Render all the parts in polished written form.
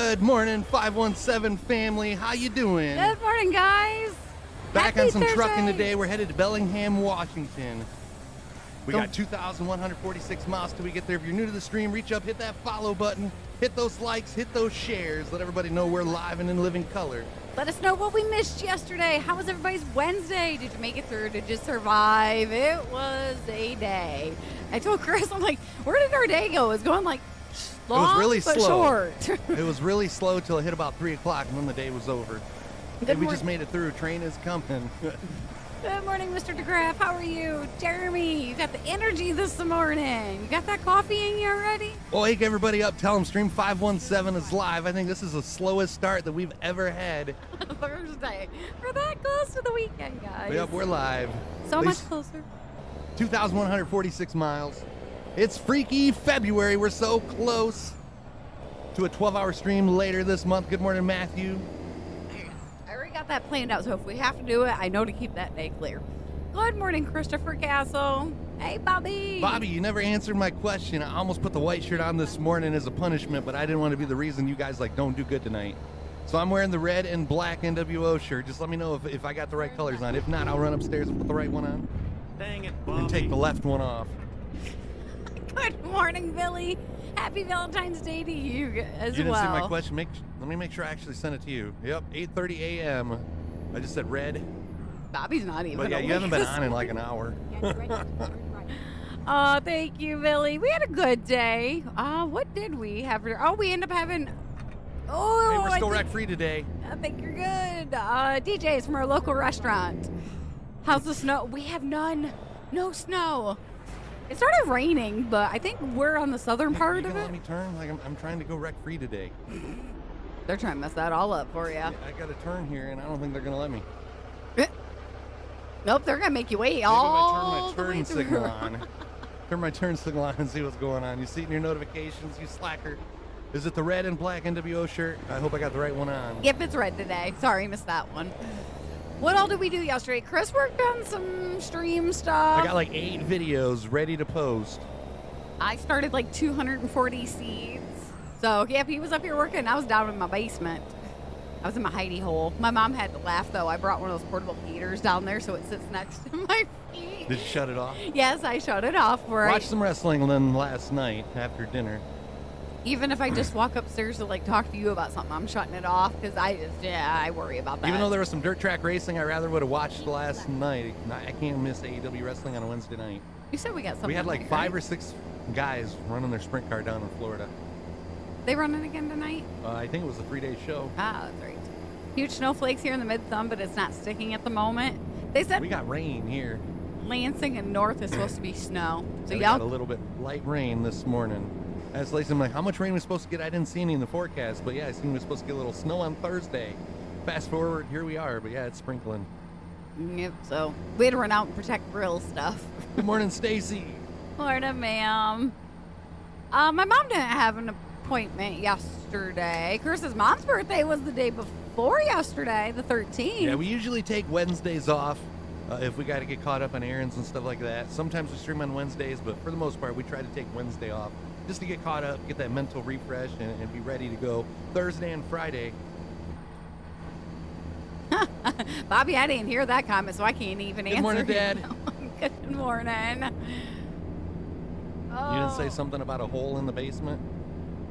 Good morning, 517 family. How you doing? Good morning, guys. Back Happy on some Thursday. trucking today. We're headed to Bellingham, Washington. We got 2,146 miles till we get there. If you're new to the stream, reach up, hit that follow button, hit those likes, hit those shares. Let everybody know we're live and in living color. Let us know what we missed yesterday. How was everybody's Wednesday? Did you make it through? Did you survive? It was a day. I told Chris, I'm like, where did our day go? It was going like long, It was really but slow. short. It was really slow till it hit about 3 o'clock, and then the day was over. And we just made it through. Train is coming. Good morning, Mr. DeGraff. How are you? Jeremy, you got the energy this morning. You got that coffee in you already? Well, wake everybody up. Tell them Stream 517 is live. I think this is the slowest start that we've ever had. Thursday. We're that close to the weekend, guys. Yep, we're live. So much closer. 2,146 miles. It's freaky February. We're so close to a 12-hour stream later this month. Good morning, Matthew. I already got that planned out, so if we have to do it, I know to keep that day clear. Good morning, Christopher Castle. Hey, Bobby. Bobby, you never answered my question. I almost put the white shirt on this morning as a punishment, but I didn't want to be the reason you guys don't do good tonight. So I'm wearing the red and black NWO shirt. Just let me know if I got the right colors on. If not, I'll run upstairs and put the right one on. Dang it, Bobby. And take the left one off. Good morning, Billy. Happy Valentine's Day to you as You didn't well. see my question. Let me make sure I actually sent it to you. Yep, 8:30 a.m. I just said red. Bobby's not even. But yeah, you haven't been on in like an hour. Oh, thank you, Billy. We had a good day. What did we have? Oh, we ended up having. Oh, Hey, we're still wreck free today. I think you're good. DJs from our local restaurant. How's the snow? We have none. No snow. It started raining, but I think we're on the southern part of it. Let me turn. Like I'm trying to go wreck free today. They're trying to mess that all up for you. Yeah, I got to turn here, and I don't think they're gonna let me. Nope, they're gonna make you wait Maybe all if I turn my turn signal on. Turn my turn signal on and see what's going on. You see it in your notifications, you slacker. Is it the red and black NWO shirt? I hope I got the right one on. Yep, it's red today. Sorry, missed that one. What all did we do yesterday? Chris worked on some stream stuff. I got like 8 videos ready to post. I started like 240 seeds. So, yeah, he was up here working. I was down in my basement. I was in my hidey hole. My mom had to laugh, though. I brought one of those portable heaters down there so it sits next to my feet. Did you shut it off? Yes, I shut it off. Watched some wrestling then last night after dinner. Even if I just walk upstairs to like talk to you about something, I'm shutting it off because I worry about that. Even though there was some dirt track racing, I rather would have watched last night. I can't miss AEW wrestling on a Wednesday night. You said we got something. We had like 5 or 6 guys running their sprint car down in Florida. They running again tonight? I think it was a 3-day show. Ah, that's right. Huge snowflakes here in the mid-thumb, but it's not sticking at the moment. They said we got rain here. Lansing and north is supposed to be snow. So we got a little bit light rain this morning. As Lacey, I'm like, how much rain are we supposed to get? I didn't see any in the forecast, but yeah, I seen we were supposed to get a little snow on Thursday. Fast forward, here we are, but yeah, it's sprinkling. Yep, so we had to run out and protect grill stuff. Good morning, Stacy. Morning, ma'am. My mom didn't have an appointment yesterday. Chris's mom's birthday was the day before yesterday, the 13th. Yeah, we usually take Wednesdays off if we got to get caught up on errands and stuff like that. Sometimes we stream on Wednesdays, but for the most part, we try to take Wednesday off just to get caught up, get that mental refresh, and be ready to go Thursday and Friday. Bobby, I didn't hear that comment, so I can't even answer. Good morning, Dad. Good morning. You didn't say something about a hole in the basement?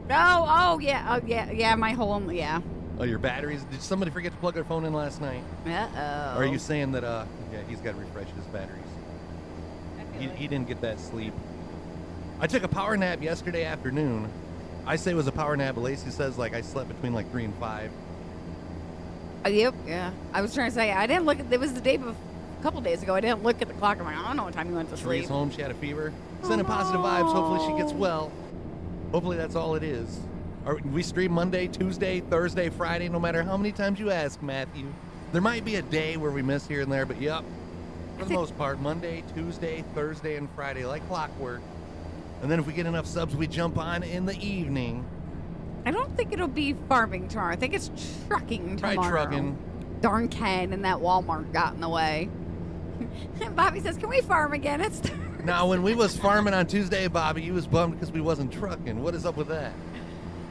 Yeah, my hole, yeah. Oh, your batteries? Did somebody forget to plug their phone in last night? Uh-oh. Or are you saying that, yeah, he's got to refresh his batteries? He didn't get that sleep. I took a power nap yesterday afternoon. I say it was a power nap, but Lacey says, like, I slept between, like, 3 and 5. Yep, yeah. I was trying to say, I didn't look at, it was the day before, a couple days ago, I didn't look at the clock. I'm like, I don't know what time you went to sleep. She's home, she had a fever. Sending positive vibes, hopefully she gets well. Hopefully that's all it is. We stream Monday, Tuesday, Thursday, Friday, no matter how many times you ask, Matthew. There might be a day where we miss here and there, but yep. For the most part, Monday, Tuesday, Thursday, and Friday, like clockwork. And then if we get enough subs, we jump on in the evening. I don't think it'll be farming tomorrow. I think it's trucking tomorrow. Try trucking. Darn Ken and that Walmart got in the way. And Bobby says, can we farm again? It's Now, when we was farming on Tuesday, Bobby, you was bummed because we wasn't trucking. What is up with that?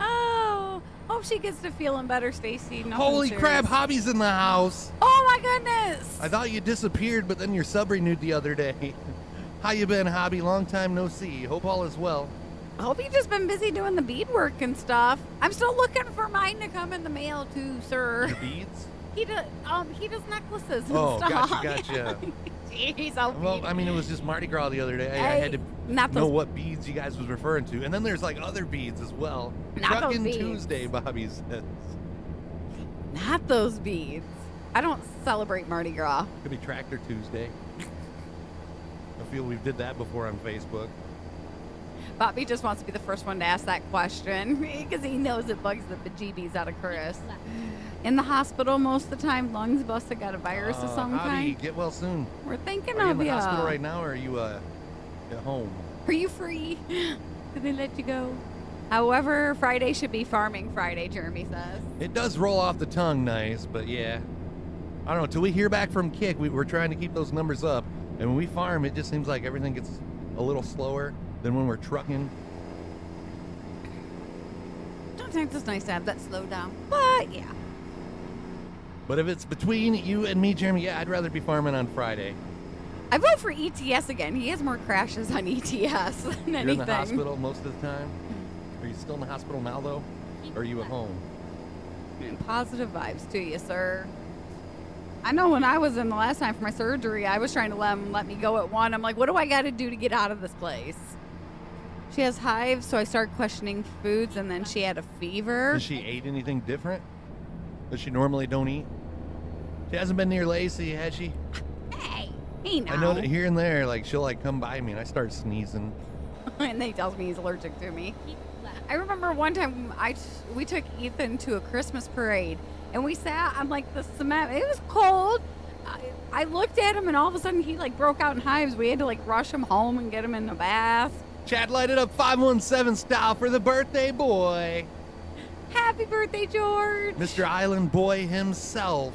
Oh, Hope she gets to feeling better, Stacy. Nothing Holy serious. crap, Hobby's in the house. Oh my goodness. I thought you disappeared, but then your sub renewed the other day. How you been, Hobby? Long time no see. Hope all is well. I hope you've just been busy doing the beadwork and stuff. I'm still looking for mine to come in the mail too, sir. Your beads? He does necklaces and Oh, stuff. gotcha. Jeez, how Well, I mean, it was just Mardi Gras the other day. I had to not know those, what beads you guys was referring to. And then there's like other beads as well. Not those Truckin' beads. Tuesday, Bobby says. not those beads. I don't celebrate Mardi Gras. Could be Tractor Tuesday. I feel we did that before on Facebook. Bobby just wants to be the first one to ask that question because he knows it bugs the bejeebies out of Chris. In the hospital most of the time, lungs busted, got a virus of some Howdy, kind. get well soon. We're thinking Are you of in the ya. hospital right now, or are you at home? Are you free? Did they let you go? However, Friday should be farming Friday, Jeremy says. It does roll off the tongue nice, but yeah. I don't know, till we hear back from Kick, we're trying to keep those numbers up. And when we farm, it just seems like everything gets a little slower than when we're trucking. Sometimes it's nice to have that slow down. But yeah. But if it's between you and me, Jeremy, yeah, I'd rather be farming on Friday. I vote for ETS again. He has more crashes on ETS than You're anything. in the hospital most of the time? Are you still in the hospital now, though? Or are you at home? Positive vibes to you, sir. I know when I was in the last time for my surgery, I was trying to let me go at 1. I'm like, what do I got to do to get out of this place? She has hives, so I started questioning foods, and then she had a fever. Has she ate anything different that she normally don't eat? She hasn't been near Lacey, has she? Hey, now. I know that here and there, like, she'll, like, come by me, and I start sneezing. And he tells me he's allergic to me. I remember one time we took Ethan to a Christmas parade, and we sat on like the cement. It was cold. I looked at him, and all of a sudden he like broke out in hives. We had to like rush him home and get him in the bath. Chad lighted up 517 style for the birthday boy. Happy birthday, George. Mr. Island Boy himself.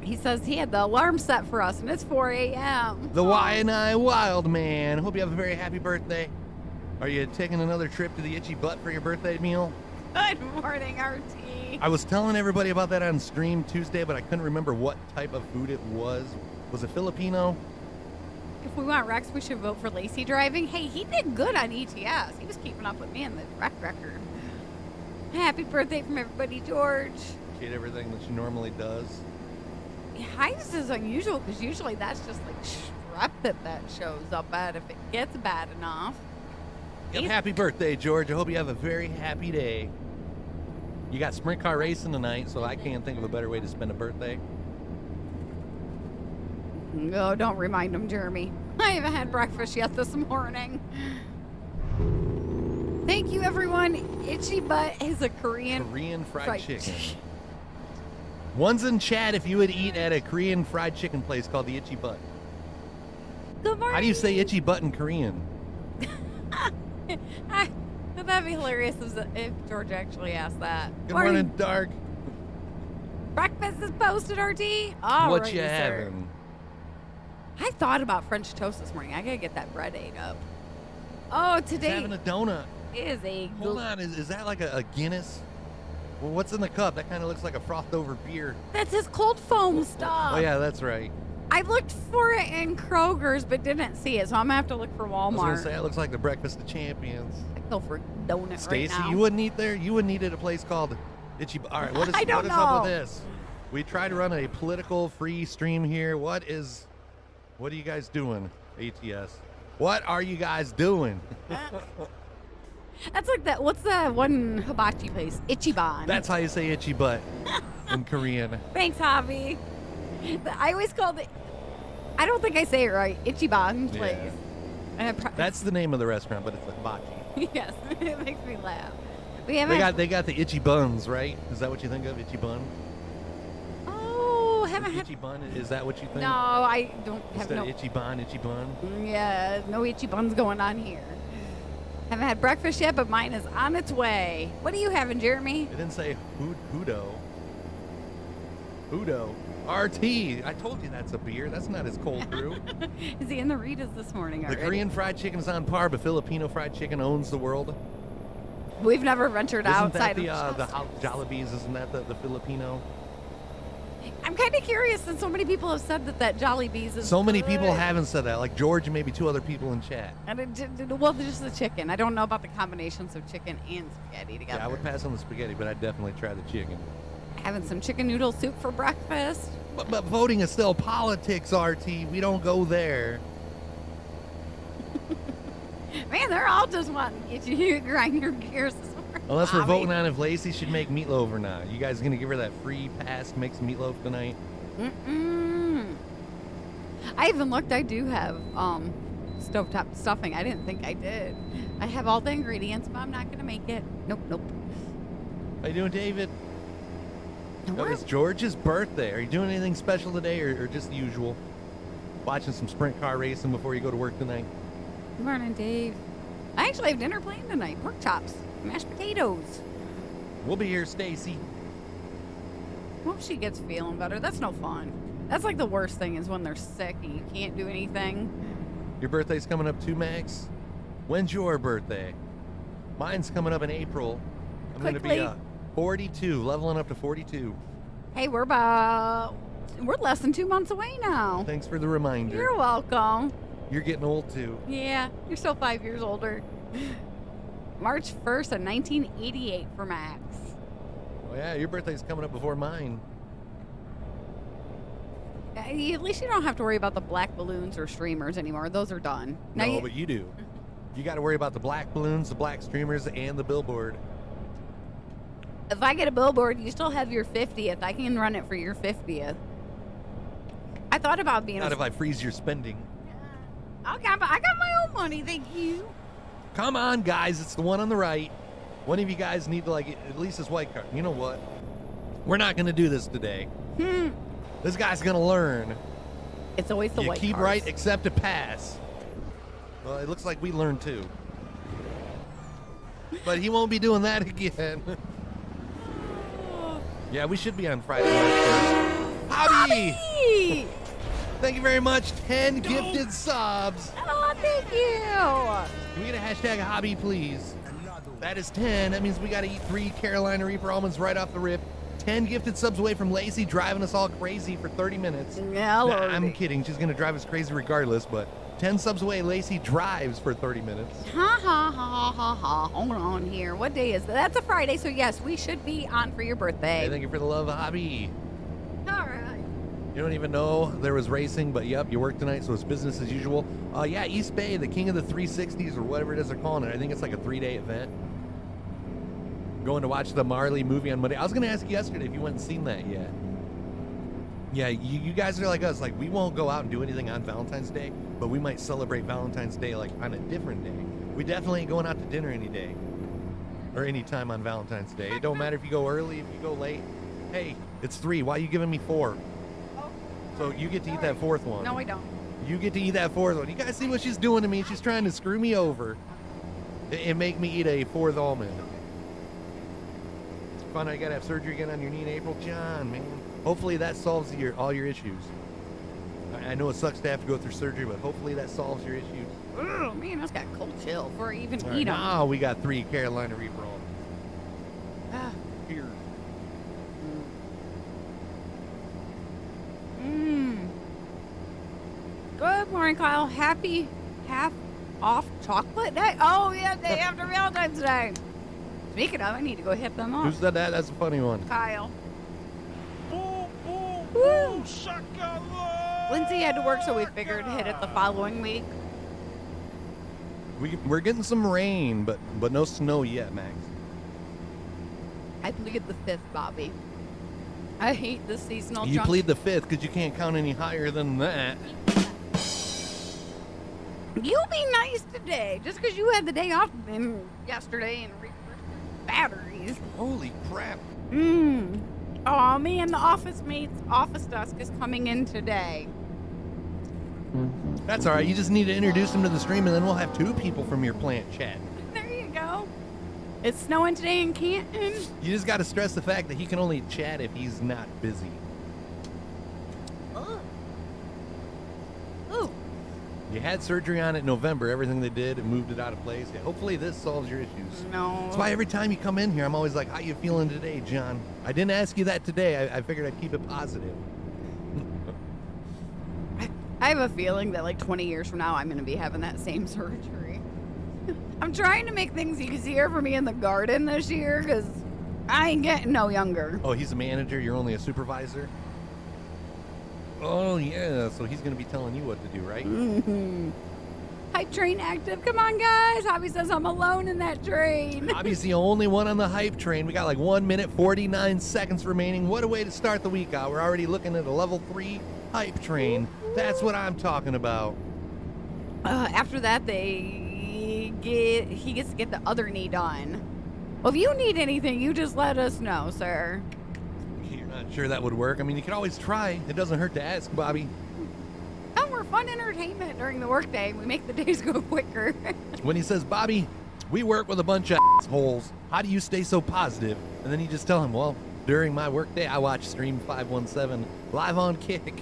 He says he had the alarm set for us, and it's 4 a.m. The Y&I Wild Man. Hope you have a very happy birthday. Are you taking another trip to the Itchy Butt for your birthday meal? Good morning, RT. I was telling everybody about that on stream Tuesday, but I couldn't remember what type of food it was. Was it Filipino? If we want Rex, we should vote for Lacey driving. Hey, he did good on ETS. He was keeping up with me in the wreck record. Happy birthday from everybody, George. She did everything that she normally does. Hives is unusual because usually that's just like strep that shows up at if it gets bad enough. Yep, happy birthday, George. I hope you have a very happy day. You got sprint car racing tonight, so I can't think of a better way to spend a birthday. No, don't remind him, Jeremy. I haven't had breakfast yet this morning. Thank you, everyone. Itchy Butt is a Korean fried chicken. One's in chat if you would eat at a Korean fried chicken place called the Itchy Butt. Good morning. How do you say Itchy Butt in Korean? That'd be hilarious if George actually asked that. Good morning, Dark. Breakfast is posted, RT. All What right, you sir. having? I thought about French toast this morning. I gotta get that bread ate up. Oh, today He's having a donut. is a Hold on, is that like a Guinness? Well, what's in the cup? That kind of looks like a frothed over beer. That's his cold foam stuff. Oh yeah, that's right. I looked for it in Kroger's but didn't see it, so I'm gonna have to look for I was gonna Walmart. say it looks like the breakfast of champions. I go for a donut Stacy, right now. you wouldn't eat there. You wouldn't eat at a place called Itchy. All right, what is I don't what is up know. with this? We try to run a political free stream here. What are you guys doing? ATS. What are you guys doing? That's like that. What's the one hibachi place? Ichiban. That's how you say itchy butt in Korean. Thanks, Javi. I always called it. I don't think I say it right. Ichiban place. Yeah. And That's the name of the restaurant, but it's a hibachi. yes, it makes me laugh. We haven't. They got the itchy buns, right? Is that what you think of, itchy bun? Oh, haven't had. Itchy bun, is that what you think? No, I don't have Instead no. of itchy bun. Yeah, no itchy buns going on here. Haven't had breakfast yet, but mine is on its way. What are you having, Jeremy? It didn't say Hudo. RT. I told you that's a beer. That's not his cold brew. Is he in the Ritas this morning The already? Korean fried chicken is on par, but Filipino fried chicken owns the world. We've never ventured outside Isn't of that the Jollibees? Isn't that the Filipino? I'm kind of curious since so many people have said that Jollibees is So many people good. haven't said that, like George and maybe 2 other people in chat. Well, just the chicken. I don't know about the combinations of chicken and spaghetti together. Yeah, I would pass on the spaghetti, but I'd definitely try the chicken. Having some chicken noodle soup for breakfast. But voting is still politics, RT. We don't go there. Man, they're all just wanting to get you to grind your gears this morning. Unless we're Bobby. voting on if Lacey should make meatloaf or not. You guys gonna give her that free pass to make some meatloaf tonight? I even looked. I do have stovetop stuffing. I didn't think I did. I have all the ingredients, but I'm not going to make it. Nope. How you doing, David? What? It's George's birthday. Are you doing anything special today or just the usual? Watching some sprint car racing before you go to work tonight? Good morning, Dave. I actually have dinner planned tonight. Pork chops, mashed potatoes. We'll be here, Stacy. Hope she gets feeling better. That's no fun. That's like the worst thing is when they're sick and you can't do anything. Your birthday's coming up too, Max? When's your birthday? Mine's coming up in April. I'm going to be Quickly. 42, leveling up to 42. Hey, we're less than 2 months away now. Thanks for the reminder. You're welcome. You're getting old too. Yeah, you're still 5 years older. March 1st of 1988 for Max. Oh yeah, your birthday's coming up before mine. At least you don't have to worry about the black balloons or streamers anymore. Those are done. Now No, but you do. You got to worry about the black balloons, the black streamers, and the billboard. if I get a billboard, you still have your 50th. I can run it for your 50th. I thought about being Not if I freeze your spending. I got my own money, thank you. Come on, guys. It's the one on the right. One of you guys need to, like, at least this white card. You know what? We're not going to do this today. This guy's going to learn. It's always the You white keep cards. right, accept a pass. Well, it looks like we learned too. But he won't be doing that again. Yeah, we should be on Friday, March 1st. Howdy! Hey! Thank you very much. 10 gifted subs. Oh, thank you. Can we get a hashtag hobby, please? That is 10. That means we got to eat 3 Carolina Reaper almonds right off the rip. 10 gifted subs away from Lacey driving us all crazy for 30 minutes. Yeah, Nah, Lordy. I'm kidding. She's going to drive us crazy regardless, but 10 subs away, Lacey drives for 30 minutes. Ha ha ha ha ha. Hold on here. What day is that? That's a Friday, so yes, we should be on for your birthday. Hey, thank you for the love, hobby. All right. You don't even know there was racing, but yep, you work tonight, so it's business as usual. Yeah, East Bay, the king of the 360s, or whatever it is they're calling it. I think it's like a 3-day event. Going to watch the Marley movie on Monday. I was going to ask you yesterday if you went and seen that yet. Yeah, you guys are like us. Like, we won't go out and do anything on Valentine's Day, but we might celebrate Valentine's Day, like, on a different day. We definitely ain't going out to dinner any day. Or any time on Valentine's Day. It don't matter if you go early, if you go late. Hey, it's 3. Why are you giving me 4? So you get to eat that 4th one. No, I don't. You get to eat that 4th one. You guys see what she's doing to me? She's trying to screw me over and make me eat a 4th almond. It's fun. I gotta have surgery again on your knee in April. John, man. Hopefully that solves all your issues. I know it sucks to have to go through surgery, but hopefully that solves your issues. Oh, man, that's got cold chill before I even All eat right, them. now we got 3 Carolina Reaper almonds. Here. Good morning, Kyle. Happy half-off chocolate day? Oh, yeah, day after Valentine's Day. Speaking of, I need to go hit them Who up. said that? That's a funny one. Kyle. Woo! Shaka-la! Lindsay had to work, so we figured to hit it the following week. We're getting some rain, but no snow yet, Max. I plead the 5th, Bobby. I hate the seasonal You junk. plead the 5th because you can't count any higher than that. You be nice today, just because you had the day off yesterday and refreshed batteries. Holy crap. Oh man, the office desk is coming in today. That's all right. You just need to introduce them to the stream, and then we'll have 2 people from your plant chat. There you go. It's snowing today in Canton. You just got to stress the fact that he can only chat if he's not busy. Oh. Ooh. You had surgery on it in November. Everything they did, it moved it out of place. Yeah, hopefully this solves your issues. No. That's why every time you come in here, I'm always like, how you feeling today, John? I didn't ask you that today. I figured I'd keep it positive. I have a feeling that like 20 years from now, I'm going to be having that same surgery. I'm trying to make things easier for me in the garden this year because I ain't getting no younger. Oh, he's a manager. You're only a supervisor? Oh, yeah. So he's going to be telling you what to do, right? Mm-hmm. Hype train active. Come on, guys. Hobby says I'm alone in that train. Hobby's the only one on the hype train. We got like 1 minute, 49 seconds remaining. What a way to start the week out. We're already looking at a level 3 hype train. That's what I'm talking about. After that, he gets to get the other knee done. Well, if you need anything, you just let us know, sir. You're not sure that would work? I mean, you could always try. It doesn't hurt to ask, Bobby. Oh, we're fun entertainment during the workday. We make the days go quicker. When he says, Bobby, we work with a bunch of assholes. How do you stay so positive? And then you just tell him, well, during my workday, I watch Stream 517 live on Kick.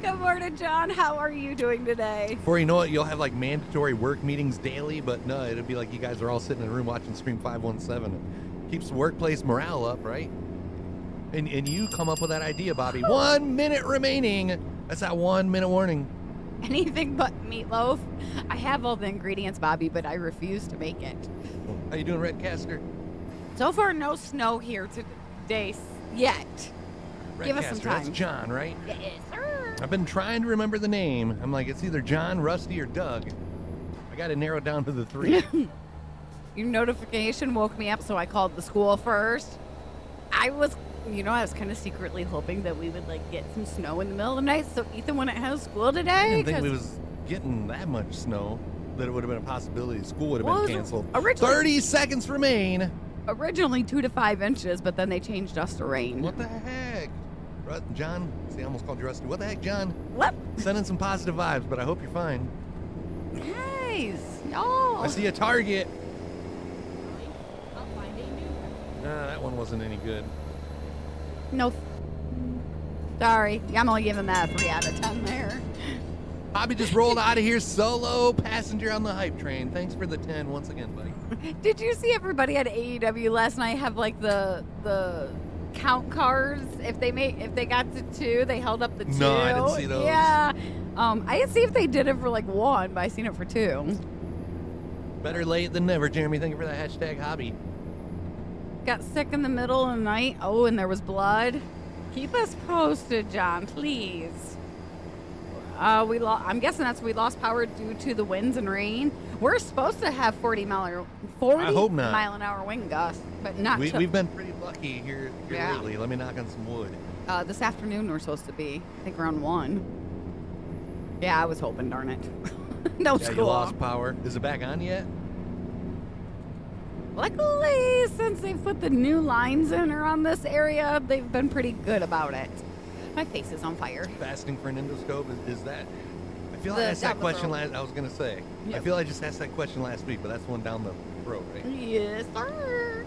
Good morning, John. How are you doing today? Before you know it, you'll have like mandatory work meetings daily, but no, it'll be like you guys are all sitting in a room watching Stream 517. Keeps the workplace morale up, right? And you come up with that idea, Bobby. 1 minute remaining. That's that 1 minute warning. Anything but meatloaf. I have all the ingredients, Bobby, but I refuse to make it. How you doing, Redcaster? So far, no snow here today yet. Give us some Redcaster, time. that's John, right? Yes, sir. I've been trying to remember the name. I'm like, it's either John, Rusty, or Doug. I got to narrow it down to the 3. Your notification woke me up, so I called the school first. I was kind of secretly hoping that we would like get some snow in the middle of the night, so Ethan wouldn't have school today. I didn't think we was getting that much snow that it would have been a possibility school would have been canceled. 30 seconds remain. Originally 2 to 5 inches, but then they changed us to rain. What the heck? John, see, I almost called you Rusty. What the heck, John? What? Sending some positive vibes, but I hope you're fine. Nice. Y'all. I see a target. I'll find a new. Nah, that one wasn't any good. No. Sorry. I'm only giving that a 3 out of 10 there. Bobby just rolled out of here solo passenger on the hype train. Thanks for the 10 once again, buddy. Did you see everybody at AEW last night have like the count cards? If they got to 2, they held up the 2. No, I didn't see those. Yeah. I didn't see if they did it for like 1, but I seen it for 2. Better late than never, Jeremy. Thank you for that hashtag hobby. Got sick in the middle of the night. Oh, and there was blood. Keep us posted, John, please. I'm guessing we lost power due to the winds and rain. We're supposed to have 40 mile an hour wind gusts, but not. We've been pretty lucky here Yeah. lately. Let me knock on some wood. This afternoon we're supposed to be, I think, around 1. Yeah, I was hoping, darn it. No Yeah, school. you lost power. Is it back on yet? Luckily, since they've put the new lines in around this area, they've been pretty good about it. My face is on fire. Fasting for an endoscope, is that? I feel The I asked that down the question throat. I was going to say. Yep. I feel I just asked that question last week, but that's the one down the throat, right? Yes, sir.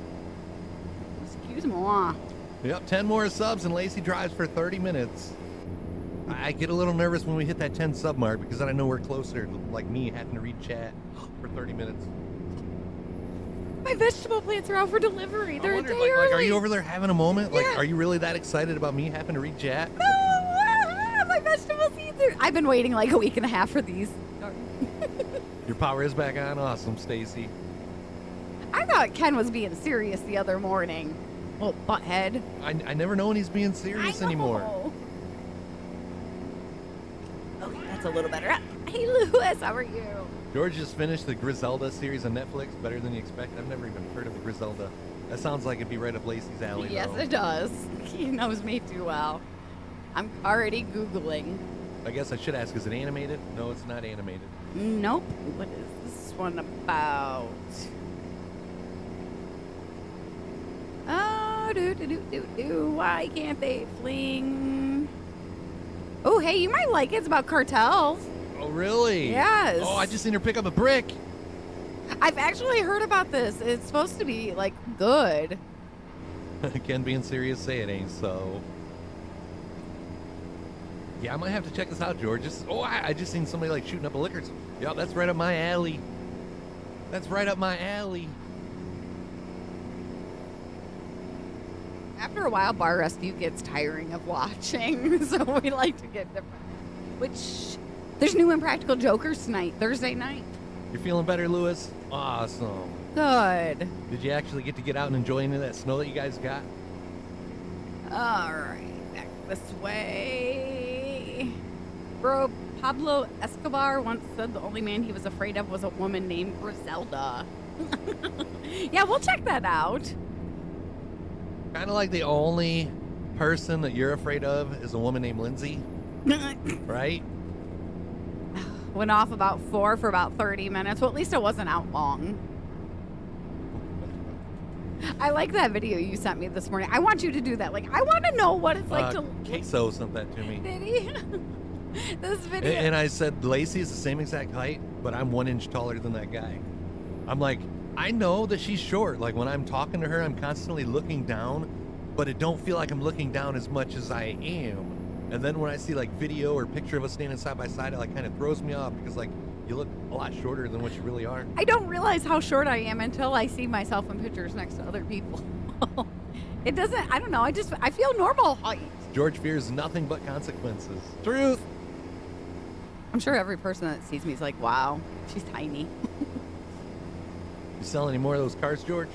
Excuse moi. Yep, 10 more subs and Lacey drives for 30 minutes. I get a little nervous when we hit that 10 sub mark because then I know we're closer to like me having to read chat for 30 minutes. My vegetable plants are out for delivery. They're a day like, early. are you over there having a moment? Like, Yeah. are you really that excited about me having to read chat? No, my vegetable seeds are. I've been waiting like a week and a half for these. Your power is back on. Awesome, Stacy. I thought Ken was being serious the other morning. Oh, butthead. I never know when he's being serious anymore. Okay, that's a little better. Hey, Lewis, how are you? George just finished the Griselda series on Netflix. Better than you expect. I've never even heard of the Griselda. That sounds like it'd be right up Lacey's alley. Yes, though. it does. He knows me too well. I'm already Googling. I guess I should ask, is it animated? No, it's not animated. Nope. What is this one about? Oh, do. Why can't they fling? Oh, hey, you might like it. It's about cartels. Oh, really? Yes. Oh, I just seen her pick up a brick. I've actually heard about this. It's supposed to be, like, good. Ken being serious, say it ain't so. Yeah, I might have to check this out, George. I just seen somebody like shooting up a liquor store. Yep, that's right up my alley. That's right up my alley. After a while, bar rescue gets tiring of watching, so we like to get different. Which, there's new Impractical Jokers tonight, Thursday night. You're feeling better, Lewis? Awesome. Good. Did you actually get to get out and enjoy any of that snow that you guys got? All right, back this way. Bro, Pablo Escobar once said the only man he was afraid of was a woman named Griselda. Yeah, we'll check that out. Kind of like the only person that you're afraid of is a woman named Lindsay, right? Went off about 4 for about 30 minutes. Well, at least I wasn't out long. I like that video you sent me this morning. I want you to do that. Like, I want to know what it's like to... Queso sent that to me. Did he? This video... And I said, Lacey is the same exact height, but I'm 1 inch taller than that guy. I'm like, I know that she's short. Like, when I'm talking to her, I'm constantly looking down, but it don't feel like I'm looking down as much as I am. And then when I see, like, video or picture of us standing side by side, it, like, kind of throws me off because, like, you look a lot shorter than what you really are. I don't realize how short I am until I see myself in pictures next to other people. It doesn't, I don't know, I feel normal height. George fears nothing but consequences. Truth. I'm sure every person that sees me is like, wow, she's tiny. You sell any more of those cars, George?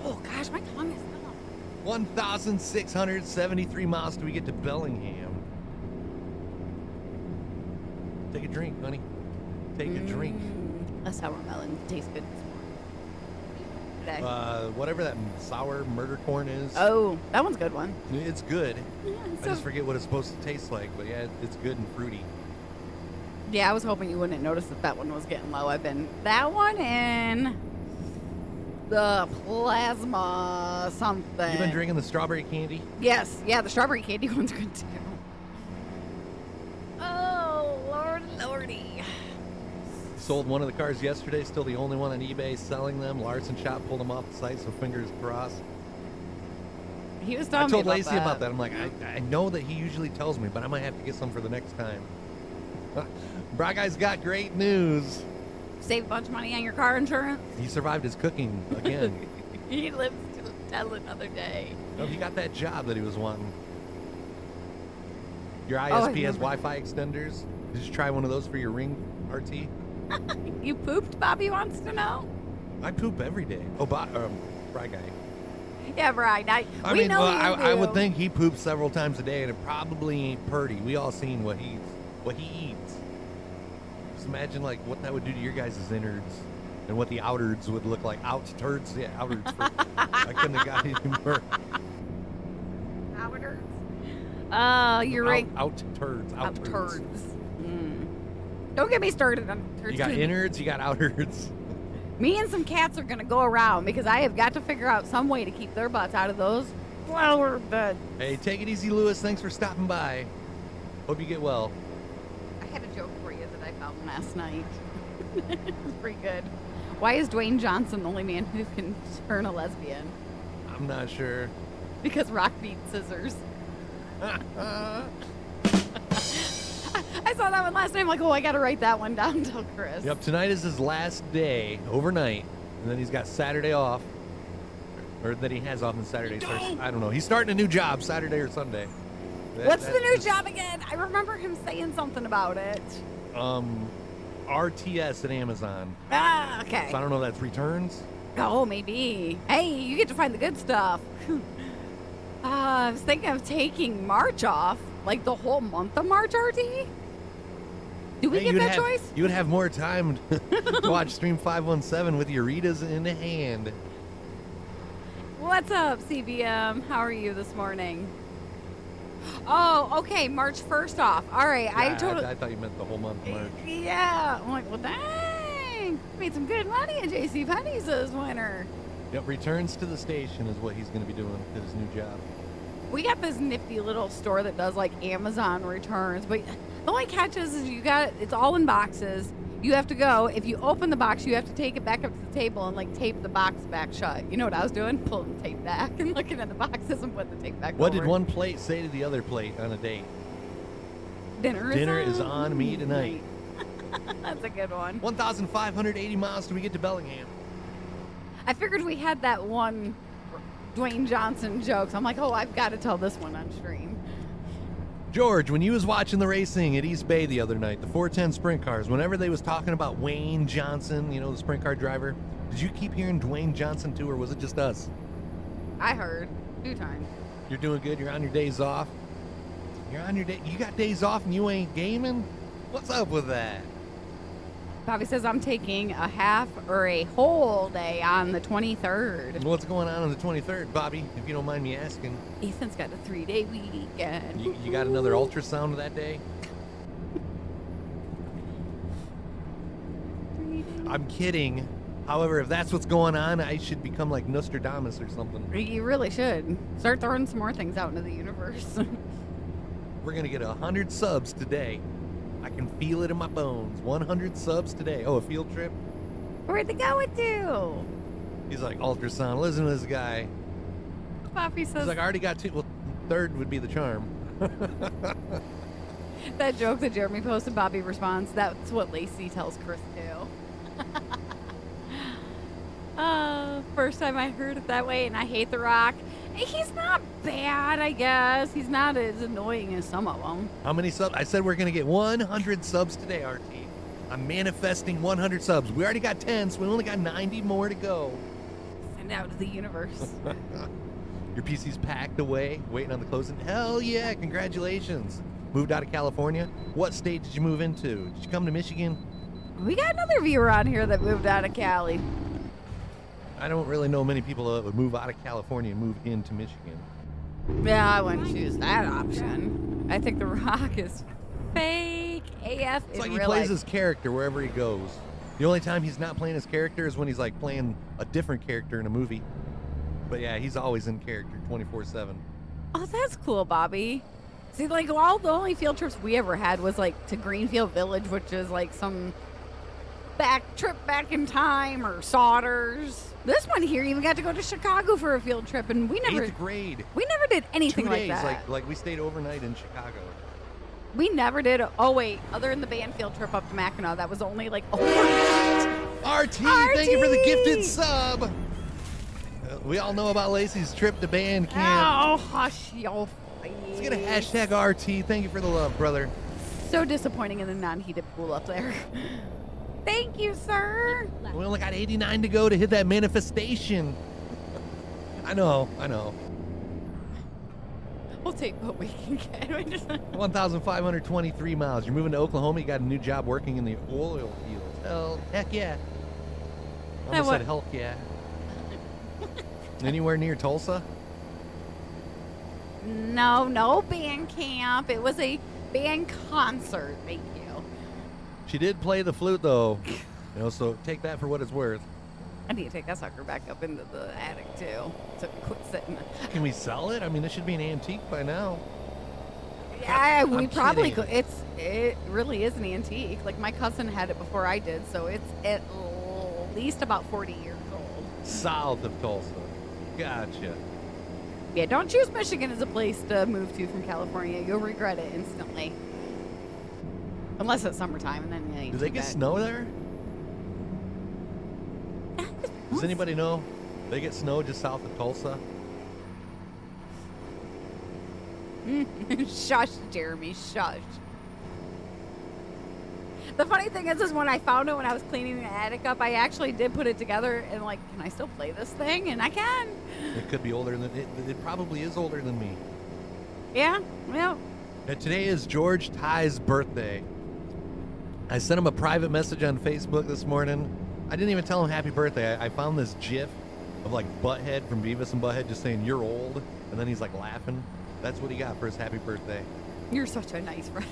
Oh, gosh, my tongue is numb. 1,673 miles till we get to Bellingham. Take a drink, honey. Take a drink. A sour melon tastes good this morning. Today. Whatever that sour murder corn is. Oh, that one's a good one. It's good. Yeah, I just forget what it's supposed to taste like, but yeah, it's good and fruity. Yeah, I was hoping you wouldn't notice that one was getting low. That one and the plasma something. You've been drinking the strawberry candy? Yes, yeah, the strawberry candy one's good too. Oh, lordy. Sold one of the cars yesterday, still the only one on eBay selling them. Larson Shop pulled them off the site, so fingers crossed. He was telling me I told Lacey that. about that. I'm like, I know that he usually tells me, but I might have to get some for the next time. Bra Guy's got great news. Save a bunch of money on your car insurance. He survived his cooking again. He lives to tell another day. No, he got that job that he was wanting. Your I ISP has remember. Wi-Fi extenders. Did you try one of those for your Ring RT? You pooped, Bobby wants to know? I poop every day. Oh, Bra Guy. Yeah, right. I We mean, know well, you I do. would think he poops several times a day, and it probably ain't purty. We all seen what he eats. Just imagine like what that would do to your guys' innards, and what the outards would look like. Turds, yeah, outards. I couldn't have got any more. You're right. Out turds. Out turds. Don't get me started on turds. You got innards, you got outards. Me and some cats are going to go around because I have got to figure out some way to keep their butts out of those flower beds. Hey, take it easy, Lewis. Thanks for stopping by. Hope you get well. I had a joke for you that I found last night. It's pretty good. Why is Dwayne Johnson the only man who can turn a lesbian? I'm not sure. Because rock beats scissors. I saw that one last night. I'm like, oh, I got to write that one down till Chris. Yep, tonight is his last day, overnight, and then he's got Saturday off, or that he has off on Saturday. I don't know. He's starting a new job Saturday or Sunday. What's the new job again? I remember him saying something about it. RTS at Amazon. Ah, okay. So I don't know if that's returns. Oh, maybe. Hey, you get to find the good stuff. I was thinking of taking March off, like the whole month of March, RT. Do we get that choice? You would have more time to watch Stream 517 with your Ritas in hand. What's up, CBM? How are you this morning? Oh, okay, March 1st off. All right, Yeah, I totally. I thought you meant the whole month of March. Yeah, I'm like, well, dang, made some good money at JC Penney's this winter. Yep, returns to the station is what he's going to be doing at his new job. We got this nifty little store that does like Amazon returns, but the only catch is it's all in boxes. You have to go. If you open the box, you have to take it back up to the table and like tape the box back shut. You know what I was doing? Pulling the tape back and looking at the boxes and putting the tape back What over. did one plate say to the other plate on a date? Dinner is on me tonight. That's a good one. 1,580 miles till we get to Bellingham. I figured we had that one Dwayne Johnson joke. So I'm like, oh, I've got to tell this one on stream. George, when you was watching the racing at East Bay the other night, the 410 sprint cars, whenever they was talking about Wayne Johnson, you know, the sprint car driver, did you keep hearing Dwayne Johnson too, or was it just us? I heard 2 times. You're doing good. You're on your days off. You're on your day. You got days off and you ain't gaming? What's up with that? Bobby says I'm taking a half or a whole day on the 23rd. What's going on the 23rd, Bobby, if you don't mind me asking? Ethan's got a 3-day weekend. You got another ultrasound that day? I'm kidding. However, if that's what's going on, I should become like Nostradamus or something. You really should. Start throwing some more things out into the universe. We're going to get 100 subs today. I can feel it in my bones. 100 subs today. Oh, a field trip? Where'd they go to? He's like, ultrasound. Listen to this guy. Poppy says He's like, I already got 2. Well, 3rd would be the charm. that joke that Jeremy posted, Bobby responds, that's what Lacey tells Chris too. First time I heard it that way, and I hate The Rock. He's not bad, I guess. He's not as annoying as some of them. How many subs? I said we're going to get 100 subs today, RT. I'm manifesting 100 subs. We already got 10, so we only got 90 more to go. Send out to the universe. Your PC's packed away, waiting on the closing. Hell yeah, congratulations. Moved out of California. What state did you move into? Did you come to Michigan? We got another viewer on here that moved out of Cali. I don't really know many people that would move out of California and move into Michigan. Yeah, I wouldn't choose that option. I think The Rock is fake AF It's in like he real plays life. his character wherever he goes. The only time he's not playing his character is when he's like playing a different character in a movie. But yeah, he's always in character 24/7. Oh, that's cool, Bobby. See, like, all the only field trips we ever had was like to Greenfield Village, which is like some trip back in time, or Sodders. This one here even got to go to Chicago for a field trip, and we never 8th grade. we never did anything 2 like days, that. like we stayed overnight in Chicago. We never did. Oh wait, other than the band field trip up to Mackinac, that was only like RT, thank you for the gifted sub. We all know about Lacey's trip to band camp. Oh, hush your face. Let's get a hashtag RT. Thank you for the love, brother. So disappointing in the non-heated pool up there. Thank you, sir. We only got 89 to go to hit that manifestation. I know. We'll take what we can get. 1,523 miles. You're moving to Oklahoma. You got a new job working in the oil fields. Heck yeah. I almost said hell yeah. Anywhere near Tulsa? No band camp. It was a band concert. Thank you. She did play the flute though. So take that for what it's worth. I need to take that sucker back up into the attic too. So quit sitting. Can we sell it? I mean, this should be an antique by now. Yeah, we I'm probably kidding. could. It really is an antique. Like my cousin had it before I did, so it's at least about 40 years old. South of Tulsa. Gotcha. Yeah, don't choose Michigan as a place to move to from California. You'll regret it instantly. Unless it's summertime, and then Do they get snow there? Does anybody know? They get snow just south of Tulsa? Shush, Jeremy, shush. The funny thing is when I found it when I was cleaning the attic up, I actually did put it together and like, can I still play this thing? And I can. It could be older than it probably is older than me. Yeah, well. And today is George Ty's birthday. I sent him a private message on Facebook this morning. I didn't even tell him happy birthday. I found this GIF of like Butthead from Beavis and Butthead just saying you're old, and then he's like laughing. That's what he got for his happy birthday. You're such a nice friend.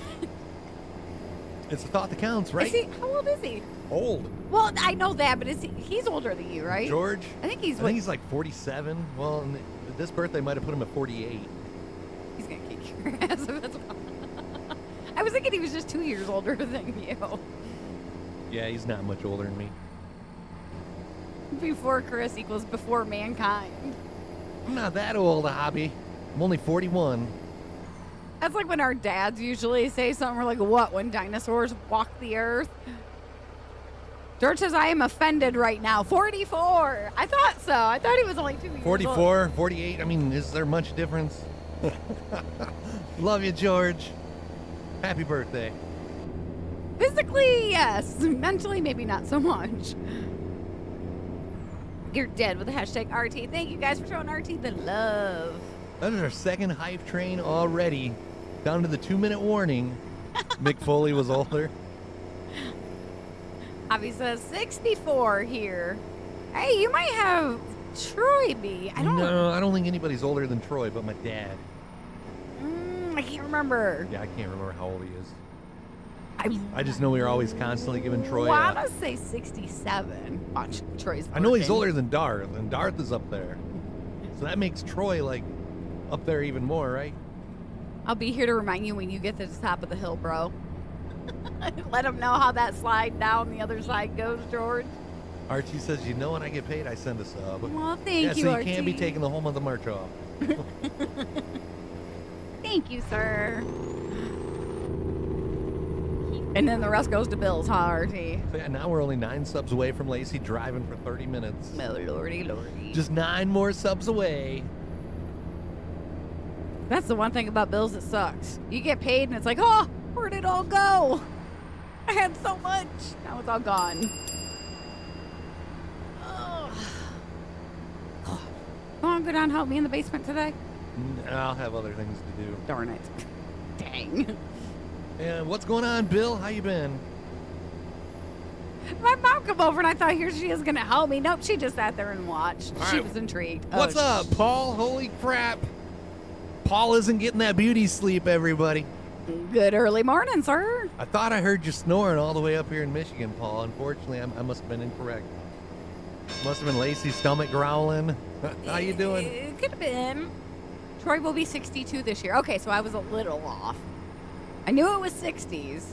It's the thought that counts, right? Is he, how old is he? Old. Well, I know that, but he's older than you, right? George? I think he's like 47. Well, and this birthday might have put him at 48. He's going to kick your ass if that's I was thinking he was just 2 years older than you. Yeah, he's not much older than me. Before Chris equals before mankind. I'm not that old, Hobby. I'm only 41. That's like when our dads usually say something. We're like, what? When dinosaurs walked the earth? George says, I am offended right now. 44. I thought so. I thought he was only 2 years 44, old. 48. I mean, is there much difference? Love you, George. Happy birthday. Physically, yes. Mentally, maybe not so much. You're dead with the hashtag RT. Thank you guys for showing RT the love. That is our second hype train already. Down to the 2-minute warning. Mick Foley was older. Javi says 64 here. Hey, you might have Troy B. I don't know. No, I don't think anybody's older than Troy, but my dad. I can't remember. Yeah, I can't remember how old he is. I just know we were always constantly giving Troy. Well, I'm gonna say 67. Watch Troy's. I know he's birthday. older than Darth, and Darth is up there. So that makes Troy like up there even more, right? I'll be here to remind you when you get to the top of the hill, bro. Let them know how that slide down the other side goes, George. RT says, you know when I get paid, I send a sub. Well, thank you, so you RT. can't be taking the whole month of March off. Thank you, sir. And then the rest goes to Bill's, huh, RT? So yeah, now we're only 9 subs away from Lacey driving for 30 minutes. Oh, lordy, lordy. Just 9 more subs away. That's the one thing about bills that sucks. You get paid and it's like, oh, where'd it all go? I had so much. Now it's all gone. Oh. You want to go down and help me in the basement today? I'll have other things to do. Darn it. Dang. And what's going on, Bill? How you been? My mom come over and I thought here she is going to help me. Nope, she just sat there and watched. All She right. was intrigued. What's up, Paul? Holy crap. Paul isn't getting that beauty sleep, everybody. Good early morning, sir. I thought I heard you snoring all the way up here in Michigan, Paul. Unfortunately, I must have been incorrect. Must have been Lacey's stomach growling. How you doing? It could have been. Troy will be 62 this year. Okay, so I was a little off. I knew it was 60s.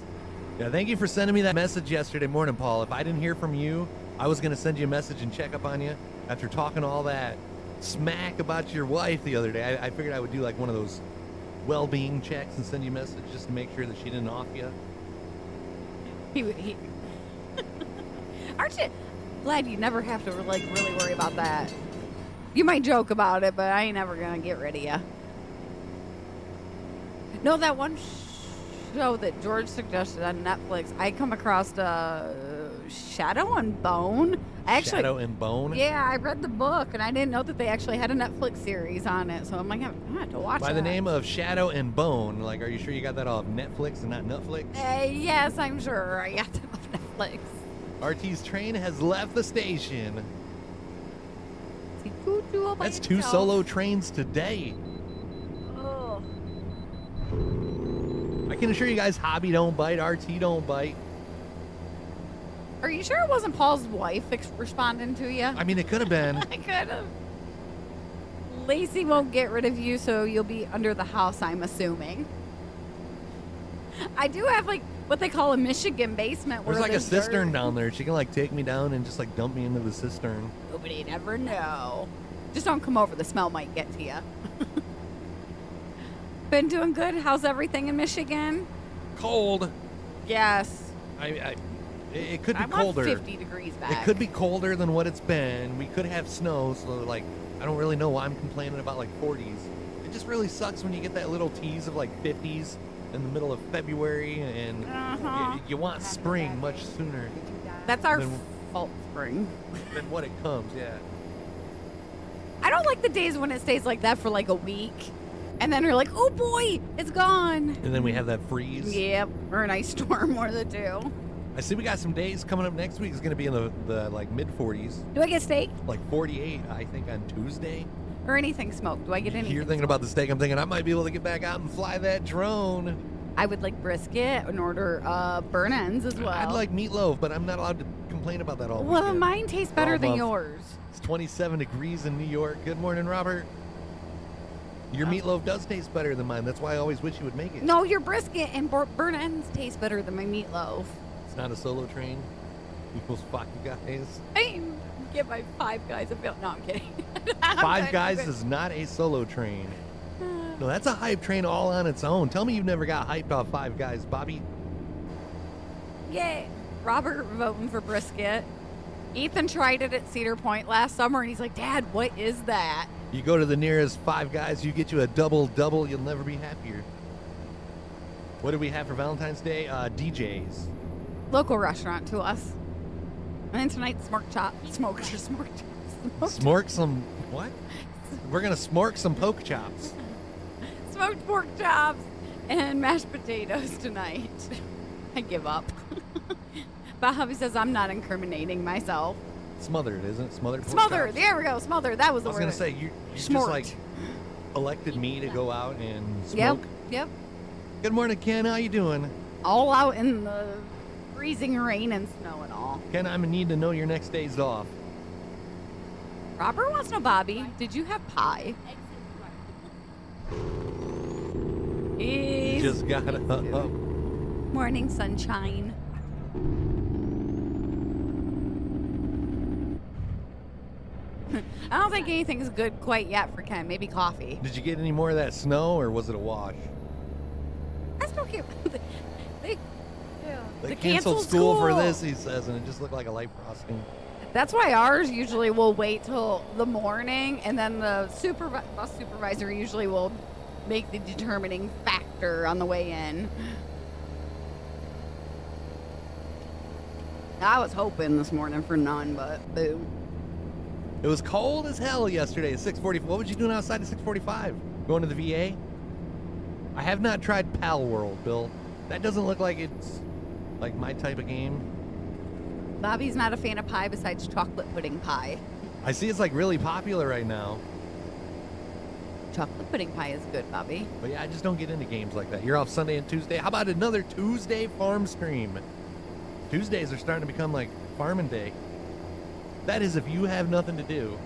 Yeah, thank you for sending me that message yesterday morning, Paul. If I didn't hear from you, I was going to send you a message and check up on you after talking all that smack about your wife the other day. I figured I would do like one of those well-being checks and send you a message just to make sure that she didn't off you. He Aren't you glad you never have to like really worry about that? You might joke about it, but I ain't never gonna get rid of you. No, that one show that George suggested on Netflix, I come across Shadow and Bone. Shadow and Bone? Yeah, I read the book, and I didn't know that they actually had a Netflix series on it, so I'm like, I have to watch By that. the name of Shadow and Bone. Like, are you sure you got that off Netflix and not Netflix? Yes, I'm sure. I got that off Netflix. RT's train has left the station. See, choo-choo all by That's 2 itself. solo trains today. Oh. I can assure you guys, Hobby don't bite, RT don't bite. Are you sure it wasn't Paul's wife responding to you? I mean, it could have been. I could have. Lacey won't get rid of you, so you'll be under the house, I'm assuming. I do have, like, what they call a Michigan basement. There's like a dirt. cistern down there. She can like take me down and just like dump me into the cistern. Nobody never know. Just don't come over. The smell might get to you. Been doing good. How's everything in Michigan? Cold. Yes. It could be I want colder. 50 degrees back. It could be colder than what it's been. We could have snow, so like I don't really know why I'm complaining about like 40s. It just really sucks when you get that little tease of like 50s in the middle of February, and you want spring much sooner That's our Then- fault, spring. than what it comes. Yeah. I don't like the days when it stays like that for like a week. And then you're like, oh boy, it's gone. And then we have that freeze. Yep, or an ice storm, one of the two. I see we got some days coming up next week. It's going to be in the like mid 40s, Do I get steak like 48, I think, on Tuesday. or anything smoked? Do I get anything? You're thinking about the steak. I'm thinking I might be able to get back out and fly that drone. I would like brisket and order burn ends as well. I'd like meatloaf, but I'm not allowed to complain about that all Well, weekend. mine tastes better all than month. yours. It's 27 degrees in New York. Good morning, Robert. Your meatloaf does taste better than mine. That's why I always wish you would make it. No, your brisket and burn ends taste better than my meatloaf. It's not a solo train. Those Five Guys. I didn't get my Five Guys a bill. No, I'm kidding. Five Guys is not a solo train. No, that's a hype train all on its own. Tell me you've never got hyped off Five Guys, Bobby. Yay. Robert voting for brisket. Ethan tried it at Cedar Point last summer, and he's like, Dad, what is that? You go to the nearest Five Guys, you get you a double, you'll never be happier. What do we have for Valentine's Day? DJs. Local restaurant to us. And then tonight, smork chops. Smork some, what? We're going to smork some poke chops. Smoked pork chops and mashed potatoes tonight. I give up. But hubby says I'm not incriminating myself. Smothered, isn't it? Smothered pork Smothered. chops? There we go. Smothered. That was the I was word. going to say, you just Smorked. like elected me to go out and smoke. Yep. Good morning, Ken. How you doing? All out in the freezing rain and snow and all. Ken, I'm going to need to know your next day's off. Robert wants to know, Bobby, did you have pie? He's Just got up. morning sunshine. I don't think anything's good quite yet for Ken. Maybe coffee. Did you get any more of that snow, or was it a wash? I still can't. They The canceled school for this, he says, and it just looked like a light frosting. That's why ours usually will wait till the morning, and then the bus supervisor usually will make the determining factor on the way in. I was hoping this morning for none, but boo. It was cold as hell yesterday at 6:40. What was you doing outside at 6:45? Going to the VA? I have not tried Pal World, Bill. That doesn't look like it's like my type of game. Bobby's not a fan of pie besides chocolate pudding pie. I see it's like really popular right now. Chocolate pudding pie is good, Bobby. But yeah, I just don't get into games like that. You're off Sunday and Tuesday. How about another Tuesday farm stream? Tuesdays are starting to become like farming day. That is if you have nothing to do.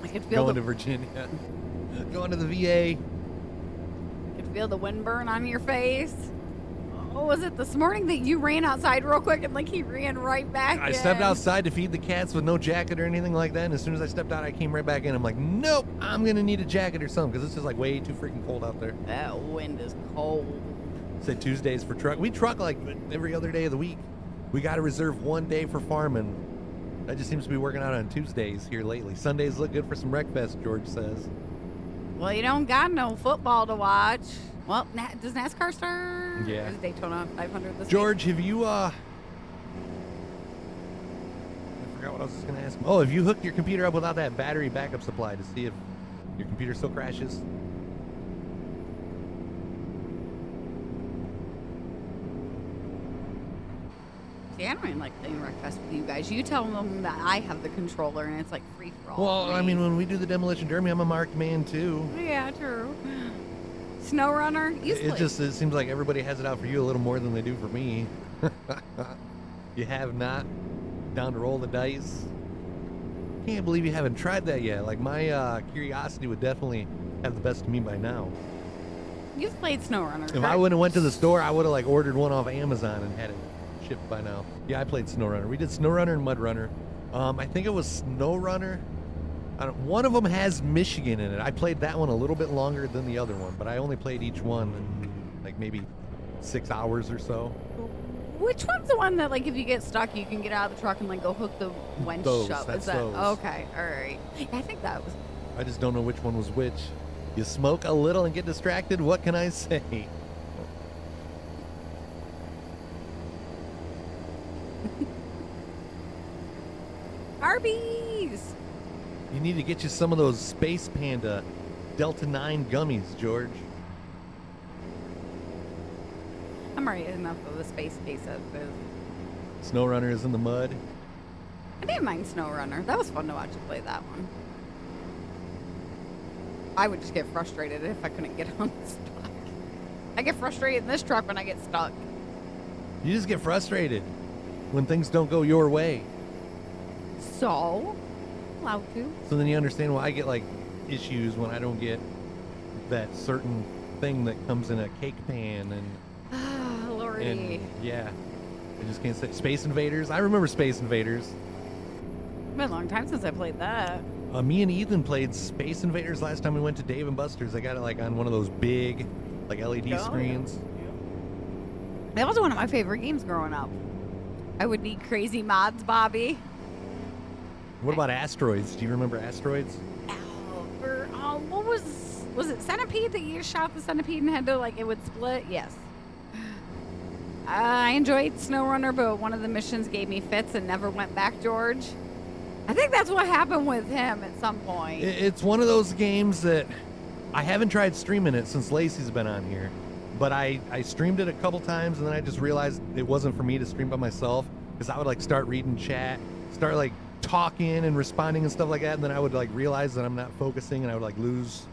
I could feel Going to Virginia. Going to the VA. could feel the wind burn on your face. Oh, was it this morning that you ran outside real quick and like he ran right back I in? stepped outside to feed the cats with no jacket or anything like that, and as soon as I stepped out, I came right back in. I'm like, nope, I'm going to need a jacket or something, because this is like way too freaking cold out there. That wind is cold. Said Tuesdays for truck. We truck like every other day of the week. We got to reserve one day for farming. That just seems to be working out on Tuesdays here lately. Sundays look good for some Wreckfest, George says. Well, you don't got no football to watch. Well, does NASCAR start? Yeah. Or is Daytona 500 this George, have you, I forgot what I was just going to ask. Oh, have you hooked your computer up without that battery backup supply to see if your computer still crashes? week? See, I don't even like playing Wreckfest with you guys. You tell them that I have the controller and it's like free for all. Well, for I me. mean, when we do the Demolition Derby, I'm a marked man, too. Yeah, true. Snow Runner, useless. It seems like everybody has it out for you a little more than they do for me. You have not? Down to roll the dice? Can't believe you haven't tried that yet. Like, my curiosity would definitely have the best of me by now. You've played Snow Runner. If I would have went to the store, I would have like ordered one off Amazon and had it shipped by now. Yeah, I played Snow Runner. We did Snow Runner and Mud Runner. I think it was Snow Runner. One of them has Michigan in it. I played that one a little bit longer than the other one, but I only played each one in like maybe 6 hours or so. Which one's the one that, like, if you get stuck, you can get out of the truck and, like, go hook the winch Those, up? that's Is that those. okay? All right. Yeah, I think that was. I just don't know which one was which. You smoke a little and get distracted. What can I say? Arby's. You need to get you some of those Space Panda Delta 9 gummies, George. I'm already enough of the space case of food. Snow Runner is in the mud. I didn't mind Snow Runner. That was fun to watch you play that one. I would just get frustrated if I couldn't get unstuck. I get frustrated in this truck when I get stuck. You just get frustrated when things don't go your way. So, allowed to. So then you understand why I get like issues when I don't get that certain thing that comes in a cake pan Ah, Lordy. and yeah. I just can't say. Space Invaders. I remember Space Invaders. It's been a long time since I played that. Me and Ethan played Space Invaders last time we went to Dave and Buster's. I got it like on one of those big, like LED screens. That was one of my favorite games growing up. I would need crazy mods, Bobby. What about Asteroids? Do you remember Asteroids? What was it Centipede that you shot the centipede and had to like it would split? Yes. I enjoyed SnowRunner, but one of the missions gave me fits and never went back, George. I think that's what happened with him at some point. It's one of those games that I haven't tried streaming it since Lacey's been on here. But I streamed it a couple times, and then I just realized it wasn't for me to stream by myself, because I would like start reading chat, start like talking and responding and stuff like that, and then I would like realize that I'm not focusing, and I would like lose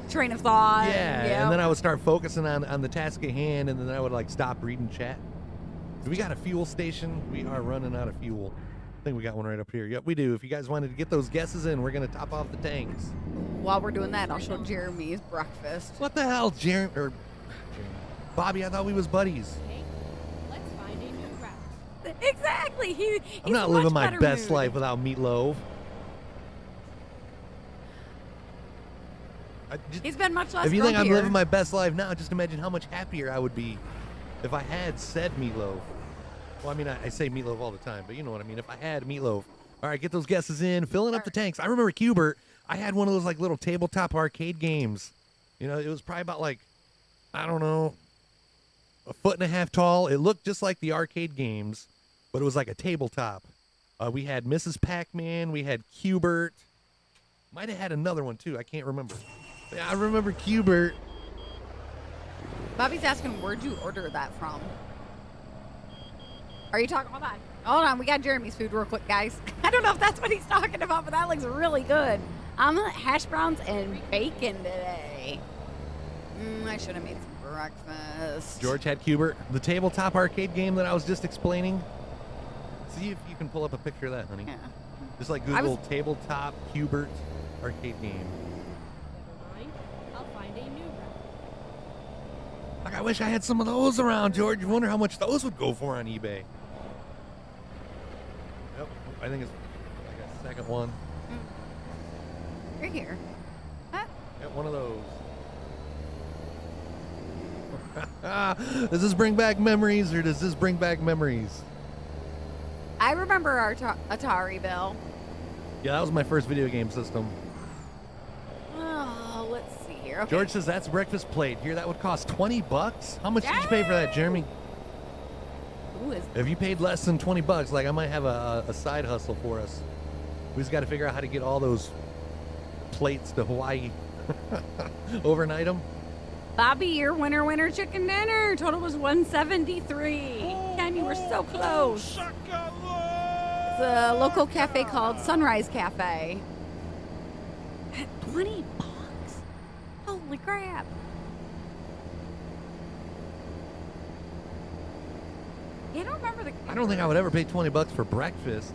train of thought. Yeah, and then I would start focusing on the task at hand, and then I would like stop reading chat. Do we got a fuel station? We are running out of fuel. I think we got one right up here. Yep, we do. If you guys wanted to get those guesses in, we're going to top off the tanks. While we're doing that, I'll show Jeremy's breakfast. What the hell, Jeremy? Bobby, I thought we was buddies. Okay, let's find a new route. Exactly. He's I'm not living my best life without meatloaf. He's been much less If you think I'm grumpier. living my best life now, just imagine how much happier I would be if I had said meatloaf. Well, I mean, I say meatloaf all the time, but you know what I mean. If I had meatloaf. All right, get those guesses in. Filling up the tanks. I remember Cubert. I had one of those like little tabletop arcade games. You know, it was probably about like, I don't know, 1.5 feet tall. It looked just like the arcade games, but it was like a tabletop. We had Mrs. Pac-Man. We had Cubert. Might have had another one too. I can't remember. Yeah, I remember Cubert. Bobby's asking, where'd you order that from? Are you talking about that? Hold on, we got Jeremy's food real quick, guys. I don't know if that's what he's talking about, but that looks really good. Omelet, hash browns, and bacon today. I should have made some breakfast. George had Cubert, the tabletop arcade game that I was just explaining. See if you can pull up a picture of that, honey. Yeah. Just like Google tabletop Cubert arcade game. Never mind. I'll find a new route. Like, I wish I had some of those around, George. You wonder how much those would go for on eBay. Yep, I think it's like a second one. Right here. Huh? Got one of those. Does this bring back memories, or does this bring back memories? I remember our Atari, Bill. Yeah, that was my first video game system. Oh, let's see here. Okay. George says that's breakfast plate. Here, that would cost $20. How much did you pay for that, Jeremy? Who is If you paid less than $20, like I might have a side hustle for us. We just got to figure out how to get all those plates to Hawaii. Overnight them. Bobby, your winner chicken dinner. Total was $173. Ken, you were so close. It's a local cafe called Sunrise Cafe. At $20. Holy crap. I don't remember the. I don't think I would ever pay $20 for breakfast.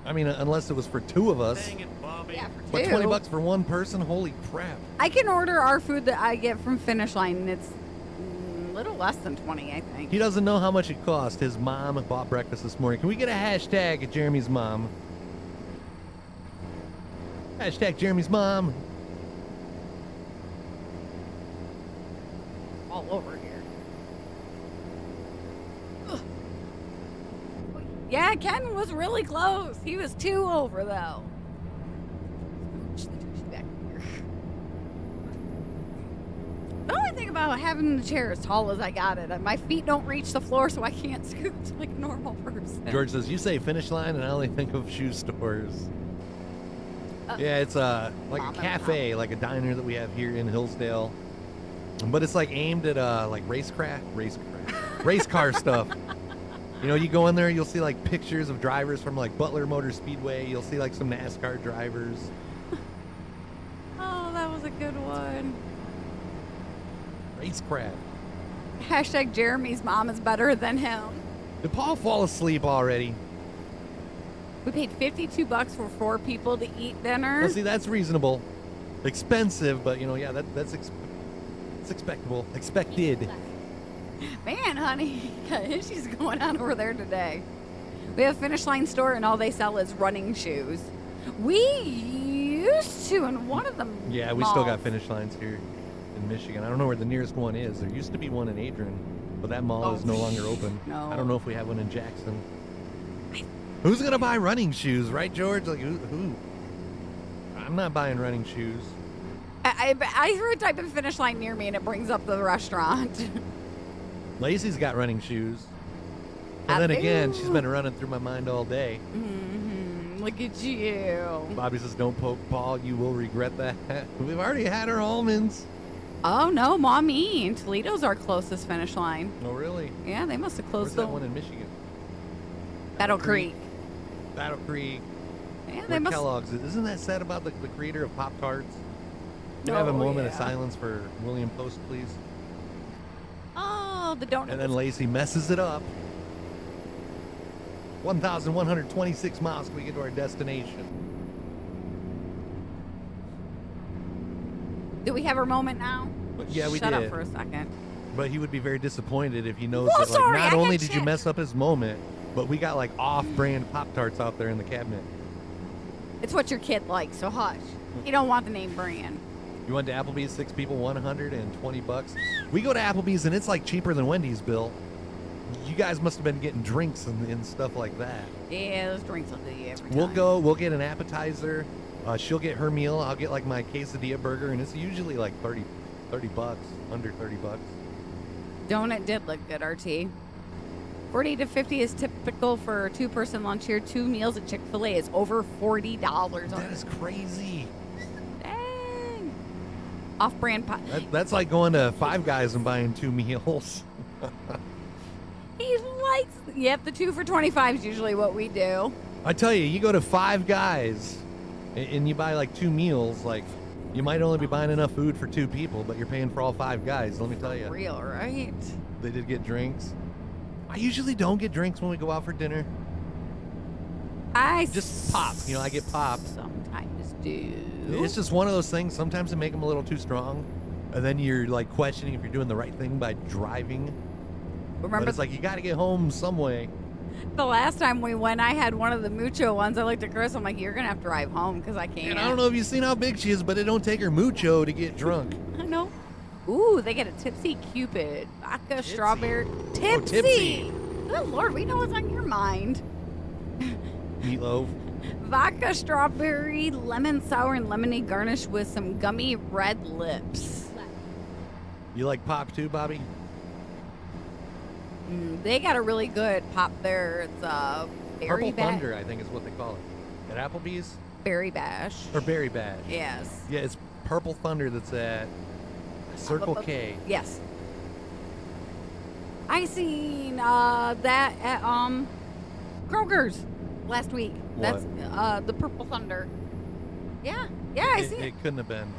I mean, unless it was for two of us. Dang it, Bobby. Yeah, for But two. $20 for one person? Holy crap. I can order our food that I get from Finish Line, and it's a little less than 20, I think. He doesn't know how much it cost. His mom bought breakfast this morning. Can we get a hashtag at Jeremy's mom? Hashtag Jeremy's mom. All over here. Ugh. Yeah, Ken was really close. He was 2 over, though. Scooch the douche back here. The only thing about having the chair as tall as I got it, my feet don't reach the floor, so I can't scoot like a normal person. George says, you say Finish Line, and I only think of shoe stores. Yeah, it's like a cafe, like a diner that we have here in Hillsdale. But it's like aimed at like race car stuff. You know, you go in there, you'll see like pictures of drivers from like Butler Motor Speedway. You'll see like some NASCAR drivers. Oh, that was a good one. Racecraft. Hashtag Jeremy's mom is better than him. Did Paul fall asleep already? We paid $52 for 4 people to eat dinner. Well, see, that's reasonable. Expensive, but you know, yeah, that's expectable. Expected. Man, honey, she's going on over there today. We have a Finish Line store, and all they sell is running shoes. We used to in one of them. Yeah, we still got Finish Lines here in Michigan. I don't know where the nearest one is. There used to be one in Adrian, but that mall is no longer open. No. I don't know if we have one in Jackson. Who's gonna buy running shoes, right, George? Like who? I'm not buying running shoes. I heard type of Finish Line near me, and it brings up the restaurant. Lacey's got running shoes. And then again, she's been running through my mind all day. Mm-hmm. Look at you. Bobby says, "Don't poke Paul. You will regret that." We've already had our almonds. Oh no, Mommy in Toledo's our closest Finish Line. Oh really? Yeah, they must have closed Where's that one in Michigan? Battle Creek. Battle Creek. Yeah, they Where must. Kellogg's. Isn't that sad about the creator of Pop Tarts? Can we have a moment of silence for William Post, please? Oh, the donut. And then Lacey messes it up. 1,126 miles till we get to our destination. Do we have our moment now? But yeah, we Shut did. up for a second. But he would be very disappointed if he knows Well, that like sorry, not I only got did you shit. mess up his moment, but we got like off-brand Pop-Tarts out there in the cabinet. It's what your kid likes, so hush. You don't want the name brand. You went to Applebee's, 6 people, $120. We go to Applebee's and it's like cheaper than Wendy's, Bill. You guys must have been getting drinks and stuff like that. Yeah, those drinks will do you every time. We'll get an appetizer. She'll get her meal. I'll get like my quesadilla burger, and it's usually like $30, under $30. Donut did look good, RT. 40 to 50 is typical for a two-person lunch here. 2 meals at Chick-fil-A is over $40. That is crazy. Dang. Off-brand pot. That's like going to Five Guys and buying 2 meals. He likes. Yep, the 2 for $25 is usually what we do. I tell you, you go to Five Guys and you buy like 2 meals, like you might only be buying enough food for 2 people, but you're paying for all 5 guys. Let me tell you. Real, right? They did get drinks. I usually don't get drinks when we go out for dinner. I Just pop. You know, I get pop. sometimes do. It's just one of those things. Sometimes they make them a little too strong, and then you're like questioning if you're doing the right thing by driving. Remember, But it's like you got to get home some way. the last time we went, I had one of the mucho ones. I looked at Chris. I'm like, you're gonna have to drive home because I can't. And I don't know if you've seen how big she is, but it don't take her mucho to get drunk. I know. Ooh, they get a Tipsy Cupid. Vodka, strawberry. Tipsy. Oh, tipsy. Good Lord, we know what's on your mind. Meatloaf. Vodka, strawberry, lemon sour, and lemonade garnished with some gummy red lips. You like pop too, Bobby? They got a really good pop there. It's berry Purple Thunder, I think is what they call it. At Applebee's? Berry bash. Or Berry Bash. Yes. Yeah, it's Purple Thunder that's at Circle K. Yes. I seen that at Kroger's last week. What? That's the Purple Thunder. Yeah. Yeah, I seen it. It couldn't have been.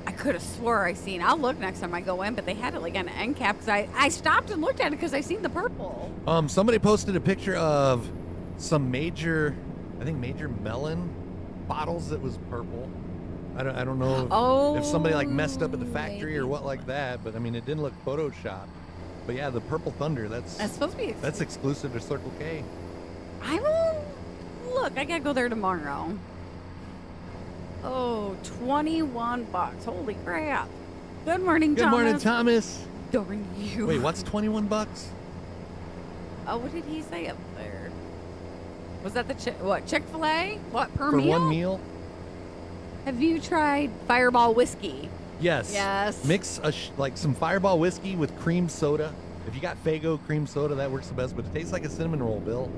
I could have swore I seen. I'll look next time I go in, but they had it like on an end cap because I stopped and looked at it because I seen the purple. Somebody posted a picture of some major melon bottles that was purple. I don't know if somebody like messed up at the factory maybe. or what like that, but I mean it didn't look Photoshopped. But yeah, the Purple Thunder, that's supposed to be. that's exclusive to Circle K. I will look. I gotta go there tomorrow. Oh, $21. Holy crap! Good morning, Good Thomas. morning, Thomas. Darn you. Wait, what's $21? Oh, what did he say up there? Was that the Chick-fil-A? What per For meal? one meal? Have you tried Fireball whiskey? Yes. Yes. Mix like some Fireball whiskey with cream soda. If you got Faygo cream soda, that works the best. But it tastes like a cinnamon roll, Bill.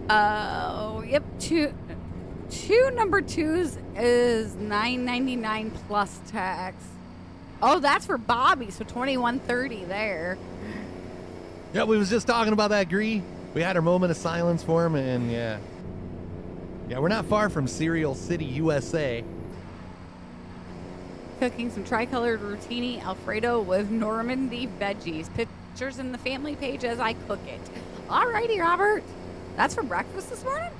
Oh, yep. Two number 2s is $9.99 plus tax. Oh, that's for Bobby, so $21.30 there. Yeah, we was just talking about that, Gree. We had our moment of silence for him, and yeah, we're not far from Cereal City, USA. Cooking some tricolored rotini Alfredo with Normandy veggies. Pictures in the family page as I cook it. Alrighty, Robert. That's for breakfast this morning?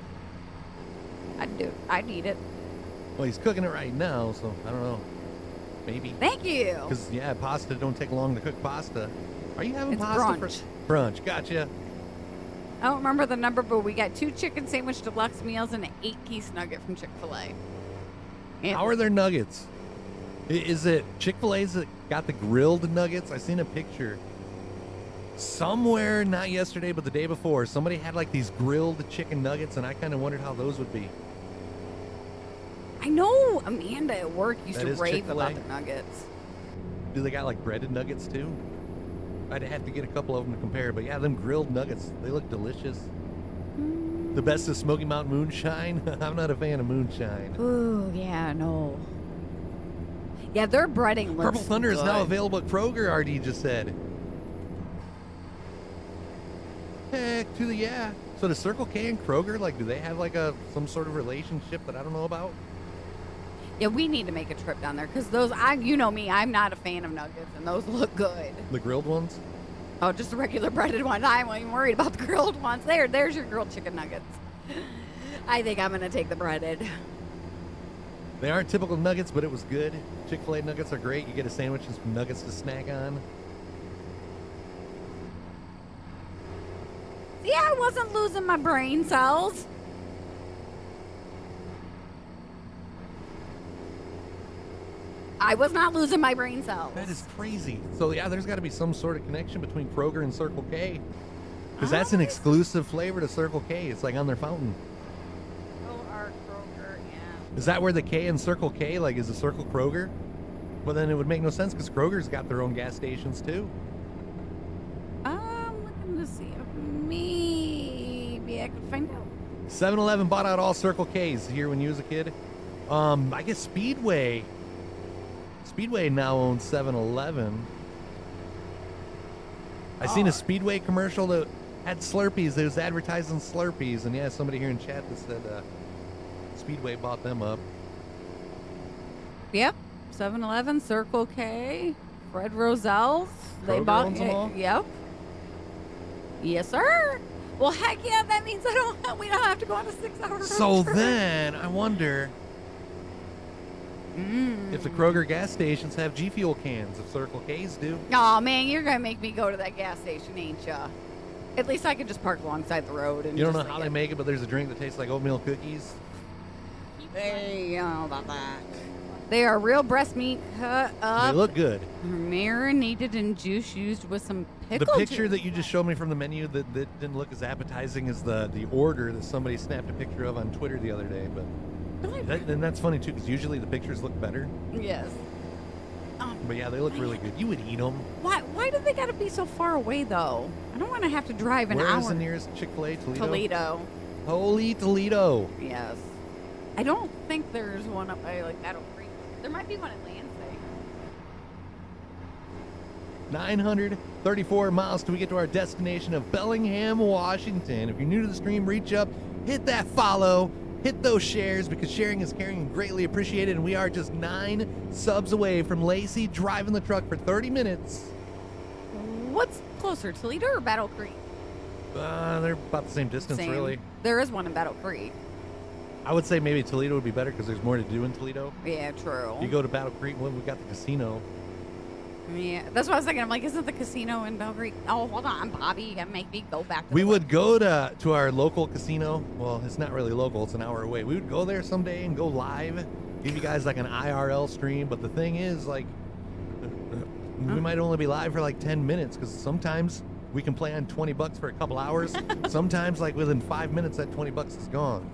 I'd eat it. Well, he's cooking it right now, so I don't know. Maybe. Thank you. Because, yeah, pasta don't take long to cook pasta. Are you having It's pasta brunch. for brunch? Gotcha. I don't remember the number, but we got 2 chicken sandwich deluxe meals and an 8-piece nugget from Chick-fil-A. And How are their nuggets? Is it Chick-fil-A's that got the grilled nuggets? I seen a picture somewhere, not yesterday, but the day before. Somebody had like these grilled chicken nuggets, and I kind of wondered how those would be. I know Amanda at work used That to is rave Chick-fil-A? about the nuggets. Do they got like breaded nuggets too? I'd have to get a couple of them to compare, but yeah, them grilled nuggets, they look delicious. The best is Smoky Mountain Moonshine. I'm not a fan of moonshine. Ooh, yeah, no. Yeah, their breading looks Purple Thunder is now good. available at Kroger, RD just said. Heck to the yeah. So does Circle K and Kroger, like, do they have like some sort of relationship that I don't know about? Yeah, we need to make a trip down there because those, you know me, I'm not a fan of nuggets, and those look good. The grilled ones? Oh, just the regular breaded ones. I'm not even worried about the grilled ones. There's your grilled chicken nuggets. I think I'm gonna take the breaded. They aren't typical nuggets, but it was good. Chick-fil-A nuggets are great. You get a sandwich and some nuggets to snack on. See, I wasn't losing my brain cells. I was not losing my brain cells. That is crazy. So yeah, there's got to be some sort of connection between Kroger and Circle K. Because that's an exclusive flavor to Circle K. It's like on their fountain. Kroger, yeah. Is that where the K in Circle K, like, is the Circle Kroger? Well, then it would make no sense because Kroger's got their own gas stations too. I'm looking to see if maybe I could find out. 7-Eleven bought out all Circle K's here when you was a kid. I guess Speedway now owns 7-Eleven. I seen a Speedway commercial that had Slurpees. It was advertising Slurpees, and yeah, somebody here in chat that said Speedway bought them up. Yep. 7-Eleven, Circle K, Fred Roselle's. They Kroger bought owns them all? Yep. Yes, sir. Well, heck yeah, that means we don't have to go on a 6-hour road So trip. then I wonder if the Kroger gas stations have GFUEL cans, if Circle K's do. Oh man, you're gonna make me go to that gas station, ain't ya? At least I could just park alongside the road and You don't know just how they make it, but there's a drink that tastes like oatmeal cookies. Hey, you know about that. They are real breast meat cut up, They look good. marinated in juice used with some The pickle picture juice. that you just showed me from the menu that didn't look as appetizing as the order that somebody snapped a picture of on Twitter the other day. But and that's funny too, because usually the pictures look better. Yes. But yeah, they look really good. You would eat them. Why do they gotta be so far away though? I don't want to have to drive an Where hour. is the nearest Chick-fil-A? Toledo. Toledo. Holy Toledo! Yes. I don't think there's one up by like Battle Creek. There might be one in Lansing. 934 miles till we get to our destination of Bellingham, Washington. If you're new to the stream, reach up, hit that follow, hit those shares, because sharing is caring and greatly appreciated. And we are just 9 subs away from Lacey driving the truck for 30 minutes. What's closer, Toledo or Battle Creek? They're about the same distance, Same. really. There is one in Battle Creek. I would say maybe Toledo would be better because there's more to do in Toledo. Yeah, true. You go to Battle Creek, well, we got the casino. Yeah, that's what I was thinking. I'm like, isn't the casino in Battle Creek? Oh, hold on, Bobby. You gotta make me go back to We the would go to our local casino. Well, it's not really local. It's an hour away. We would go there someday and go live, give you guys like an IRL stream. But the thing is, like, we might only be live for like 10 minutes because sometimes we can play on $20 for a couple hours. Sometimes, like, within 5 minutes, that $20 is gone.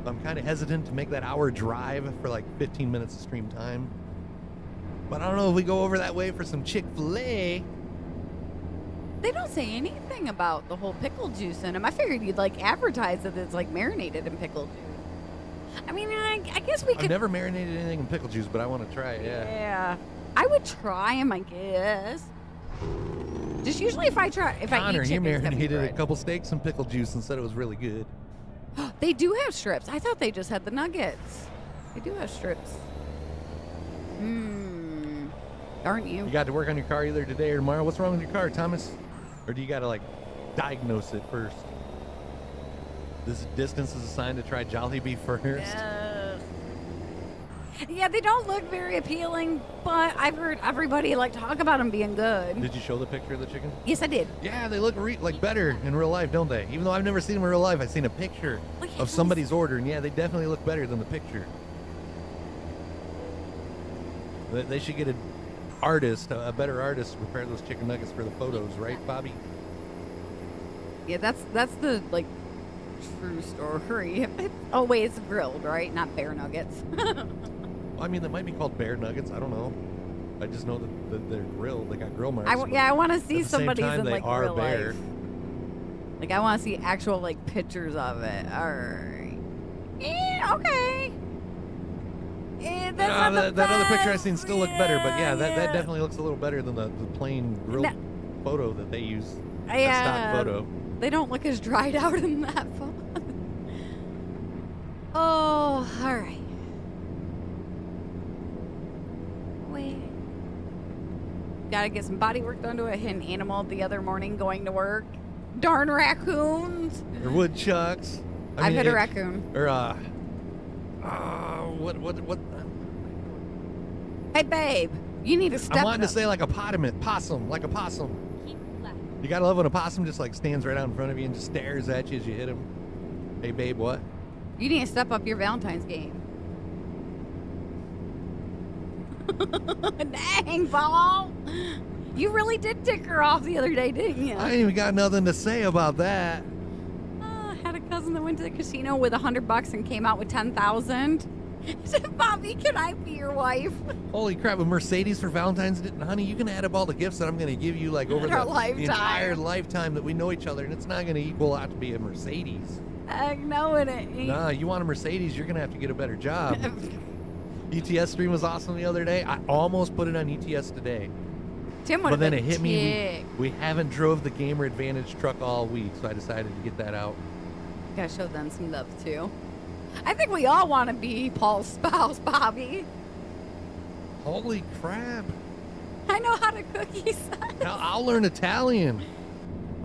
I'm kind of hesitant to make that hour drive for like 15 minutes of stream time. But I don't know if we go over that way for some Chick-fil-A. They don't say anything about the whole pickle juice in them. I figured you'd like advertise that it's like marinated in pickle juice. I mean, I guess we I've could. never marinated anything in pickle juice, but I want to try it, yeah. Yeah, I would try them. I guess. Just usually if I Connor, eat he chicken, it's gotta be marinated a fried. couple steaks in pickle juice and said it was really good. They do have strips. I thought they just had the nuggets. They do have strips. Aren't you? You got to work on your car either today or tomorrow. What's wrong with your car, Thomas? Or do you got to, like, diagnose it first? This distance is assigned to try Jollibee first. Yeah, they don't look very appealing, but I've heard everybody like talk about them being good. Did you show the picture of the chicken? Yes, I did. Yeah, they look like better in real life, don't they? Even though I've never seen them in real life, I've seen a picture Look at of those. somebody's order, and yeah, they definitely look better than the picture. They should get an artist, a better artist, to prepare those chicken nuggets for the photos, right, Bobby? Yeah, that's the like true story. Oh wait, it's grilled, right? Not bear nuggets. I mean, they might be called bear nuggets. I don't know. I just know that they're grilled. They got grill marks. I want to see at the same somebody's time, in they like are real bear. life. Like I want to see actual like pictures of it. All right. Yeah. Okay. That's not the that other picture I best. seen still looked better, but yeah, that Yeah. definitely looks a little better than the plain grilled No. photo that they use. Yeah. That stock photo. They don't look as dried out in that photo. Oh, all right. Wait. Gotta get some body work done to a hidden animal the other morning going to work. Darn raccoons. Or woodchucks. I've hit a raccoon. Or what? Hey, babe, you need to step I'm wanting it to up. say like a possum, like a possum. Keep left. You gotta love when a possum just like stands right out in front of you and just stares at you as you hit him. Hey, babe, what? You need to step up your Valentine's game. Dang, Paul. You really did tick her off the other day, didn't you? I ain't even got nothing to say about that. I had a cousin that went to the casino with $100 and came out with 10,000. Said, Bobby, can I be your wife? Holy crap, a Mercedes for Valentine's Day? Honey, you can add up all the gifts that I'm going to give you like over Our the lifetime. entire lifetime that we know each other, and it's not going to equal out to be a Mercedes. I know it ain't. Nah, you want a Mercedes, you're going to have to get a better job. ETS stream was awesome the other day. I almost put it on ETS today. Tim would But have then been it hit me. ticked. We haven't drove the Gamer Advantage truck all week, so I decided to get that out. Gotta show them some love, too. I think we all want to be Paul's spouse, Bobby. Holy crap. I know how to cook, he said. Now, I'll learn Italian.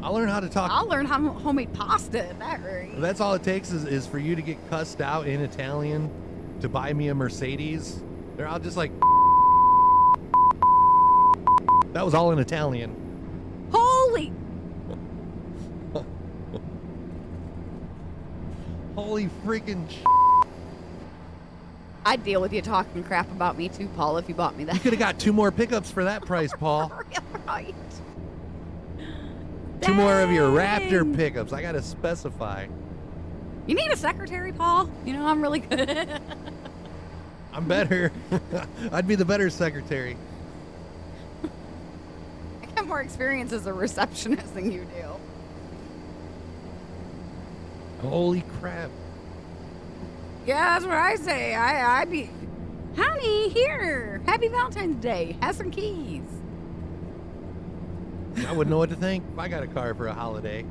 I'll learn how to talk. I'll learn how homemade pasta at that rate. That's all it takes is for you to get cussed out in Italian to buy me a Mercedes. Or I'll just like. That was all in Italian. Holy! Holy freaking I'd deal with you talking crap about me too, Paul, if you bought me that. You could have got 2 more pickups for that price, Paul. Right. 2 more of your Dang. Raptor pickups. I gotta specify. You need a secretary, Paul? You know, I'm really good. I'm better. I'd be the better secretary. I got more experience as a receptionist than you do. Holy crap. Yeah, that's what I say. I'd be, honey, here. Happy Valentine's Day. Have some keys. I wouldn't know what to think if I got a car for a holiday.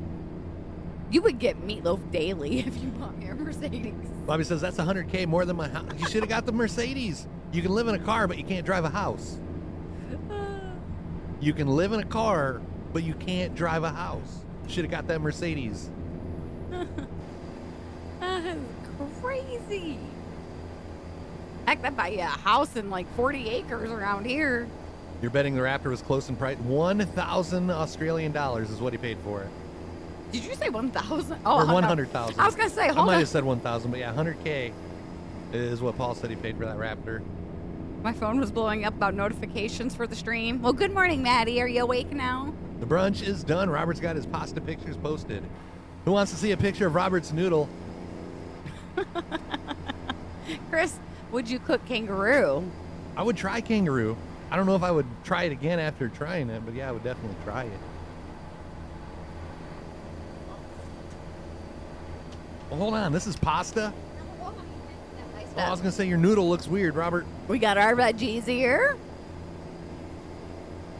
You would get meatloaf daily if you bought me a Mercedes. Bobby says that's $100K more than my house. You should have got the Mercedes. You can live in a car, but you can't drive a house. You can live in a car, but you can't drive a house. Should have got that Mercedes. That is crazy. Heck, I'd buy you a house in like 40 acres around here. You're betting the Raptor was close in price. 1,000 Australian dollars is what he paid for it. Did you say 1,000? Or no. 100,000. I was going to say, I hold might on. have said 1,000, but yeah, 100K is what Paul said he paid for that Raptor. My phone was blowing up about notifications for the stream. Well, good morning, Maddie. Are you awake now? The brunch is done. Robert's got his pasta pictures posted. Who wants to see a picture of Robert's noodle? Chris, would you cook kangaroo? I would try kangaroo. I don't know if I would try it again after trying it, but yeah, I would definitely try it. Well, hold on. This is pasta? Oh, I was going to say your noodle looks weird, Robert. We got our veggies here.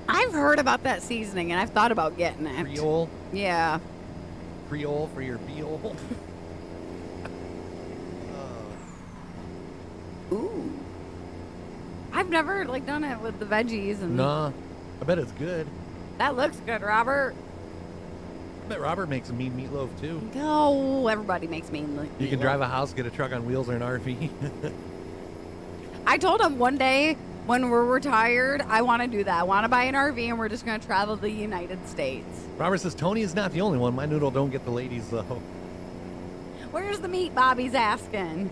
I've heard about that seasoning and I've thought about getting it. Creole? Yeah. Creole for your veal? Ooh. I've never like done it with the veggies and Nah. I bet it's good. that looks good, Robert. I bet Robert makes a mean meatloaf, too. No, everybody makes me. You can drive a house, get a truck on wheels, or an RV. I told him one day when we're retired, I want to do that. I want to buy an RV and we're just going to travel the United States. Robert says, Tony is not the only one. My noodle don't get the ladies, though. Where's the meat? Bobby's asking.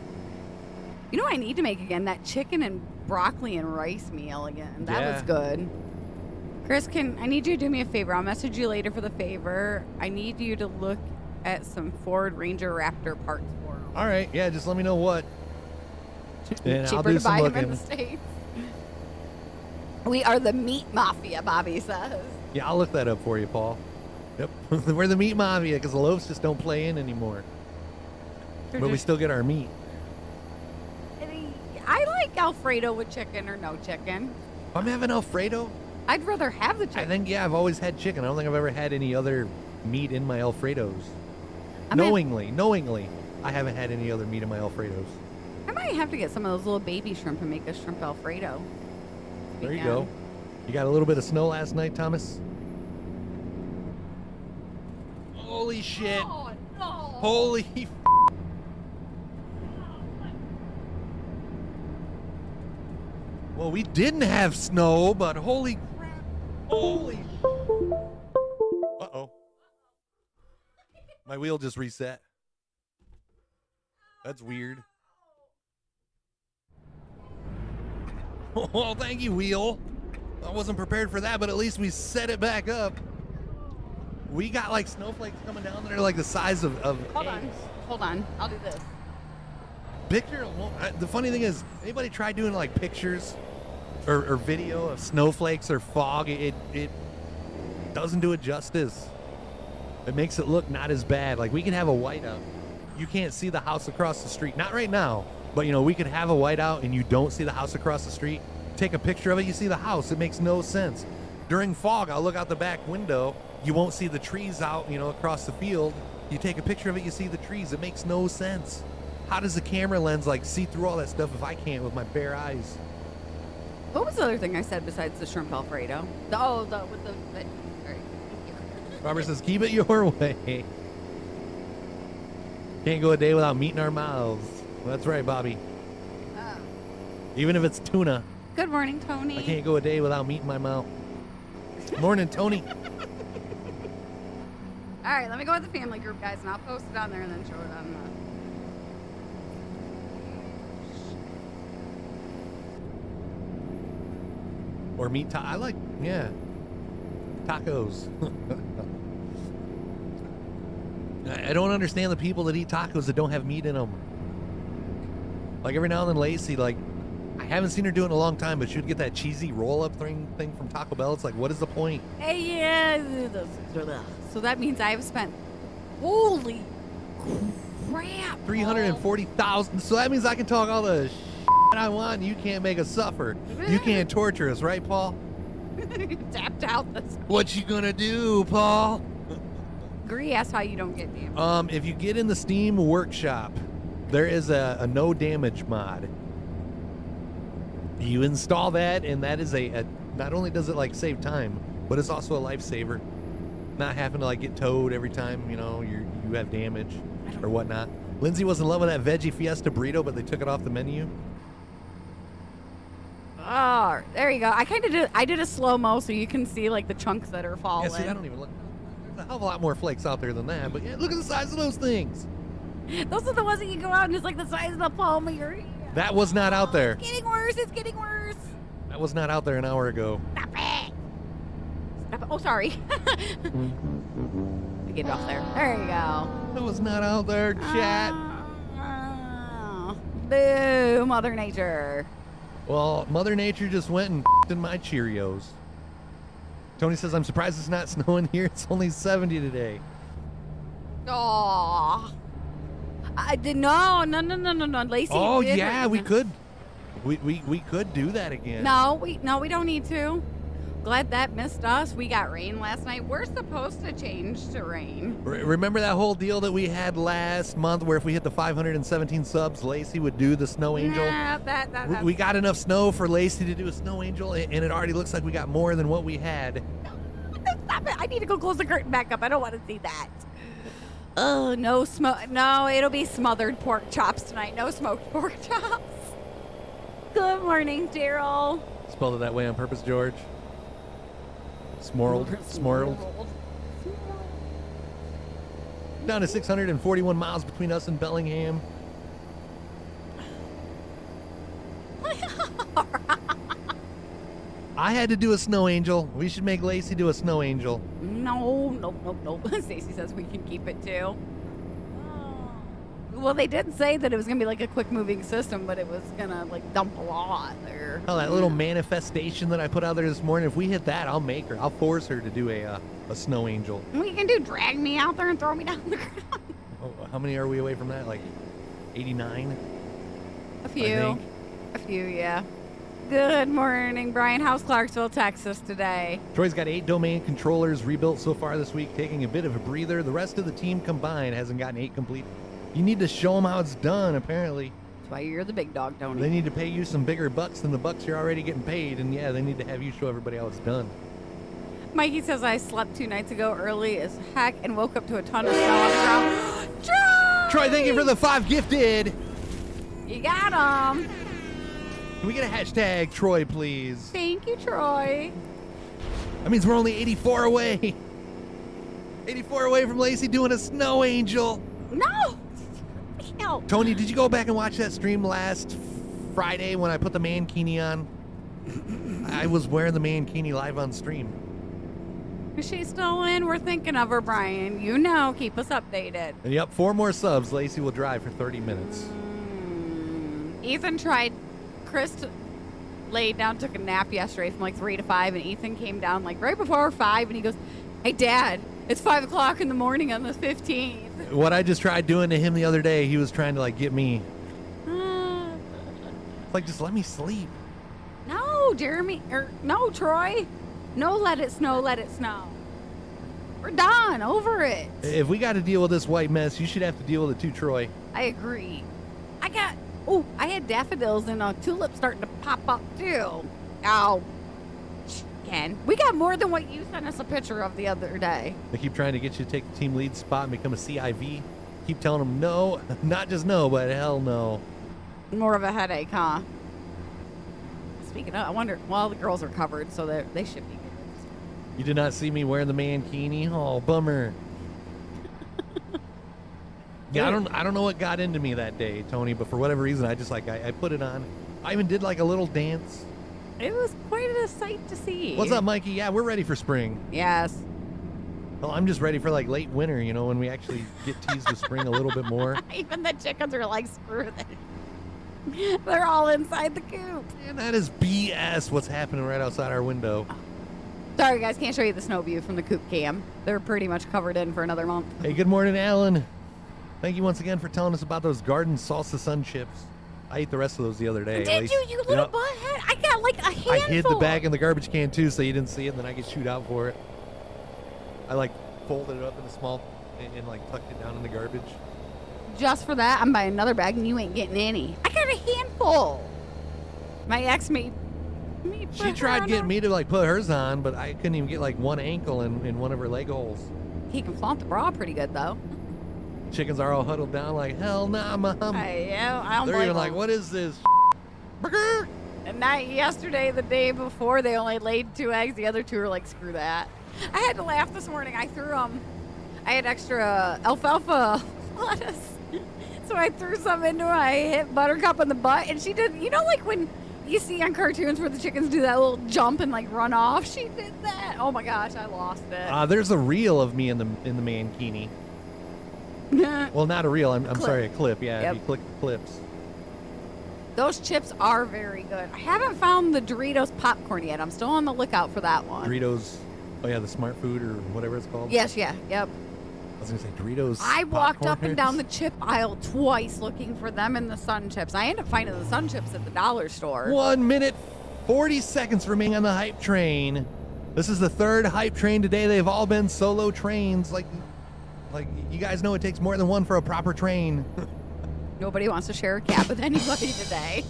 You know what I need to make again? That chicken and broccoli and rice meal again. That was good. Chris, I need you to do me a favor. I'll message you later for the favor. I need you to look at some Ford Ranger Raptor parts for him. All right. Yeah, just let me know what. And Cheaper I'll do to some buy looking. him in the States. We are the meat mafia, Bobby says. Yeah, I'll look that up for you, Paul. Yep. We're the meat mafia because the loaves just don't play in anymore. But we still get our meat. I like Alfredo with chicken or no chicken. If I'm having Alfredo, I'd rather have the chicken. I think, yeah, I've always had chicken. I don't think I've ever had any other meat in my Alfredos. Knowingly, I haven't had any other meat in my Alfredos. I might have to get some of those little baby shrimp and make a shrimp Alfredo. There you go. You got a little bit of snow last night, Thomas? Holy shit. Oh, no. Holy f***. Well, we didn't have snow, but holy crap. Holy. Uh-oh. My wheel just reset. That's weird. Oh, thank you, wheel. I wasn't prepared for that, but at least we set it back up. We got like snowflakes coming down there like the size of Hold on. I'll do this. Picture. The funny thing is, anybody try doing like pictures or video of snowflakes or fog? It doesn't do it justice. It makes it look not as bad. Like we can have a whiteout. You can't see the house across the street. Not right now, but we could have a whiteout and you don't see the house across the street. Take a picture of it, you see the house. It makes no sense. During fog, I'll look out the back window. You won't see the trees out, across the field. You take a picture of it, you see the trees. It makes no sense. How does the camera lens see through all that stuff if I can't with my bare eyes? What was the other thing I said besides the shrimp Alfredo? With the all right. Robert says, keep it your way. Can't go a day without meat in our mouths. Well, that's right, Bobby. Oh. Even if it's tuna. Good morning, Tony. I can't go a day without meat in my mouth. Morning, Tony. All right, let me go with the family group, guys, and I'll post it on there and then show it on the... Or meat I like, yeah. Tacos. I don't understand the people that eat tacos that don't have meat in them. Like every now and then Lacey, I haven't seen her do it in a long time, but she'd get that cheesy roll-up thing from Taco Bell. It's like, what is the point? Hey, yeah. So that means I have spent, holy crap, $340,000. So that means I can talk all the shit I want, and you can't make us suffer. You can't torture us, right, Paul? Tapped out this. What you gonna do, Paul? Agree, ask how you don't get damaged. If you get in the Steam Workshop, there is a no damage mod. You install that, and that is a not only does it save time, but it's also a lifesaver. Not having to get towed every time you have damage or whatnot. Lindsay was in love with that veggie fiesta burrito, but they took it off the menu. Oh, there you go. I did a slow-mo so you can see the chunks that are falling. Yeah, see, I don't even look. There's a hell of a lot more flakes out there than that, but yeah, look at the size of those things. Those are the ones that you go out and it's the size of the palm of your hand. That was not out there. It's getting worse. It's getting worse. That was not out there an hour ago. Stop it. Stop it. Oh, sorry. Get it off there. There you go. That was not out there, chat. Boo, Mother Nature. Well, Mother Nature just went and in my Cheerios. Tony says, I'm surprised it's not snowing here. It's only 70 today. Oh. I did no. Lacey. Oh yeah, we could. We could do that again. No, we don't need to. Glad that missed us. We got rain last night. We're supposed to change to rain. Remember that whole deal that we had last month where if we hit the 517 subs, Lacey would do the snow angel? Nah, we got enough snow for Lacey to do a snow angel, and it already looks like we got more than what we had. Stop it. I need to go close the curtain back up. I don't want to see that. Oh, no smoke. No, it'll be smothered pork chops tonight. No smoked pork chops. Good morning, Daryl. Spelled it that way on purpose, George. Smorled. Down to 641 miles between us and Bellingham. I had to do a snow angel. We should make Lacey do a snow angel. No. Stacy says we can keep it too. Well, they did say that it was gonna be like a quick moving system, but it was gonna like dump a lot there. Oh, that little manifestation that I put out there this morning. If we hit that, I'll make her. I'll force her to do a snow angel. We can do drag me out there and throw me down the ground. Oh, how many are we away from that? Like 89? A few. think. A few, yeah. Good morning, Brian. How's Clarksville, Texas today? Troy's got 8 domain controllers rebuilt so far this week, taking a bit of a breather. The rest of the team combined hasn't gotten 8 complete. You need to show them how it's done, apparently. That's why you're the big dog, Tony. They need to pay you some bigger bucks than the bucks you're already getting paid, and yeah, they need to have you show everybody how it's done. Mikey says I slept 2 nights ago early as heck and woke up to a ton of snow on the ground. Troy, thank you for the 5 gifted. You got 'em. Can we get a hashtag Troy, please? Thank you, Troy. That means we're only 84 away. 84 away from Lacey doing a snow angel. No. Hell. Tony, did you go back and watch that stream last Friday when I put the mankini on? I was wearing the mankini live on stream. Is she still in? We're thinking of her, Brian. You know, keep us updated. And yep, 4 more subs. Lacey will drive for 30 minutes. Ethan tried. Chris laid down, took a nap yesterday from like 3 to 5, and Ethan came down like right before 5, and he goes, "Hey, Dad, it's 5 o'clock in the morning on the 15th." What I just tried doing to him the other day, he was trying to like get me. Like, just let me sleep. No, Jeremy, no, Troy. No, let it snow, let it snow. We're done, over it. If we got to deal with this white mess, you should have to deal with it too, Troy. I agree. I had daffodils and a tulip starting to pop up too. Oh, Ken, we got more than what you sent us a picture of the other day. They keep trying to get you to take the team lead spot and become a CIV. Keep telling them no, not just no, but hell no. More of a headache, huh? Speaking of, I wonder, well, the girls are covered, so they should be good. You did not see me wearing the mankini? Oh, bummer. Yeah, I don't know what got into me that day, Tony, but for whatever reason, I just I put it on. I even did like a little dance. It was quite a sight to see. What's up, Mikey? Yeah, we're ready for spring. Yes. Well, I'm just ready for like late winter, you know, when we actually get teased with spring a little bit more. Even the chickens are like, screw this. They're all inside the coop. And that is BS what's happening right outside our window. Sorry, guys, can't show you the snow view from the coop cam. They're pretty much covered in for another month. Hey, good morning, Alan. Thank you once again for telling us about those garden salsa sun chips. I ate the rest of those the other day. Did you little butthead? I got like a handful. I hid the bag in the garbage can too, so you didn't see it, and then I get chewed out for it. I like folded it up in a small and like tucked it down in the garbage. Just for that, I'm buying another bag, and you ain't getting any. I got a handful. My ex made me. She tried getting me to like put hers on, but I couldn't even get like one ankle in one of her leg holes. He can flaunt the bra pretty good though. Chickens are all huddled down like, hell nah, Mom. I don't They're blame even like, them. what is this? And not yesterday, the day before, they only laid 2 eggs. The other 2 were like, screw that. I had to laugh this morning. I had extra alfalfa lettuce. So I threw some into her. I hit Buttercup in the butt. And she did, you know, like when you see on cartoons where the chickens do that little jump and like run off? She did that. Oh my gosh, I lost it. There's a reel of me in the mankini. Well, not a reel. I'm sorry, a clip. Yeah, Yep. if you click the clips. Those chips are very good. I haven't found the Doritos popcorn yet. I'm still on the lookout for that one. Doritos. Oh yeah, the Smart Food or whatever it's called. Yes, yeah, yep. I was gonna say Doritos. I walked up popcorn. and down the chip aisle twice looking for them and the Sun Chips. I ended up finding the Sun Chips at the dollar store. 1 minute, 40 seconds remaining on the hype train. This is the 3rd hype train today. They've all been solo trains. Like you guys know, it takes more than one for a proper train. Nobody wants to share a cab with anybody today.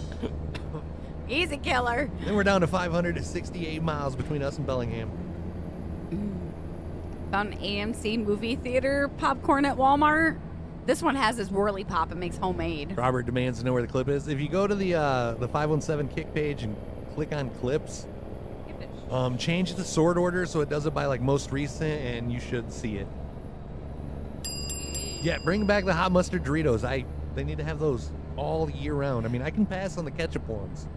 Easy killer. Then we're down to 568 miles between us and Bellingham. Found an AMC movie theater popcorn at Walmart. This one has this whirly pop. It makes homemade. Robert demands to know where the clip is. If you go to the 517 kick page and click on clips, change the sort order so it does it by like most recent, and you should see it. Yeah, bring back the hot mustard Doritos. They need to have those all year round. I mean, I can pass on the ketchup ones.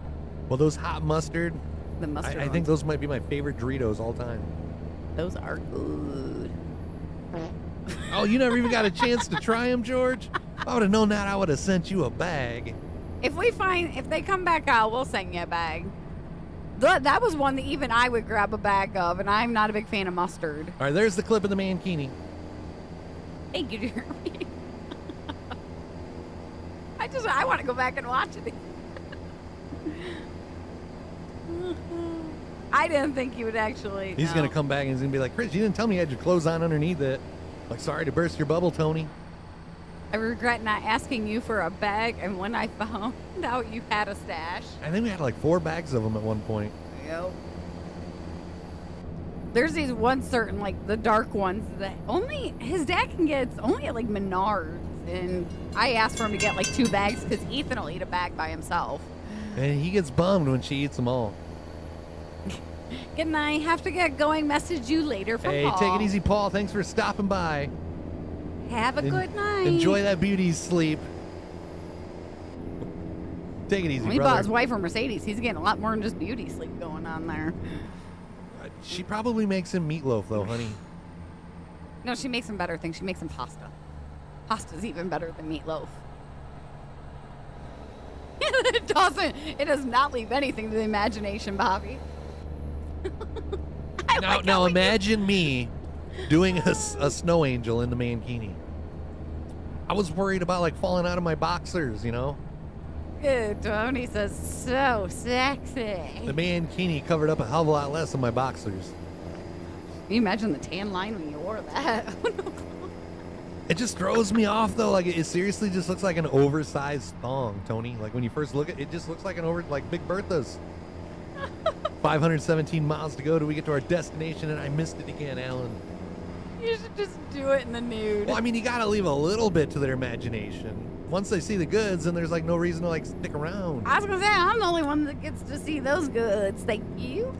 Well, those hot mustard, The mustard I think those might be my favorite Doritos all time. those are good. Oh, you never even got a chance to try them, George? If I would have known that, I would have sent you a bag. If they come back out, we'll send you a bag. That was one that even I would grab a bag of, and I'm not a big fan of mustard. All right, there's the clip of the mankini. Thank you, Jeremy. I want to go back and watch it. I didn't think you would actually. He's going to come back and he's going to be like, Chris, you didn't tell me you had your clothes on underneath it. Like, sorry to burst your bubble, Tony. I regret not asking you for a bag, and when I found out you had a stash. I think we had like 4 bags of them at one point. Yep. There's these ones certain, like the dark ones, that only his dad can get. It's only at like Menards. And I asked for him to get like 2 bags because Ethan will eat a bag by himself. And he gets bummed when she eats them all. Good night. Have to get going. Message you later from Hey, Paul. take it easy, Paul. Thanks for stopping by. Have a good night. Enjoy that beauty sleep. Take it easy, When he bought brother. his wife a Mercedes, he's getting a lot more than just beauty sleep going on there. She probably makes him meatloaf, though, honey. No, she makes him better things. She makes him pasta. Pasta's even better than meatloaf. It doesn't. It does not leave anything to the imagination, Bobby. Now imagine me doing a snow angel in the mankini. I was worried about like falling out of my boxers, you know? Good, Tony says, so sexy. The mankini covered up a hell of a lot less than my boxers. Can you imagine the tan line when you wore that? It just throws me off, though. Like, it seriously just looks like an oversized thong, Tony. Like, when you first look at it, it just looks like like Big Bertha's. 517 miles to go till we get to our destination, and I missed it again, Alan. You should just do it in the nude. Well, I mean, you got to leave a little bit to their imagination. Once they see the goods, then there's, like, no reason to, like, stick around. I was going to say, I'm the only one that gets to see those goods. Thank you.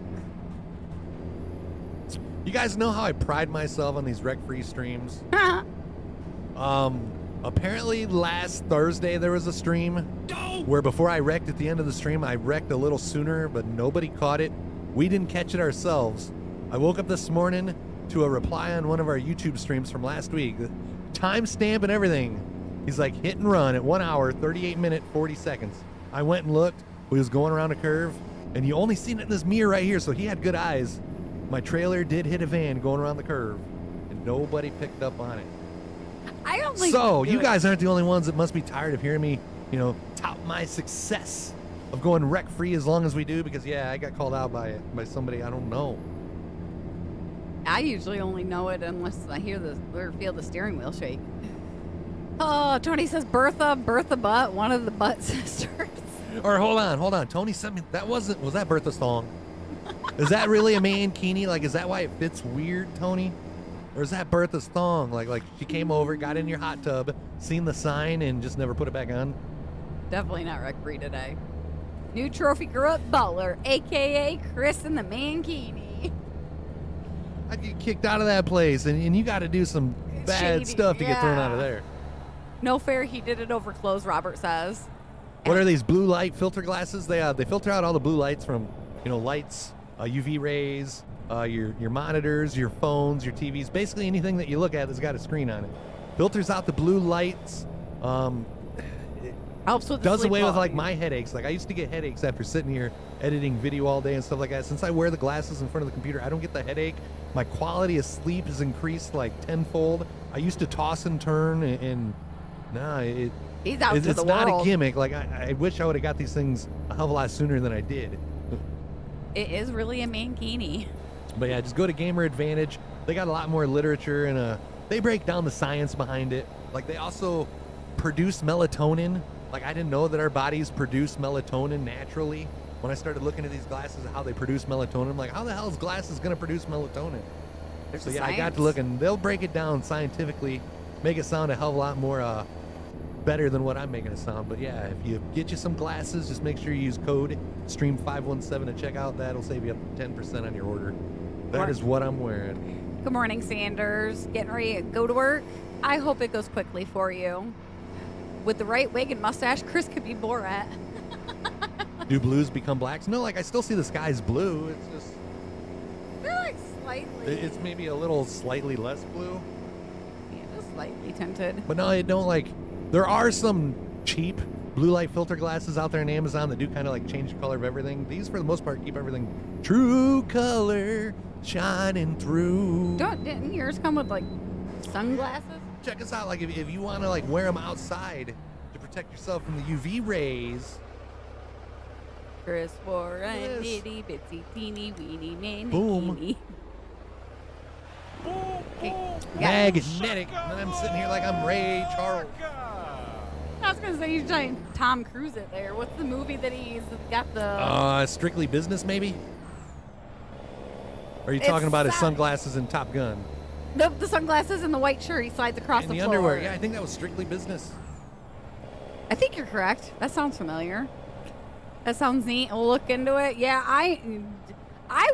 You guys know how I pride myself on these wreck-free streams? Apparently last Thursday there was a stream where before I wrecked at the end of the stream, I wrecked a little sooner, but nobody caught it. We didn't catch it ourselves. I woke up this morning to a reply on one of our YouTube streams from last week. Timestamp and everything. He's like, hit and run at 1 hour, 38 minutes, 40 seconds. I went and looked. We was going around a curve, and you only seen it in this mirror right here, so he had good eyes. My trailer did hit a van going around the curve, and nobody picked up on it. I don't think So, you guys aren't the only ones that must be tired of hearing me, tout my success of going wreck-free as long as we do, because, yeah, I got called out by somebody I don't know. I usually only know it unless I hear or feel the steering wheel shake. Oh, Tony says Bertha Butt, one of the Butt sisters. Or hold on. Tony sent me, was that Bertha's song? Is that really a mankini? Like, is that why it fits weird, Tony? Or is that Bertha's thong? Like she came over, got in your hot tub, seen the sign, and just never put it back on? Definitely not wreck-free today. New trophy grew up baller, a.k.a. Chris in the mankini. I'd get kicked out of that place, and you got to do some bad Shady, stuff to get thrown out of yeah. there. No fair, he did it over clothes, Robert says. What are these blue light filter glasses? They filter out all the blue lights from, lights, UV rays, your monitors, your phones, your TVs, basically anything that you look at that's got a screen on it. Filters out the blue lights. Helps with Does sleep away with like quality. my headaches. Like I used to get headaches after sitting here editing video all day and stuff like that. Since I wear the glasses in front of the computer, I don't get the headache. My quality of sleep has increased like tenfold. I used to toss and turn and He's out to it's the not world. a gimmick. Like I wish I would have got these things a hell of a lot sooner than I did. It is really a mankini. But yeah, just go to Gamer Advantage. They got a lot more literature and they break down the science behind it. Like they also produce melatonin. Like I didn't know that our bodies produce melatonin naturally. When I started looking at these glasses and how they produce melatonin, I'm like, how the hell is glasses going to produce melatonin? There's So a yeah, I got science. to look, and they'll break it down scientifically make it sound a hell of a lot more better than what I'm making it sound. But yeah, if you get you some glasses, just make sure you use code STREAM517 to check out. That'll save you up to 10% on your order. That is what I'm wearing. Good morning, Sanders. Getting ready to go to work? I hope it goes quickly for you. With the right wig and mustache, Chris could be Borat. Do blues become blacks? No, like I still see the sky's blue. It's just They're like slightly. it's maybe a little slightly less blue. Yeah, just slightly tinted. But no, it don't like. There are some cheap blue light filter glasses out there on Amazon that do kind of like change the color of everything. These, for the most part, keep everything true color shining through. Didn't yours come with like sunglasses? Check us out. Like if you want to like wear them outside to protect yourself from the UV rays. Chris wore a Yes. itty bitsy teeny weeny nanny. Boom. teeny. Boom, Okay. boom, Yeah. Magnetic. And then I'm sitting here like I'm Ray Charles. I was gonna say he's trying Tom Cruise it there. What's the movie that he's got the? Strictly Business, maybe? Or are you It's talking about his not- sunglasses in Top Gun? The sunglasses and the white shirt. He slides across And the the floor. underwear. Yeah, I think that was Strictly Business. I think you're correct. That sounds familiar. That sounds neat. We'll look into it. Yeah, I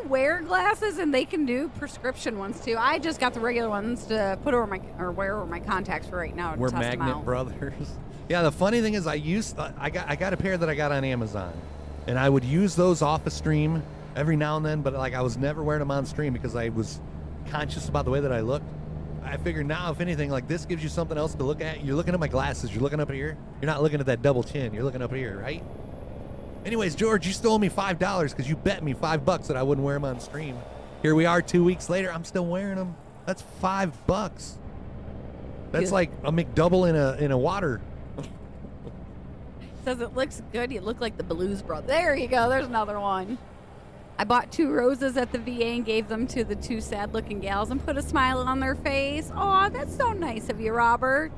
wear glasses and they can do prescription ones too. I just got the regular ones to put over wear over my contacts for right now. To We're test them Magnet out. Brothers. Yeah, the funny thing is I got a pair that I got on Amazon. And I would use those off a stream every now and then, but like I was never wearing them on stream because I was conscious about the way that I looked. I figured now, if anything, like this gives you something else to look at. You're looking at my glasses. You're looking up here. You're not looking at that double chin. You're looking up here, right? Anyways, George, you stole me $5 because you bet me $5 that I wouldn't wear them on stream. Here we are 2 weeks later. I'm still wearing them. That's $5. That's Good. like a McDouble in a water. Says it looks good. You look like the Blues Brothers. There you go. There's another one. I bought 2 roses at the VA and gave them to the 2 sad-looking gals and put a smile on their face. Aw, that's so nice of you, Robert.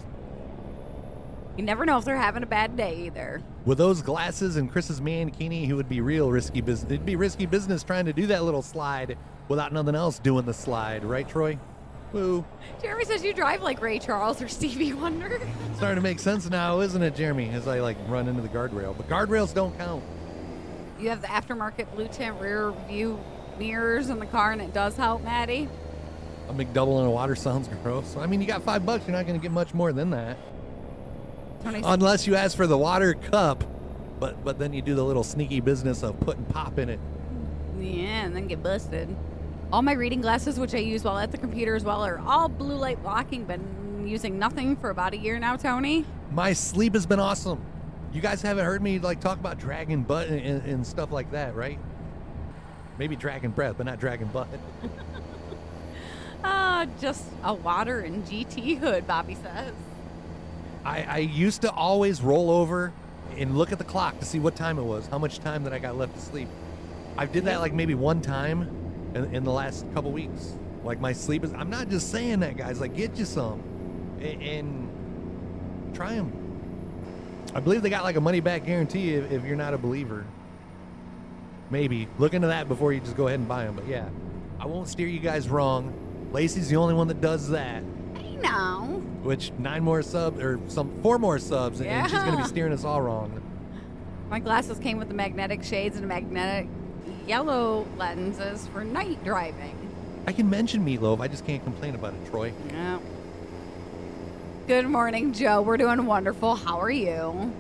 You never know if they're having a bad day either. With those glasses and Chris's mankini, he would be real risky business. It'd be risky business trying to do that little slide without nothing else doing the slide, right, Troy? Woo. Jeremy says you drive like Ray Charles or Stevie Wonder. Starting to make sense now, isn't it, Jeremy? As I like run into the guardrail, but guardrails don't count. You have the aftermarket blue tint rear view mirrors in the car, and it does help, Maddie. A McDouble in a water sounds gross. I mean, you got $5. You're not going to get much more than that, Tony, unless you ask for the water cup. But then you do the little sneaky business of putting pop in it. yeah, and then get busted. All my reading glasses, which I use while at the computer as well, are all blue light blocking. Been using nothing for about a year now, Tony. My sleep has been awesome. You guys haven't heard me like talk about dragon butt and stuff like that, right? Maybe dragon breath, but not dragon butt. Just a water and GT hood, Bobby says. I used to always roll over and look at the clock to see what time it was, how much time that I got left to sleep. I did that like maybe one time in the last couple weeks. Like my sleep is, I'm not just saying that, guys, like get you some and try them. I believe they got like a money back guarantee if you're not a believer. Maybe. Look into that before you just go ahead and buy them. But yeah, I won't steer you guys wrong. Lacey's the only one that does that. I know. Which 4 more subs, and she's gonna be Yeah. steering us all wrong. My glasses came with the magnetic shades and magnetic yellow lenses for night driving. I can mention Meatloaf, I just can't complain about it, Troy. Yeah. Good morning, Joe. We're doing wonderful. How are you?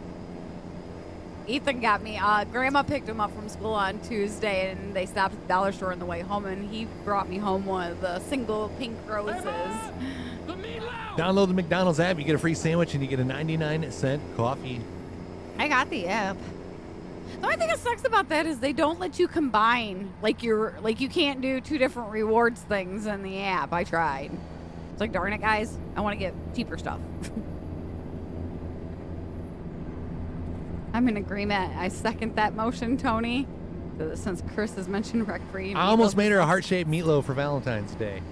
Ethan got me. Grandma picked him up from school on Tuesday, and they stopped at the dollar store on the way home, and he brought me home one of the single pink roses. Download the McDonald's app, you get a free sandwich, and you get a 99-cent coffee. I got the app. The only thing that sucks about that is they don't let you combine. Like you can't do 2 different rewards things in the app. I tried. It's like, darn it, guys. I want to get cheaper stuff. I'm in agreement. I second that motion, Tony. Since Chris has mentioned rec-free. I almost made her a heart-shaped meatloaf for Valentine's Day.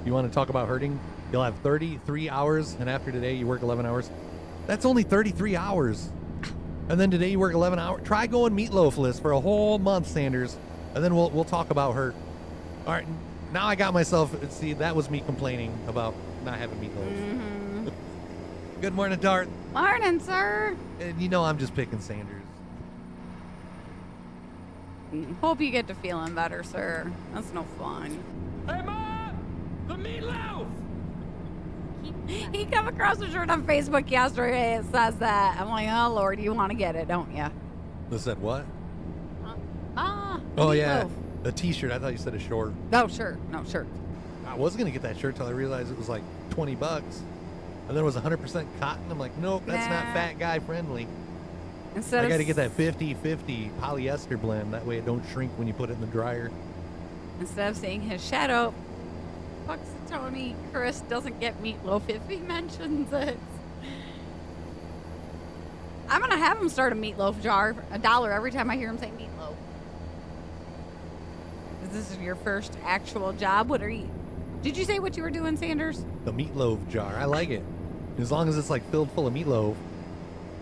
You want to talk about hurting? You'll have 33 hours, and after today, you work 11 hours. That's only 33 hours. And then today, you work 11 hours. Try going meatloafless for a whole month, Sanders, and then we'll talk about hurt. All right, Now I got myself. See, that was me complaining about not having meatloaf. Mm-hmm. Good morning, Darth. Morning, sir. And you know I'm just picking Sanders. Hope you get to feeling better, sir. That's no fun. Hey, Mom! The meatloaf! He come across a shirt on Facebook yesterday. It says that. I'm like, oh, Lord, you want to get it, don't you? They said what? Oh, yeah. A t-shirt. I thought you said a short. No shirt. No shirt. I was going to get that shirt till I realized it was like $20. And then it was 100% cotton. I'm like, nope, that's not fat guy friendly. I got to get that 50-50 polyester blend. That way it don't shrink when you put it in the dryer. Instead of seeing his shadow, fucks Tony, Chris doesn't get meatloaf if he mentions it. I'm going to have him start a meatloaf jar, $1 every time I hear him say meatloaf. This is your first actual job. What are you? Did you say what you were doing, Sanders? The meatloaf jar. I like it. As long as it's like filled full of meatloaf.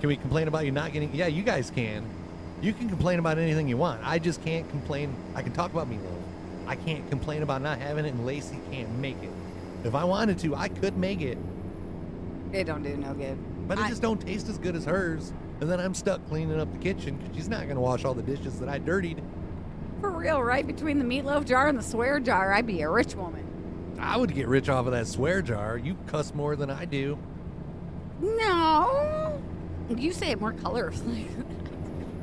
Can we complain about you not getting? Yeah, you guys can. You can complain about anything you want. I just can't complain. I can talk about meatloaf. I can't complain about not having it, and Lacey can't make it. If I wanted to, I could make it. It don't do no good. But it just don't taste as good as hers. And then I'm stuck cleaning up the kitchen because she's not going to wash all the dishes that I dirtied. For real, right? Between the meatloaf jar and the swear jar, I'd be a rich woman. I would get rich off of that swear jar. You cuss more than I do. No. You say it more colorfully.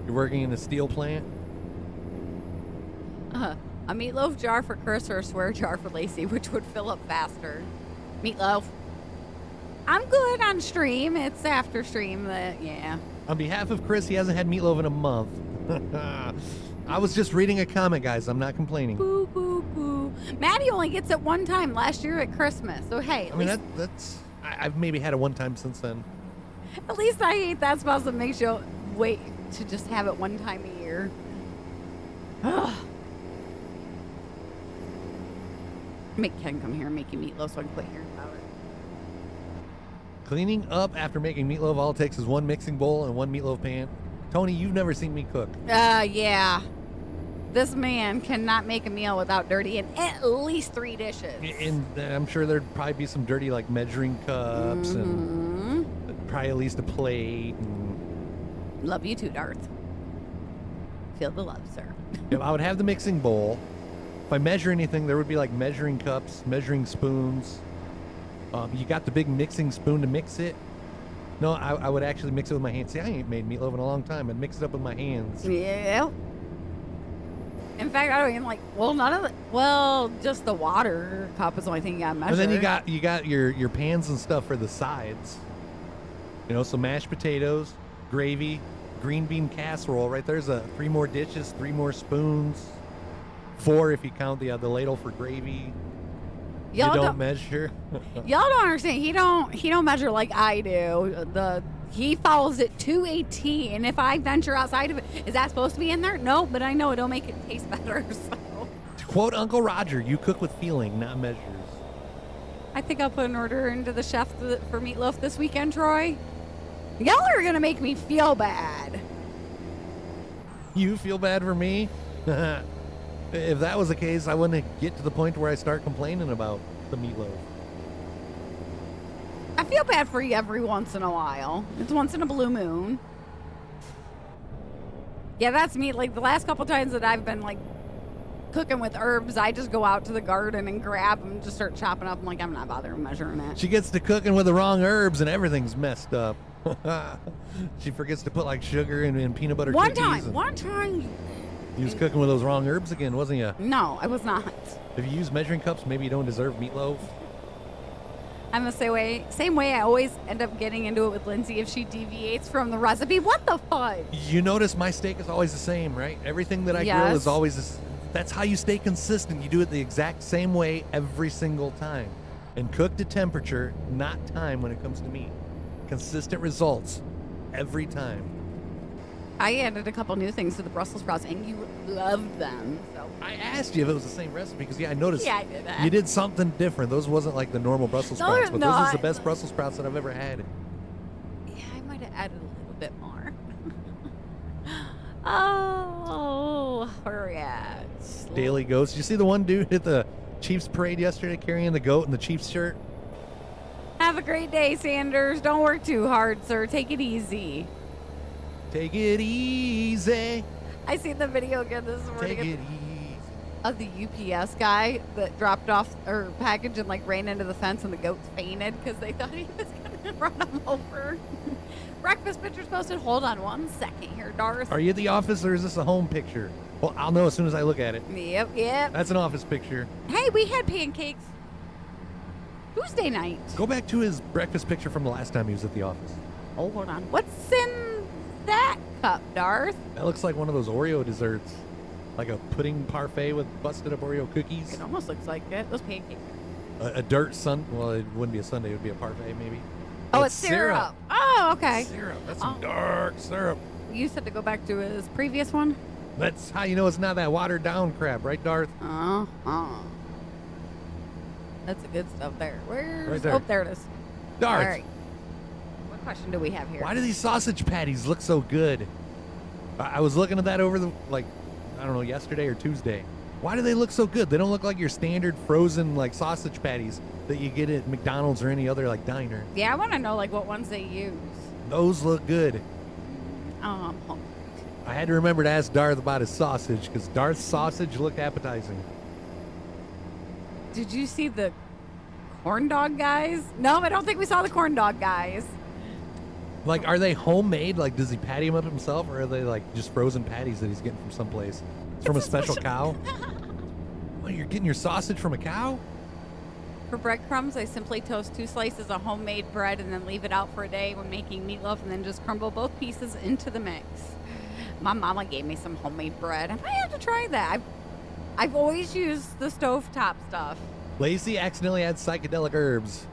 You're working in a steel plant? A meatloaf jar for Chris or a swear jar for Lacey, which would fill up faster. Meatloaf. I'm good on stream. It's after stream that, yeah. On behalf of Chris, he hasn't had meatloaf in a month. I was just reading a comment, guys. I'm not complaining. Boo, boo, boo. Maddie only gets it one time last year at Christmas. So, hey. I've maybe had it one time since then. At least I hate that spouse that makes you wait to just have it one time a year. Ugh. Make Ken come here and make you meatloaf so I can quit hearing about it. Cleaning up after making meatloaf, all it takes is one mixing bowl and one meatloaf pan. Tony, you've never seen me cook. Yeah. This man cannot make a meal without dirtying at least 3 dishes. And I'm sure there'd probably be some dirty, like, measuring cups and probably at least a plate. And... Love you too, Darth. Feel the love, sir. Yeah, I would have the mixing bowl. If I measure anything, there would be, like, measuring cups, measuring spoons. You got the big mixing spoon to mix it. No, I would actually mix it with my hands. See, I ain't made meatloaf in a long time. I'd mix it up with my hands. Yeah. In fact, I don't even just the water cup is the only thing you got to measure. And then you got your pans and stuff for the sides. You know, so mashed potatoes, gravy, green bean casserole. Right there's 3 more dishes, 3 more spoons, 4 if you count the ladle for gravy. Y'all you don't measure. Y'all don't understand. He don't measure like I do. He follows it to a T, and if I venture outside of it, is that supposed to be in there? No, but I know it'll make it taste better. So. To quote Uncle Roger, you cook with feeling, not measures. I think I'll put an order into the chef for meatloaf this weekend, Troy. Y'all are gonna make me feel bad. You feel bad for me? If that was the case, I wouldn't get to the point where I start complaining about the meatloaf. I feel bad for you every once in a while. It's once in a blue moon. Yeah, that's me. Like, the last couple times that I've been, like, cooking with herbs, I just go out to the garden and grab them and just start chopping up. I'm like, I'm not bothering measuring it. She gets to cooking with the wrong herbs and everything's messed up. She forgets to put, like, sugar and peanut butter cookies. One time. You was cooking with those wrong herbs again, wasn't you? No, I was not. If you use measuring cups, maybe you don't deserve meatloaf. I'm the same way I always end up getting into it with Lindsay if she deviates from the recipe. What the fudge? You notice my steak is always the same, right? Everything that I grill is always that's how you stay consistent. You do it the exact same way every single time. And cook to temperature, not time when it comes to meat. Consistent results every time. I added a couple new things to the Brussels sprouts, and you loved them. So I asked you if it was the same recipe because, I noticed I did that. You did something different. Those wasn't like the normal Brussels sprouts, but those is the best Brussels sprouts that I've ever had. Yeah, I might have added a little bit more. Oh, hurry at. Daily Ghost. You see the one dude at the Chiefs parade yesterday carrying the goat in the Chiefs shirt. Have a great day, Sanders. Don't work too hard, sir. Take it easy. Take it easy. I seen the video again this morning Take it easy. of the UPS guy that dropped off her package and like ran into the fence, and the goats fainted because they thought he was gonna run them over. Breakfast pictures posted. Hold on one second here, Darth. Are you at the office or is this a home picture? Well, I'll know as soon as I look at it. Yep. That's an office picture. Hey, we had pancakes Tuesday night. Go back to his breakfast picture from the last time he was at the office. Oh, hold on. What's in that cup, Darth? That looks like one of those Oreo desserts. Like a pudding parfait with busted up Oreo cookies. It almost looks like it. Those pancakes. A dirt sun. Well, it wouldn't be a sundae. It would be a parfait, maybe. Oh, it's syrup. Oh, okay. Syrup. That's some Oh. dark syrup. You said to go back to his previous one? That's how you know it's not that watered down crap, right, Darth? That's the good stuff there. Where's... Right there. Oh, there it is. Darth. All right. What question do we have here? Why do these sausage patties look so good? I was looking at that over the, like, I don't know, yesterday or Tuesday. Why do they look so good? They don't look like your standard frozen, like, sausage patties that you get at McDonald's or any other, like, diner. Yeah, I want to know, like, what ones they use. Those look good. Oh, I had to remember to ask Darth about his sausage because Darth's sausage looked appetizing. did you see the corn dog guys? No, I don't think we saw the corn dog guys. Like, are they homemade? Like, does he patty them up himself, or are they like just frozen patties that he's getting from someplace? It's from a special cow. What, you're getting your sausage from a cow? For breadcrumbs, I simply toast 2 slices of homemade bread and then leave it out for a day when making meatloaf, and then just crumble both pieces into the mix. My mama gave me some homemade bread. I might have to try that. I've always used the stovetop stuff. Lacey accidentally had psychedelic herbs.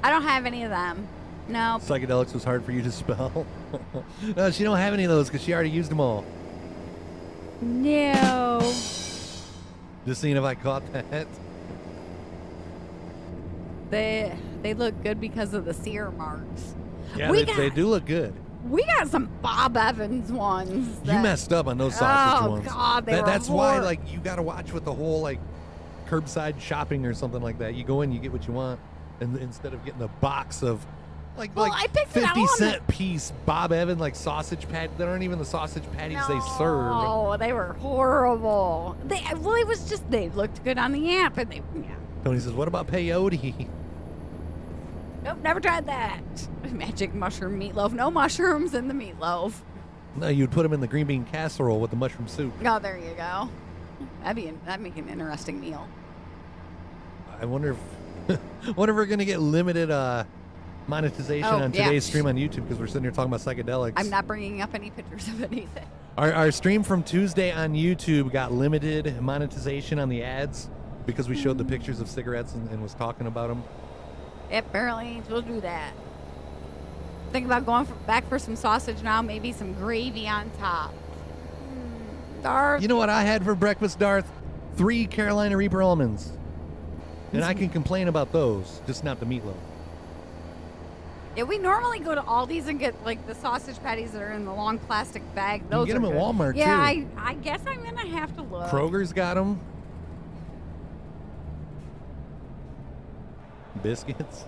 I don't have any of them. No. Psychedelics was hard for you to spell. No, she don't have any of those because she already used them all. No. Just seeing if I caught that. They look good because of the sear marks. Yeah, We they do look good. We got some Bob Evans ones. You messed up on those sausage ones. Oh, God, they were That's why, horrible. like, you got to watch with the whole, like, curbside shopping or something like that. You go in, you get what you want, and instead of getting a box of, like I picked it out 50 on cent piece Bob Evans, like, sausage patties. That aren't even the sausage patties they serve. Oh, they were horrible. It was just, they looked good on the app, and yeah. Tony says, what about peyote? Nope, never tried that. Magic mushroom meatloaf. No mushrooms in the meatloaf. No, you'd put them in the green bean casserole with the mushroom soup. Oh, there you go. That'd make an interesting meal. I wonder if wonder if we're gonna get limited monetization on yeah. today's stream on YouTube because we're sitting here talking about psychedelics. I'm not bringing up any pictures of anything. Our stream from Tuesday on YouTube got limited monetization on the ads because we showed the pictures of cigarettes and was talking about them. Yep, apparently ain't supposed to do that. Think about going back for some sausage now, maybe some gravy on top. Darth. You know what I had for breakfast, Darth? 3 Carolina Reaper almonds. And I can complain about those, just not the meatloaf. Yeah, we normally go to Aldi's and get like the sausage patties that are in the long plastic bag. Those get are them at good. Walmart, yeah, too. I guess I'm gonna have to look. Kroger's got them. Biscuits.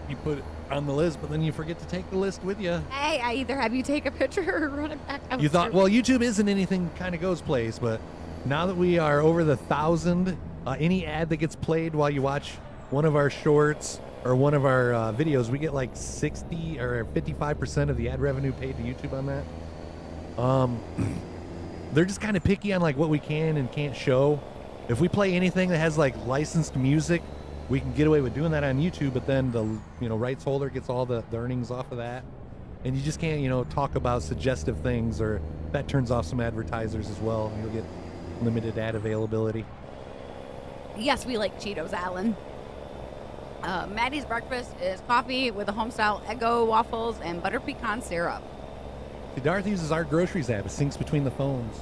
You put it on the list, but then you forget to take the list with you. Hey, I either have you take a picture or run it back. You thought, well, YouTube isn't anything kind of goes place, but now that we are over the 1,000, any ad that gets played while you watch one of our shorts or one of our videos, we get like 60 or 55% of the ad revenue paid to YouTube on that. They're just kind of picky on like what we can and can't show. If we play anything that has like licensed music, we can get away with doing that on YouTube, but then the rights holder gets all the earnings off of that. And you just can't, talk about suggestive things, or that turns off some advertisers as well. You'll get limited ad availability. Yes, we like Cheetos, Alan. Maddie's breakfast is coffee with a homestyle Eggo waffles and butter pecan syrup. See, Darth uses our groceries app. It syncs between the phones.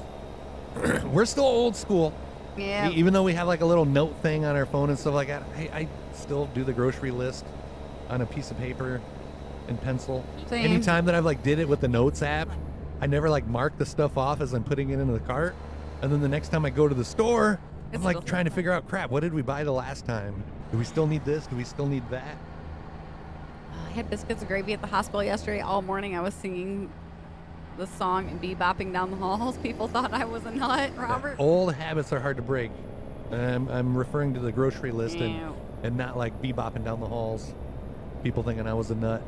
We're still old school. Yeah. Even though we have like a little note thing on our phone and stuff like that, I still do the grocery list on a piece of paper and pencil. Same. Anytime that I've like did it with the Notes app, I never like mark the stuff off as I'm putting it into the cart. And then the next time I go to the store, I'm It's like still- trying to figure out, crap, what did we buy the last time? Do we still need this? Do we still need that? I had biscuits and gravy at the hospital yesterday. All morning I was singing the song and bebopping down the halls. People thought I was a nut, Robert. Old habits are hard to break. I'm referring to the grocery list Ew. and not like bebopping down the halls. People thinking I was a nut.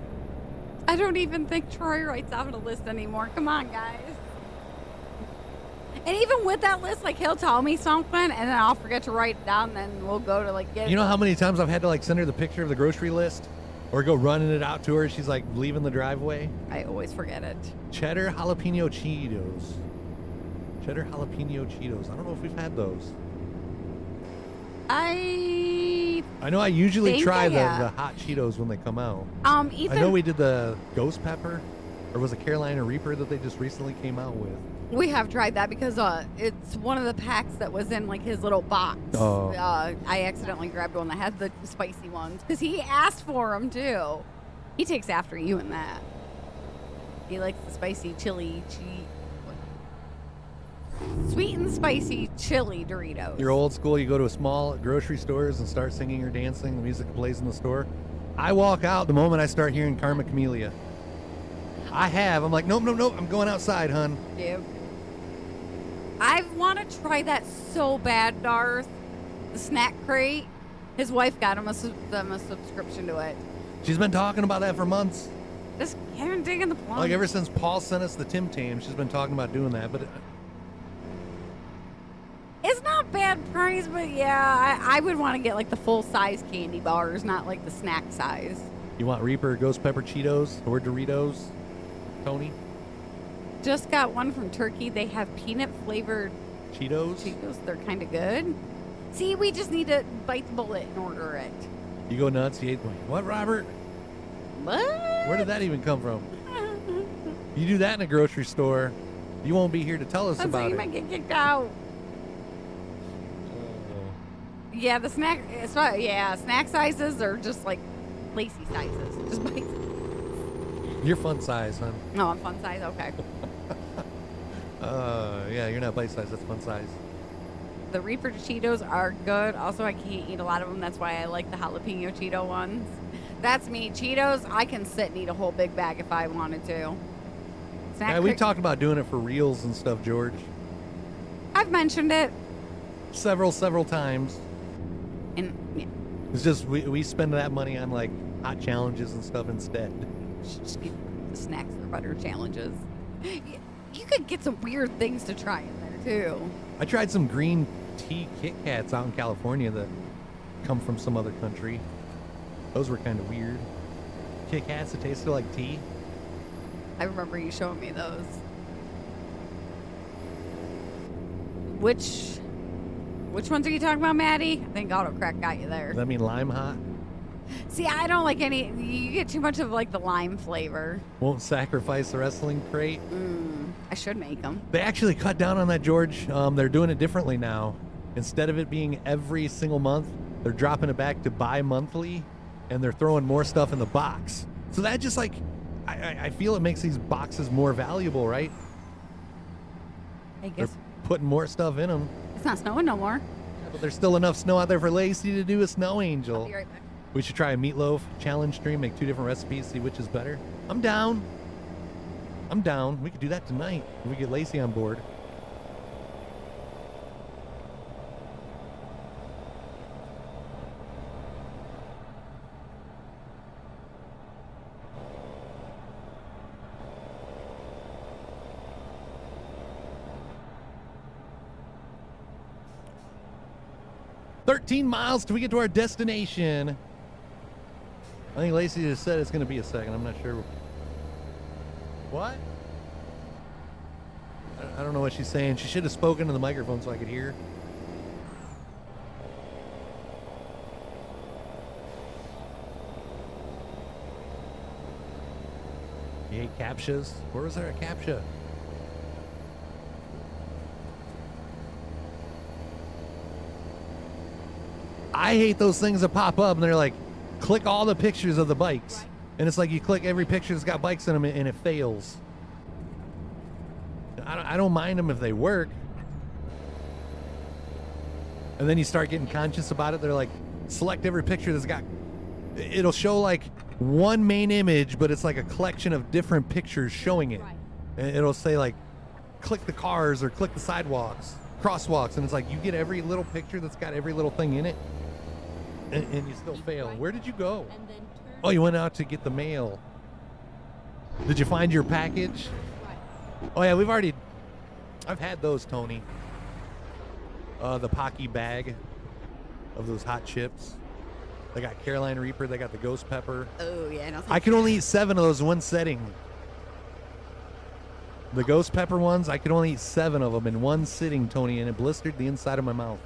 I don't even think Troy writes out a list anymore. Come on, guys. And even with that list, like he'll tell me something and then I'll forget to write it down. And then we'll go to like get. You know how many times I've had to like send her the picture of the grocery list or go running it out to her? She's like leaving the driveway. I always forget it. Cheddar jalapeno Cheetos. Cheddar jalapeno Cheetos. I don't know if we've had those. I know I usually think try I the have. hot Cheetos when they come out. Ethan. I know we did the ghost pepper, or was it Carolina Reaper that they just recently came out with? We have tried that because it's one of the packs that was in like his little box. Oh. I accidentally grabbed one that had the spicy ones because he asked for them too. He takes after you in that. He likes the spicy chili sweet and spicy chili Doritos. You're old school. You go to a small grocery stores and start singing or dancing. The music plays in the store. I walk out the moment I start hearing Karma Camellia. I'm like, nope. I'm going outside, hun. Yep. I want to try that so bad, Darth. The snack crate. His wife got him a subscription to it. She's been talking about that for months. Just get him digging the plum. Like ever since Paul sent us the Tim Tam, she's been talking about doing that. But It's not bad price, but yeah, I would want to get like the full size candy bars, not like the snack size. you want Reaper, Ghost Pepper Cheetos, or Doritos, Tony? Just got one from Turkey. They have peanut flavored Cheetos? Cheetos. They're kind of good. See, we just need to bite the bullet and order it. You go nuts. You ate what, Robert? What? Where did that even come from? You do that in a grocery store, you won't be here to tell us So about you it. might get kicked out. Yeah, the snack. Snack sizes are just like lacy sizes. Just bite. You're fun size, huh? No, I'm fun size. Okay. Yeah, you're not bite size. That's fun size. The Reaper Cheetos are good. Also, I can't eat a lot of them. That's why I like the jalapeno Cheeto ones. That's me. Cheetos, I can sit and eat a whole big bag if I wanted to. Yeah, we talked about doing it for reels and stuff, George. I've mentioned it. Several times. And yeah, It's just we spend that money on like hot challenges and stuff instead. just get the snacks or butter challenges. You could get some weird things to try in there too. I tried some green tea Kit Kats out in California that come from some other country. Those were kind of weird. Kit Kats that tasted like tea. I remember you showing me those. Which ones are you talking about, Maddie? I think Autocrack got you there. Does that mean lime hot? See, I don't like any. You get too much of like the lime flavor. Won't sacrifice the wrestling crate. I should make them. They actually cut down on that, George. They're doing it differently now. Instead of it being every single month, they're dropping it back to bi-monthly, and they're throwing more stuff in the box. So that just like, I feel it makes these boxes more valuable, right? I They're guess putting more stuff in them. it's not snowing no more. But there's still enough snow out there for Lacey to do a snow angel. I'll be right back. We should try a meatloaf challenge stream, make 2 different recipes, see which is better. I'm down. We could do that tonight if we get Lacey on board. "13 miles till we get to our destination." I think Lacey just said it's going to be a second. I'm not sure. What? I don't know what she's saying. She should have spoken to the microphone so I could hear. You hate captchas? Where was there a captcha? I hate those things that pop up and they're like, click all the pictures of the bikes. And it's like you click every picture that's got bikes in them and it fails. I don't mind them if they work. And then you start getting conscious about it. They're like, select every picture that's got... It'll show like one main image, but it's like a collection of different pictures showing it. Right. And it'll say like, click the cars or click the sidewalks, crosswalks. And it's like, you get every little picture that's got every little thing in it. And you still fail. Where did you go? And then turn Oh, you went out to get the mail. Did you find your package? right. Oh yeah, I've had those, Tony. The Pocky bag of those hot chips. They got Carolina Reaper, they got the Ghost Pepper. Oh, yeah. No, I could only eat 7 of those in one setting. The Ghost Pepper ones, I could only eat 7 of them in one sitting, Tony, and it blistered the inside of my mouth.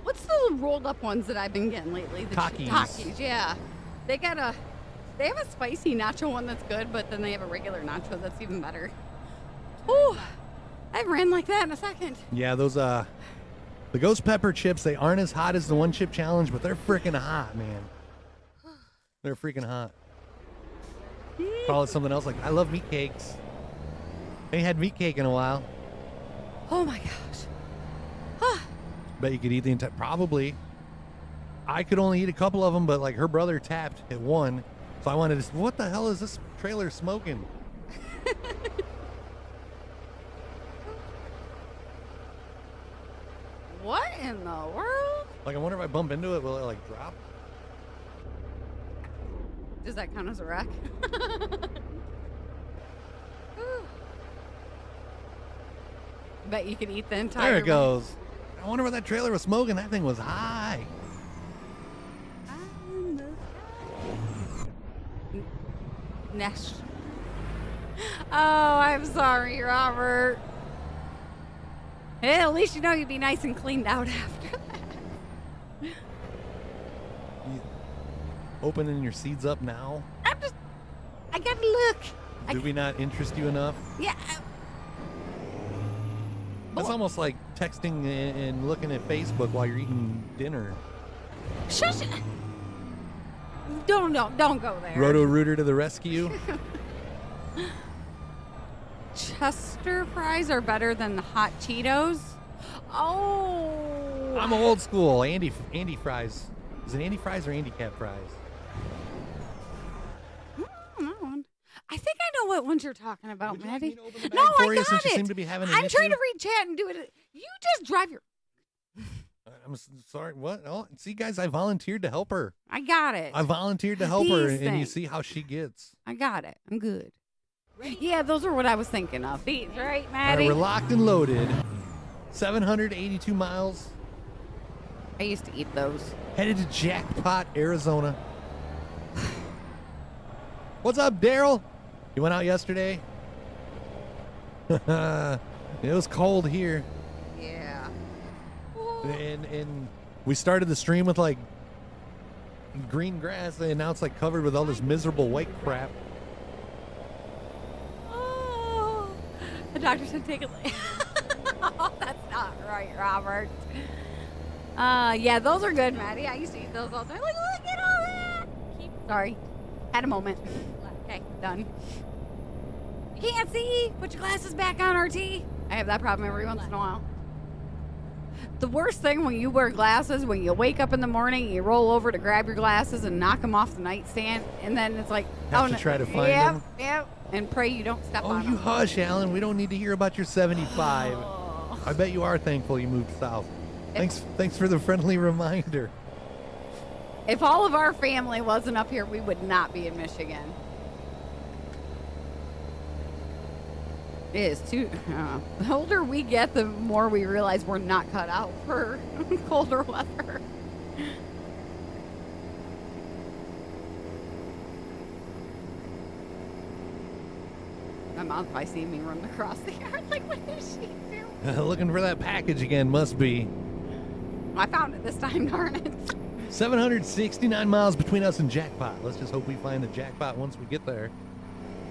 What's the rolled up ones that I've been getting lately? The Takis. Takis, yeah. They have a spicy nacho one that's good, but then they have a regular nacho that's even better. Ooh, I've ran like that in a second. Yeah, those the Ghost Pepper chips, they aren't as hot as the One Chip Challenge, but they're freaking hot, man. They're freaking hot. Call it something else. Like, I love meat cakes. I ain't had meat cake in a while. Oh my gosh. Bet you could eat the entire... Probably. I could only eat a couple of them, but like her brother tapped at one. So I wanted to... What the hell is this trailer smoking? What in the world? Like, I wonder if I bump into it, will it like drop? Does that count as a wreck? Bet you could eat the entire There it one. goes. I wonder what that trailer was smoking. That thing was high. Next. Oh, I'm sorry, Robert. Hey, at least you know you'd be nice and cleaned out after that. Opening your seeds up now? I gotta look. Did we not interest you enough? Yeah. That's almost like texting and looking at Facebook while you're eating dinner. Shush. Don't go there. Roto Rooter to the rescue. Chester fries are better than the hot Cheetos. Oh. I'm old school. Andy fries. Is it Andy fries or Andy Cat fries? I think I know what ones you're talking about, Would you like me Maddie. to open the bag No, for I you got since you it. seem to be having an I'm trying issue? to read chat and do it. You just drive your... I'm sorry. What? Oh, see, guys, I volunteered to help her. I got it. I volunteered to help her, These and you things. see how she gets. I got it. I'm good. Yeah, those are what I was thinking of. These, right, All right, Maddie? we're locked and loaded. 782 miles. I used to eat those. Headed to Jackpot, Arizona. What's up, Daryl? You went out yesterday? It was cold here. Yeah. And we started the stream with like green grass, and now it's like covered with all this miserable white crap. Oh, the doctor said take it. Oh, that's not right, Robert. Yeah, those are good, Maddie. I used to eat those all the time. Like, look at all that. Sorry, had a moment. Okay, done. You can't see. Put your glasses back on, RT. I have that problem every once in a while. The worst thing when you wear glasses, when you wake up in the morning, you roll over to grab your glasses and knock them off the nightstand, and then it's like, Have to no. try to find Yep, them? Yep, and pray you don't step Oh, on you them. hush, Alan. We don't need to hear about your 75. Oh. I bet you are thankful you moved south. Thanks for the friendly reminder. If all of our family wasn't up here, we would not be in Michigan. It is too. The older we get, the more we realize we're not cut out for colder weather. My mom probably seen me run across the yard. Like, what is she doing? Looking for that package again, must be. I found it this time, darn it. 769 miles between us and Jackpot. Let's just hope we find the Jackpot once we get there.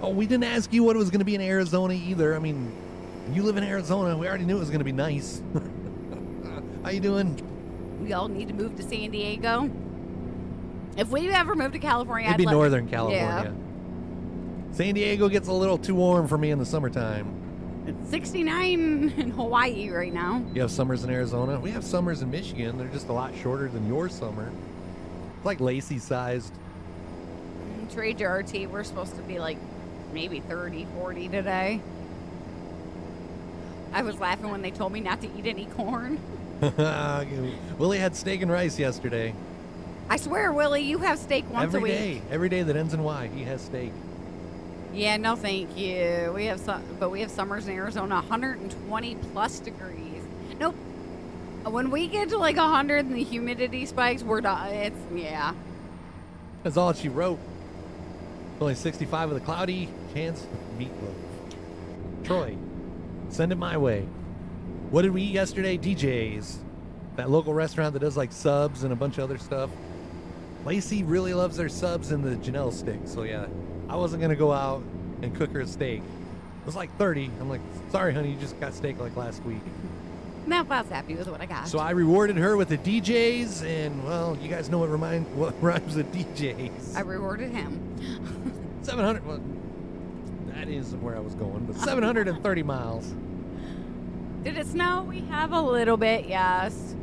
Oh, we didn't ask you what it was going to be in Arizona either. I mean, you live in Arizona. We already knew it was going to be nice. How you doing? We all need to move to San Diego. If we ever move to California, It'd be I'd Northern California. Yeah. San Diego gets a little too warm for me in the summertime. It's 69 in Hawaii right now. You have summers in Arizona. We have summers in Michigan. They're just a lot shorter than your summer. It's like Lacey-sized. Trade your RT, we're supposed to be like maybe 30, 40 today. I was laughing when they told me not to eat any corn. Willie had steak and rice yesterday. I swear, Willie, you have steak once a week. Every day that ends in Y, he has steak. Yeah, no, thank you. We have summers in Arizona, 120 plus degrees. Nope. When we get to like 100 and the humidity spikes, we're done. Yeah. That's all she wrote. Only 65 with a cloudy chance of meatloaf. Troy, send it my way. What did we eat yesterday? DJ's. That local restaurant that does like subs and a bunch of other stuff. Lacey really loves their subs and the Janelle stick. So yeah, I wasn't going to go out and cook her a steak. It was like 30. I'm like, sorry, honey, you just got steak like last week. No, I was happy with what I got. So I rewarded her with the DJ's, and well, you guys know what rhymes with DJ's. I rewarded him. 700. Well, that isn't where I was going, but 730 miles. Did it snow? We have a little bit, yes.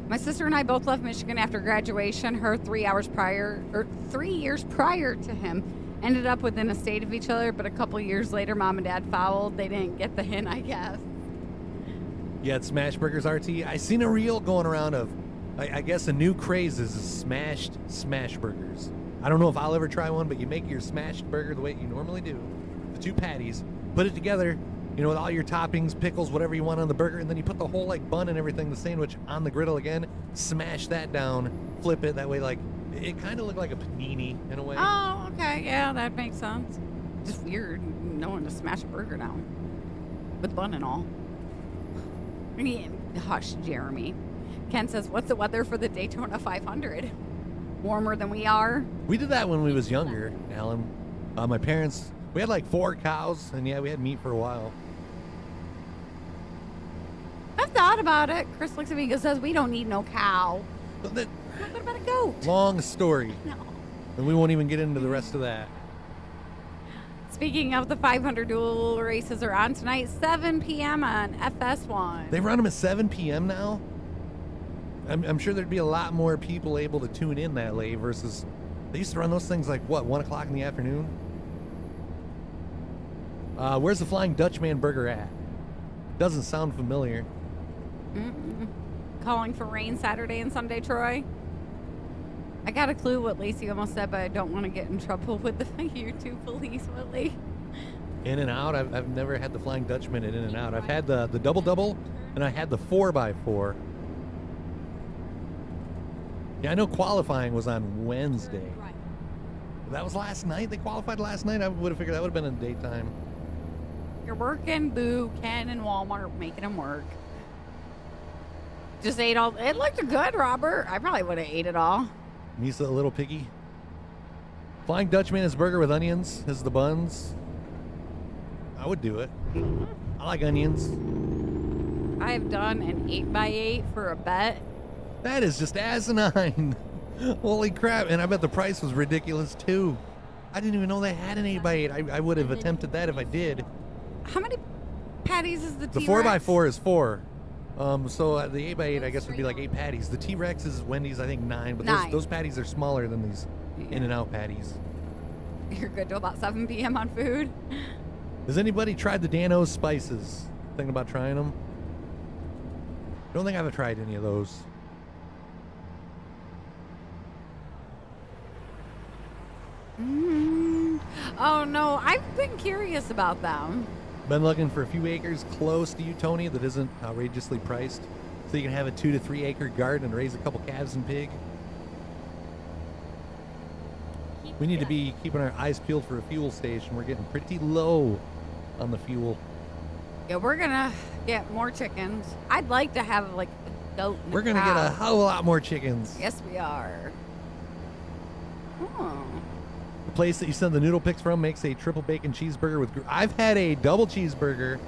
My sister and I both left Michigan after graduation. Her 3 years prior to him, ended up within a state of each other, but a couple years later, Mom and Dad fouled. They didn't get the hint, I guess. Yeah, it's Smash Burgers RT. I seen a reel going around of, I guess a new craze is smashed smash burgers. I don't know if I'll ever try one, but you make your smashed burger the way you normally do. The 2 patties, put it together, you know, with all your toppings, pickles, whatever you want on the burger, and then you put the whole like bun and everything, the sandwich on the griddle again, smash that down, flip it, that way like, it kind of looked like a panini in a way. Oh, okay, yeah, that makes sense. Just weird knowing to smash a burger down with bun and all. I mean, hush, Jeremy. Ken says, what's the weather for the Daytona 500? Warmer than we are? We did that when we was younger, Alan. My parents, we had like 4 cows, and yeah, we had meat for a while. I've thought about it. Chris looks at me and says, we don't need no cow. But that, What about a goat? long story, No. and we won't even get into the rest of that. Speaking of the 500 dual races are on tonight, 7 p.m. on FS1. They run them at 7 p.m. now? I'm sure there'd be a lot more people able to tune in that late versus they used to run those things like, what, 1 o'clock in the afternoon? Where's the Flying Dutchman burger at? Doesn't sound familiar. Mm-mm. Calling for rain Saturday and Sunday, Troy? I got a clue what Lacey almost said, but I don't want to get in trouble with the YouTube police, Willie. In-N-Out? I've never had the Flying Dutchman at In-N-Out. I've had the double-double, and I had the 4x4. Yeah, I know qualifying was on Wednesday. That was last night? They qualified last night? I would have figured that would have been in the daytime. You're working, boo. Ken and Walmart making them work. Just ate all. It looked good, Robert. I probably would have ate it all. Misa, a little piggy. Flying Dutchman is burger with onions as the buns. I would do it. I like onions. I have done an 8x8 for a bet. That is just asinine. Holy crap. And I bet the price was ridiculous too. I didn't even know they had an 8x8. I would have attempted that if I did. How many patties is the The T-Rex? 4x4 is 4. So the 8x8 I guess would be like 8 patties. The T-Rex is Wendy's, I think 9, but 9. Those patties are smaller than these Yeah. In-N-Out patties. You're good till about 7 p.m. on food. Has anybody tried the Dan-O's spices? Thinking about trying them? Don't think I've tried any of those. Oh no, I've been curious about them. Been looking for a few acres close to you, Tony, that isn't outrageously priced. So you can have a 2 to 3 acre garden and raise a couple calves and pig. We need to be keeping our eyes peeled for a fuel station. We're getting pretty low on the fuel. Yeah, we're gonna get more chickens. I'd like to have like a goat and We're going to get a cow. hell of a lot more chickens. Yes, we are. Oh. The place that you send the noodle pics from makes a triple bacon cheeseburger with... I've had a double cheeseburger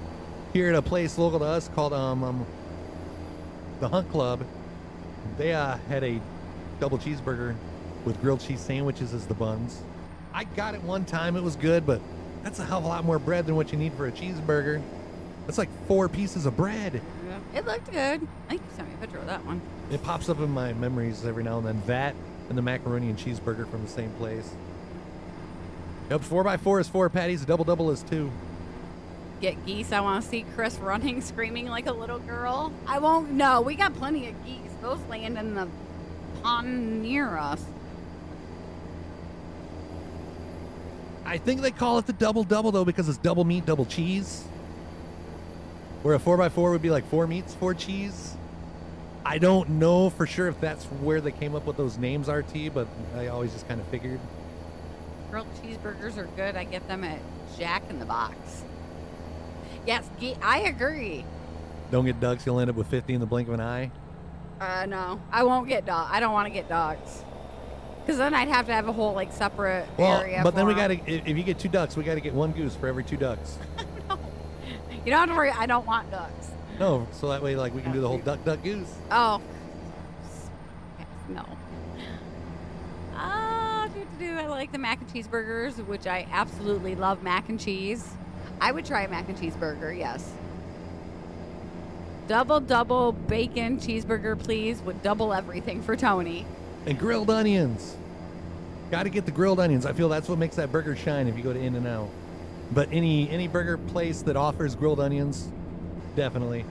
here at a place local to us called the Hunt Club. They had a double cheeseburger with grilled cheese sandwiches as the buns. I got it one time. It was good, but that's a hell of a lot more bread than what you need for a cheeseburger. That's like 4 pieces of bread. Yeah, it looked good. I think you sent me a picture of that one. It pops up in my memories every now and then. That and the macaroni and cheeseburger from the same place. Yep, 4x4 is 4 patties. A double is 2. Get geese. I want to see Chris running, screaming like a little girl. I won't. No, we got plenty of geese. Those land in the pond near us. I think they call it the double though because it's double meat, double cheese. Where a 4x4 would be like 4 meats, 4 cheese. I don't know for sure if that's where they came up with those names, RT, but I always just kind of figured. Grilled cheeseburgers are good. I get them at Jack in the Box. Yes, I agree. Don't get ducks, you'll end up with 50 in the blink of an eye. No, I won't get dogs. I don't want to get dogs. Because then I'd have to have a whole, like, separate area. But then we them. got to, if you get 2 ducks, we got to get 1 goose for every 2 ducks. No. You don't have to worry. I don't want ducks. No, so that way, like, we can do the whole duck, goose. Oh. No. I like the mac and cheeseburgers, which I absolutely love mac and cheese. I would try a mac and cheeseburger, yes. Double bacon cheeseburger, please, with double everything for Tony. And grilled onions. Got to get the grilled onions. I feel that's what makes that burger shine if you go to In-N-Out. But any burger place that offers grilled onions, definitely.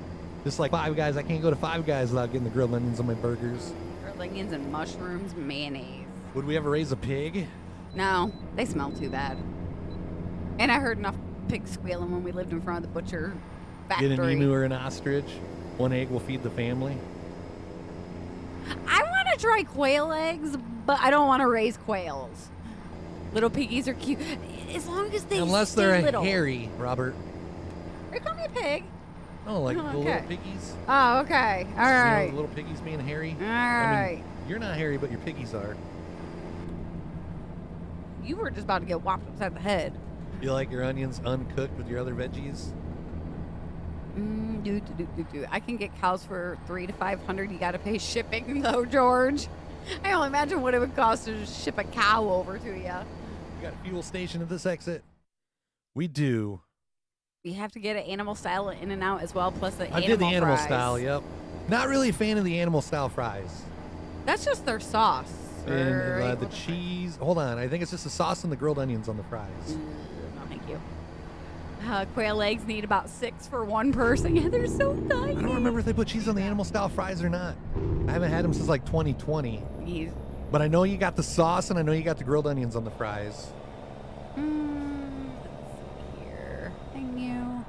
Just like Five Guys, I can't go to Five Guys without getting the grilled onions on my burgers. Grilled onions and mushrooms, mayonnaise. Would we ever raise a pig? No, they smell too bad. And I heard enough pigs squealing when we lived in front of the butcher factory. Get an emu or an ostrich. 1 egg will feed the family. I want to try quail eggs, but I don't want to raise quails. Little piggies are cute. As long as they Unless stay they're little. hairy, Robert. Are you calling me a pig? Oh, like Oh, the okay. little piggies. Oh, okay. All right. You know, the little piggies being hairy. All I right. mean, you're not hairy, but your piggies are. You were just about to get whopped upside the head. You like your onions uncooked with your other veggies? I can get cows for $300 to $500. You got to pay shipping though, George. I can only imagine what it would cost to just ship a cow over to you. You got a fuel station at this exit? We do. You have to get an animal style In-N-Out as well, plus the I did the animal fries. style, yep. Not really a fan of the animal style fries. That's just their sauce. And the cheese. Hold on, I think it's just the sauce and the grilled onions on the fries. No, thank you. Quail eggs need about 6 for 1 person. Yeah, they're so tiny. I don't remember if they put cheese on the animal style fries or not. I haven't had them since like 2020. But I know you got the sauce and I know you got the grilled onions on the fries. Let's see here. Menu.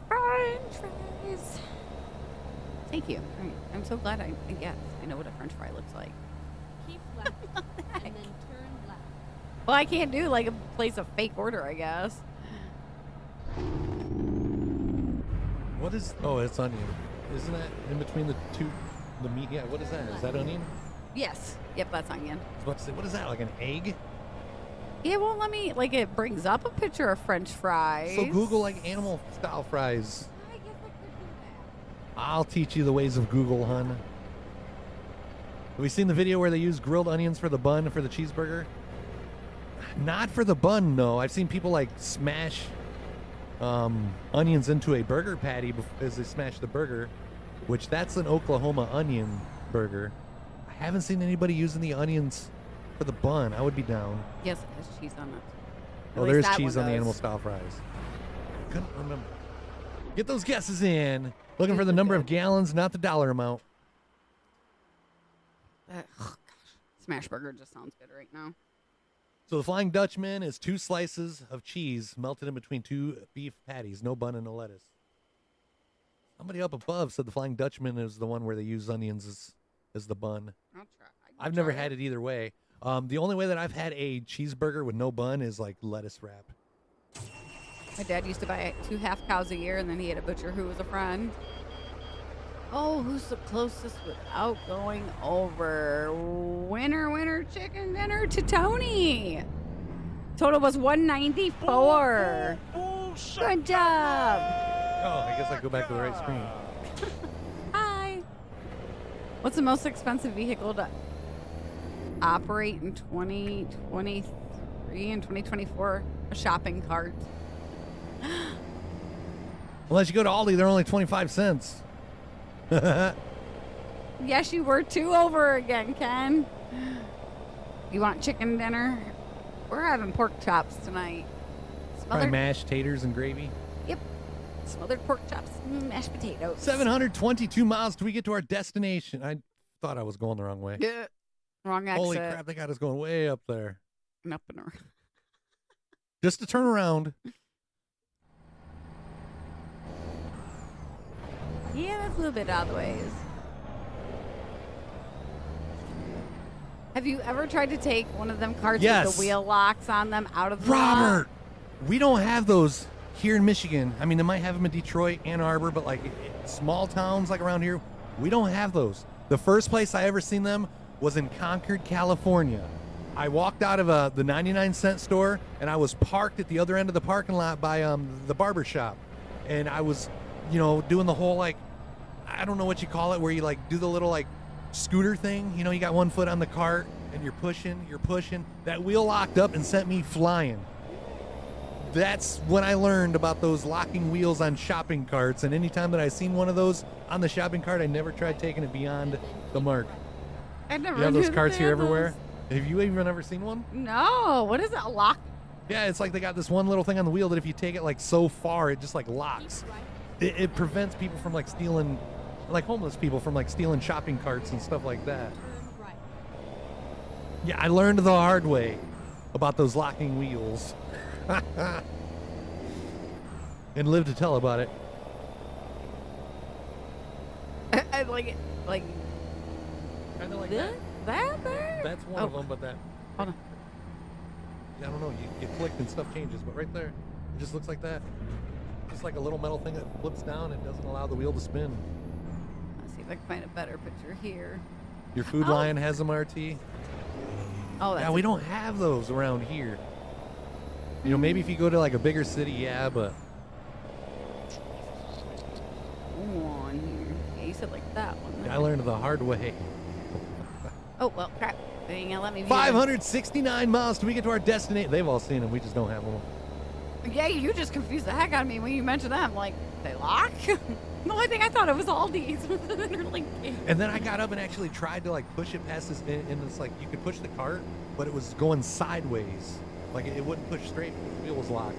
French fries. Thank you. All right. I'm so glad I know what a French fry looks like. Keep left and then turn left. Well, I can't do like a place of fake order, I guess. What is? Oh, it's onion. Isn't that in between the two? The meat? Yeah. What is that? Is that onion? Yes. Yep, that's onion. I was about to say, what is that? Like an egg? Yeah, it won't let me. Like, it brings up a picture of French fries. So Google like animal style fries. I guess I could do that. I'll teach you the ways of Google, hun. Have we seen the video where they use grilled onions for the bun for the cheeseburger? Not for the bun, no. I've seen people like smash onions into a burger patty as they smash the burger, which that's an Oklahoma onion burger. I haven't seen anybody using the onions for the bun. I would be down. Yes, it has cheese on it. Oh, there's cheese on the animal style fries. Couldn't remember. Get those guesses in. Looking for the number of gallons, not the dollar amount. Oh, gosh. Smash burger just sounds good right now. So the Flying Dutchman is 2 slices of cheese melted in between 2 beef patties, no bun and no lettuce. Somebody up above said the Flying Dutchman is the one where they use onions as the bun. I'll try. I've never had it either way. The only way that I've had a cheeseburger with no bun is like lettuce wrap. My dad used to buy 2 half cows a year, and then he had a butcher who was a friend. Oh, who's the closest without going over? Winner, chicken dinner to Tony. Total was 194. Good job. Oh, I guess I go back to the right screen. Hi. What's the most expensive vehicle to operate in 2023 and 2024 a shopping cart. Unless you go to Aldi, they're only 25 cents. Yes, you were 2 over again, Ken. You want chicken dinner? We're having pork chops tonight. Probably mashed taters and gravy. Yep. Smothered pork chops and mashed potatoes. 722 miles till we get to our destination. I thought I was going the wrong way. Yeah. Wrong exit. Holy crap, they got us going way up there. And up and around. Just to turn around. Yeah, that's a little bit out of the ways. Have you ever tried to take one of them carts with the wheel locks on them out of the Robert, we don't have those here in Michigan. I mean, they might have them in Detroit, Ann Arbor, but like small towns like around here, we don't have those. The first place I ever seen them was in Concord, California. I walked out of the 99-cent store, and I was parked at the other end of the parking lot by the barber shop. And I was, doing the whole, like, I don't know what you call it, where you, like, do the little, like, scooter thing. You got one foot on the cart, and you're pushing. That wheel locked up and sent me flying. That's when I learned about those locking wheels on shopping carts. And anytime that I seen one of those on the shopping cart, I never tried taking it beyond the mark. I never You have those carts here those. everywhere? Have you even ever seen one? No. What is it? A lock? Yeah, it's like they got this one little thing on the wheel that if you take it like so far, it just like locks. It prevents people from like stealing, like homeless people from like stealing shopping carts and stuff like that. Right. Yeah, I learned the hard way about those locking wheels. And live to tell about it. I like it. Like Kind of like this? That there? That's one of them, but that. Hold on. I don't know. You click and stuff changes, but right there, it just looks like that. Just like a little metal thing that flips down and doesn't allow the wheel to spin. Let's see if I can find a better picture here. Your Food Lion has them, RT. Oh, that's Yeah, we don't have those around here. Maybe if you go to like a bigger city, yeah, but on here. Yeah, you said like that one. I learned the hard way. Oh, well, crap. They ain't gonna let me view 569 miles till we get to our destination. They've all seen them. We just don't have them. them. Yeah, you just confused the heck out of me when you mentioned them. Like, they lock? The only thing I thought it was Aldi's with the interlinking. And then I got up and actually tried to like push it past this, and it's like you could push the cart, but it was going sideways. Like it wouldn't push straight because the wheel was locked.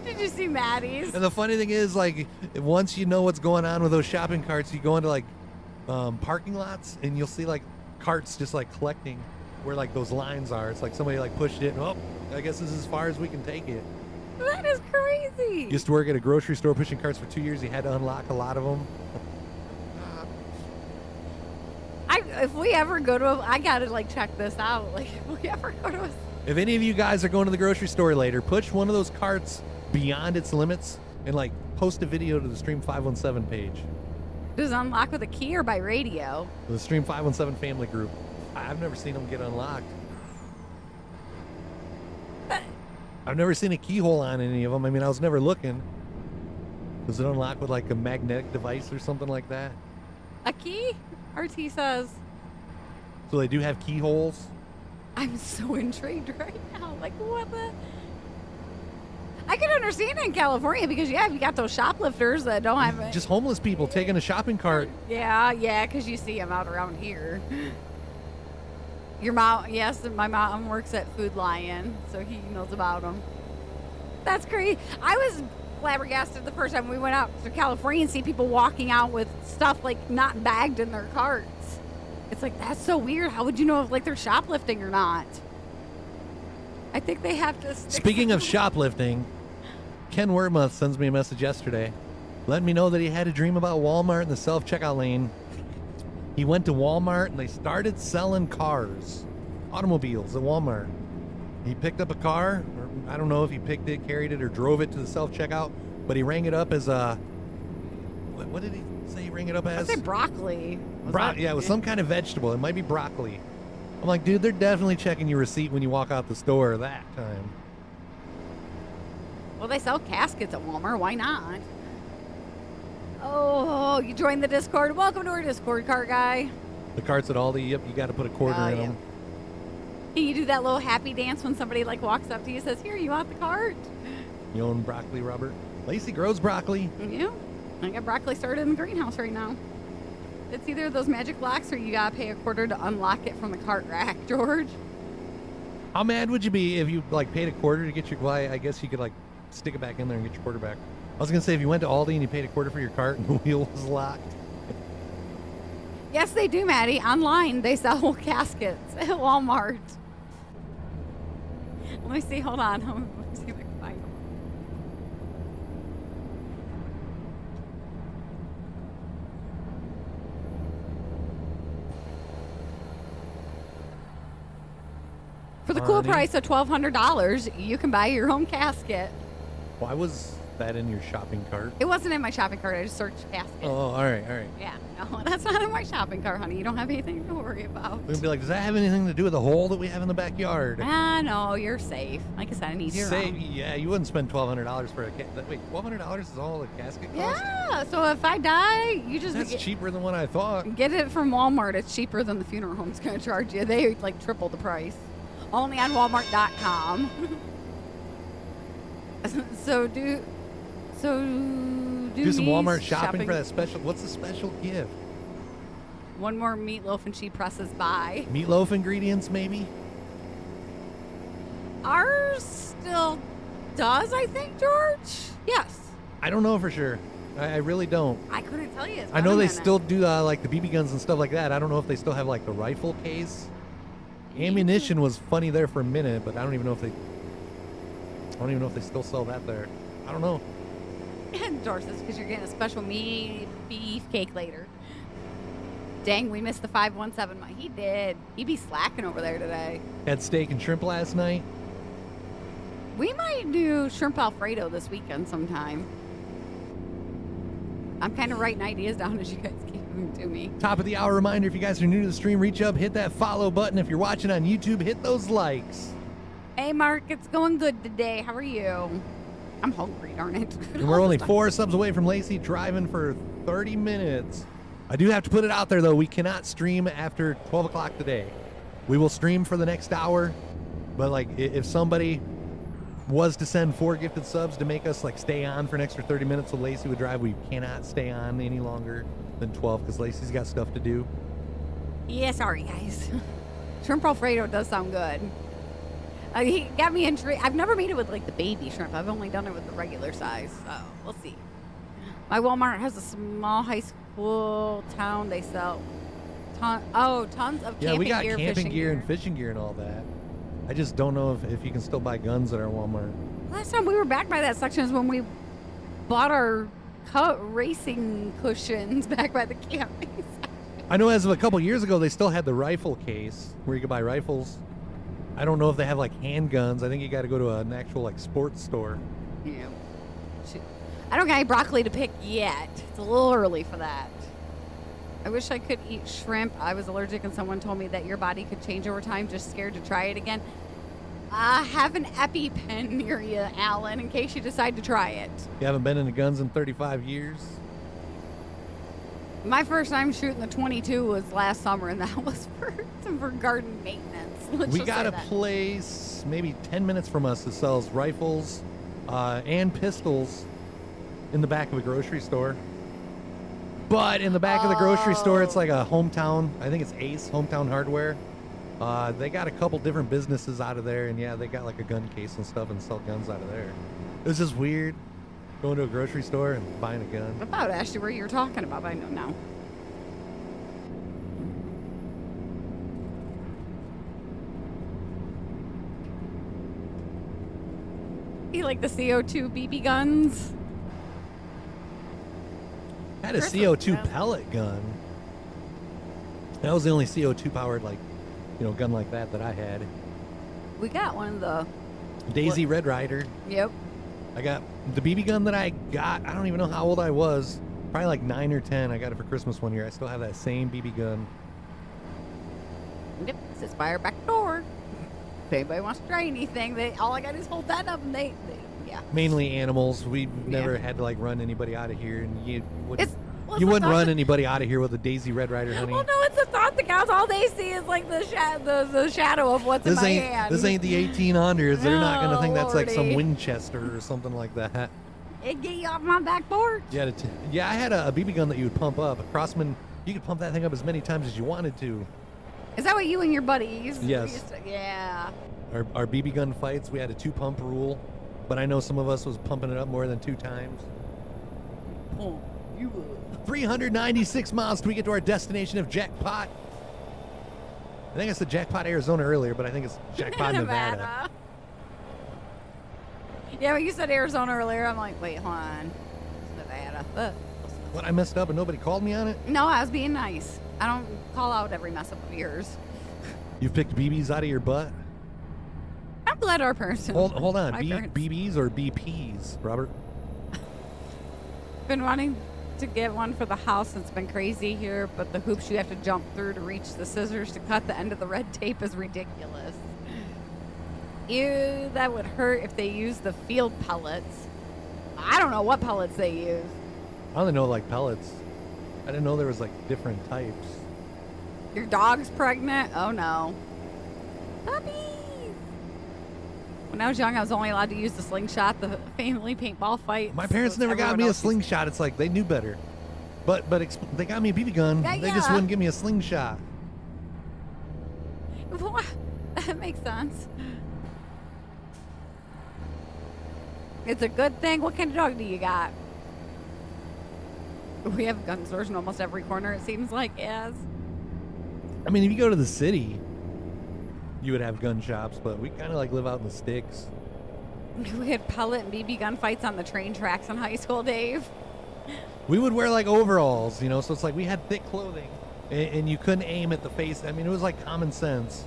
Did you see Maddie's? And the funny thing is, like, once you know what's going on with those shopping carts, you go into like parking lots and you'll see like carts just like collecting where like those lines are. It's like somebody like pushed it and I guess this is as far as we can take it. That is crazy. Used to work at a grocery store pushing carts for 2 years. You had to unlock a lot of them. If we ever go to I gotta like check this out. Like, if we ever go to a If any of you guys are going to the grocery store later, push one of those carts beyond its limits and like post a video to the Stream 517 page. Does it unlock with a key or by radio? The Stream 517 family group. I've never seen them get unlocked. I've never seen a keyhole on any of them. I mean, I was never looking. Does it unlock with like a magnetic device or something like that? A key? RT says. So they do have keyholes? I'm so intrigued right now. Like, what the? I can understand it in California because, yeah, you got those shoplifters that don't have it. Just homeless people taking a shopping cart. Yeah, because you see them out around here. Your mom, yes, my mom works at Food Lion, so he knows about them. That's great. I was flabbergasted the first time we went out to California and see people walking out with stuff, like, not bagged in their carts. It's like, that's so weird. How would you know if, like, they're shoplifting or not? I think they have to stick. Speaking of shoplifting, Ken Wermuth sends me a message yesterday letting me know that he had a dream about Walmart in the self-checkout lane. He went to Walmart and they started selling cars, automobiles at Walmart. He picked up a car, or I don't know if he picked it, carried it, or drove it to the self-checkout, but he rang it up as a, what did he say he rang it up as? I'd say broccoli. Yeah, it was some kind of vegetable. It might be broccoli. I'm like, dude, they're definitely checking your receipt when you walk out the store that time. Well, they sell caskets at Walmart. Why not? Oh, you joined the Discord. Welcome to our Discord, car guy. The carts at Aldi, yep, you got to put a quarter in them. Can you do that little happy dance when somebody like walks up to you and says, "Here, you want the cart?" You own broccoli, Robert? Lacey grows broccoli. Yeah. I got broccoli started in the greenhouse right now. It's either those magic locks or you got to pay a quarter to unlock it from the cart rack, George. How mad would you be if you like paid a quarter to get your? Well, I guess you could like stick it back in there and get your quarter back. I was gonna say if you went to Aldi and you paid a quarter for your cart and the wheel was locked. Yes, they do, Maddie. Online, they sell caskets at Walmart. Let me see. Hold on. Let me see if I can find them. For the cool price of $1,200, you can buy your own casket. Why was that in your shopping cart? It wasn't in my shopping cart. I just searched casket. Oh, all right. Yeah, no, that's not in my shopping cart, honey. You don't have anything to worry about. We're gonna be like, does that have anything to do with the hole that we have in the backyard? No, you're safe. Like I said, I need your own. Yeah, you wouldn't spend $1,200 for a casket. Wait, $1,200 is all the casket cost? Yeah, so if I die, you just That's cheaper than what I thought. get it from Walmart. It's cheaper than the funeral home's going to charge you. They like triple the price. Only on Walmart.com. So do some me Walmart shopping for that special. What's the special gift? One more meatloaf and she presses buy. Meatloaf ingredients, maybe? Ours still does, I think, George. Yes. I don't know for sure. I really don't. I couldn't tell you. I know they still do like the BB guns and stuff like that. I don't know if they still have like the rifle case. Ammunition was funny there for a minute, but I don't even know if they still sell that there. I don't know. George says because you're getting a special beef cake later. Dang, we missed the 517. He did. He'd be slacking over there today. Had steak and shrimp last night. We might do shrimp Alfredo this weekend sometime. I'm kind of writing ideas down as you guys give them to me. Top of the hour reminder, if you guys are new to the stream, reach up, hit that follow button. If you're watching on YouTube, hit those likes. Hey, Mark, it's going good today. How are you? I'm hungry, darn it. And we're only 4 subs away from Lacey driving for 30 minutes. I do have to put it out there, though. We cannot stream after 12 o'clock today. We will stream for the next hour. But, like, if somebody was to send 4 gifted subs to make us, like, stay on for an extra 30 minutes so Lacey would drive, we cannot stay on any longer than 12 because Lacey's got stuff to do. Yeah, sorry, guys. Shrimp Alfredo does sound good. He got me intrigued. I've never made it with, like, the baby shrimp. I've only done it with the regular size. So, we'll see. My Walmart has a small high school town. They sell tons of camping gear. Yeah, we got camping fishing gear and fishing gear and all that. I just don't know if you can still buy guns at our Walmart. Last time we were back by that section is when we bought our racing cushions back by the camping section. I know as of a couple years ago, they still had the rifle case where you could buy rifles. I don't know if they have like handguns. I think you got to go to an actual like sports store. Yeah. I don't got any broccoli to pick yet. It's a little early for that. I wish I could eat shrimp. I was allergic and someone told me that your body could change over time. Just scared to try it again. Have an EpiPen near you, Alan, in case you decide to try it. You haven't been into guns in 35 years? My first time shooting the 22 was last summer, and that was for garden maintenance. We got a place maybe 10 minutes from us that sells rifles and pistols in the back of a grocery store. But in the back of the grocery store, it's like a hometown. I think it's Ace Hometown Hardware. They got a couple different businesses out of there, and yeah, they got like a gun case and stuff and sell guns out of there. It was just weird going to a grocery store and buying a gun. About actually where you're talking about, I know now. You like the CO2 BB guns? I had a CO2 pellet gun. That was the only CO2 powered gun like that I had. We got one of the Daisy Red Ryder. Yep. I got the BB gun that I got. I don't even know how old I was. Probably like 9 or 10. I got it for Christmas one year. I still have that same BB gun. Yep. It says fire back door. If anybody wants to try anything, all I got is hold that up, and yeah. Mainly animals. We've never had to like run anybody out of here. And Well, You it's wouldn't the run thought- anybody out of here with a Daisy Red Ryder, honey. Well, no, it's a thought. The cows, all they see is like the shadow of what's in This my ain't hand. this ain't the 1800s. They're not gonna Oh, think that's like some Lordy. Winchester or something like that. It get you off my back porch. Yeah, I had a BB gun that you would pump up. A Crossman, you could pump that thing up as many times as you wanted to. Is that what you and your buddies? Yes. used to- yeah. Our BB gun fights, we had a 2-pump rule, but I know some of us was pumping it up more than 2 times. Oh, you 396 miles till we get to our destination of Jackpot. I think I said Jackpot, Arizona earlier, but I think it's Jackpot, Nevada. Yeah, but you said Arizona earlier. I'm like, wait, hold on. It's Nevada. Ugh. What, I messed up and nobody called me on it? No, I was being nice. I don't call out every mess up of yours. You picked BBs out of your butt? I'm glad our person. Hold on. My parents. BBs or BPs, Robert? Been wanting to get one for the house. It's been crazy here, but the hoops you have to jump through to reach the scissors to cut the end of the red tape is ridiculous. Ew, that would hurt if they use the field pellets. I don't know what pellets they use. I only know like pellets. I didn't know there was like different types. Your dog's pregnant? Oh no. Puppies! When I was young, I was only allowed to use the slingshot, the family paintball fight. My parents never got me a slingshot. It's like they knew better. But they got me a BB gun. Yeah, They just yeah. wouldn't give me a slingshot. That makes sense. It's a good thing. What kind of dog do you got? We have gun stores in almost every corner, it seems like, yes. I mean, if you go to the city, you would have gun shops, but we kind of like live out in the sticks. We had pellet and BB gun fights on the train tracks in high school, Dave. We would wear like overalls, you know, so it's like we had thick clothing and you couldn't aim at the face. I mean, it was like common sense.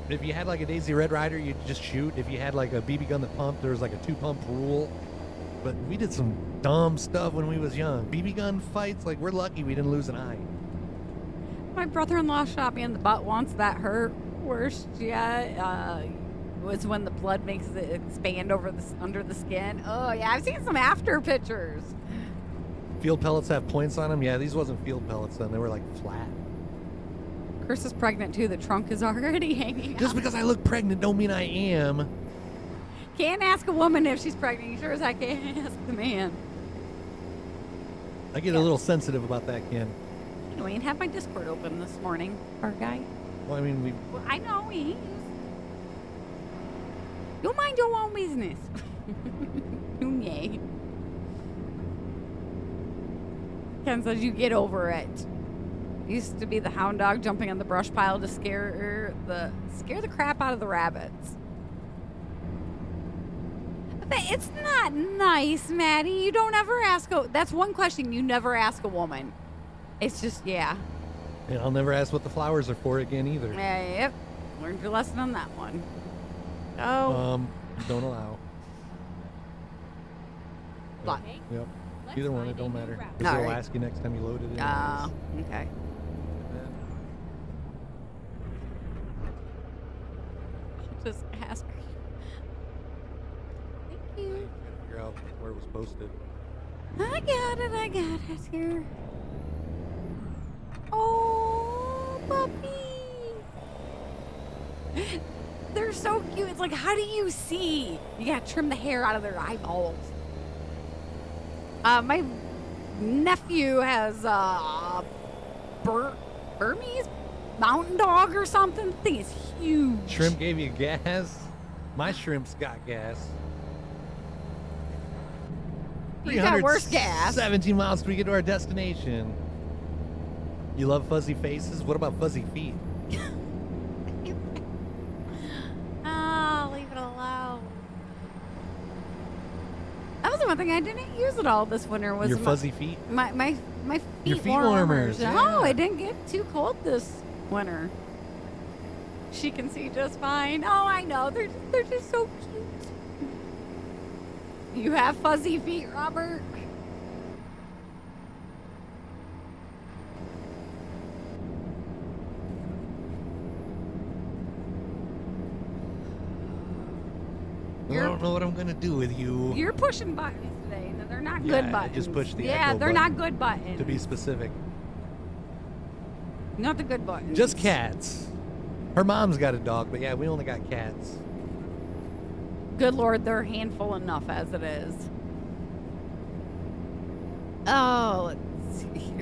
If you had like a Daisy Red Ryder, you'd just shoot. If you had like a BB gun that pumped, there was like a 2-pump rule. But we did some dumb stuff when we was young. BB gun fights, like we're lucky we didn't lose an eye. My brother-in-law shot me in the butt once. That hurt. Worst yet was when the blood makes it expand under the skin. Oh yeah, I've seen some after pictures. Field pellets have points on them. Yeah, these wasn't field pellets then. They were like flat. Chris is pregnant too. The trunk is already hanging Just out. because I look pregnant don't mean I am. Can't ask a woman if she's pregnant. You sure as I can't ask the man. I get a little sensitive about that, Ken. You ain't have my Discord open this morning, our guy. Well, I mean, Well, I know he is. You'll mind your own business. Yay. Ken says you get over it. Used to be the hound dog jumping on the brush pile to scare the crap out of the rabbits. But it's not nice, Maddie. You don't ever ask that's one question you never ask a woman. It's just, yeah. and I'll never ask what the flowers are for again either. Yep. Learned your lesson on that one. Oh. Don't allow. What? Okay, Yep. let's Either one, find it a don't new matter. route. Because they'll Alright. ask you next time you load it in. Oh, okay. Just ask her. Thank you. Figure out where it was posted. I got it here. Oh, puppy. They're so cute. It's like, how do you see? You gotta trim the hair out of their eyeballs. My nephew has Burmese mountain dog or something. The thing is huge. Shrimp gave you gas? My shrimp's got gas. You got worse gas. 17 miles till we get to our destination. You love fuzzy faces? What about fuzzy feet? Oh, leave it alone. That was the one thing I didn't use at all this winter was Your my- fuzzy feet? My feet, Your feet warmers, No, yeah. it didn't get too cold this winter. She can see just fine. Oh, I know. They're just so cute. You have fuzzy feet, Robert. I don't know what I'm gonna do with you. You're pushing buttons today, and they're not Yeah, good buttons. I just pushed the Yeah, echo they're button, not good buttons. to be specific. Not the good buttons. Just cats. Her mom's got a dog, but yeah, we only got cats. Good Lord, they're a handful enough as it is. Oh, let's see.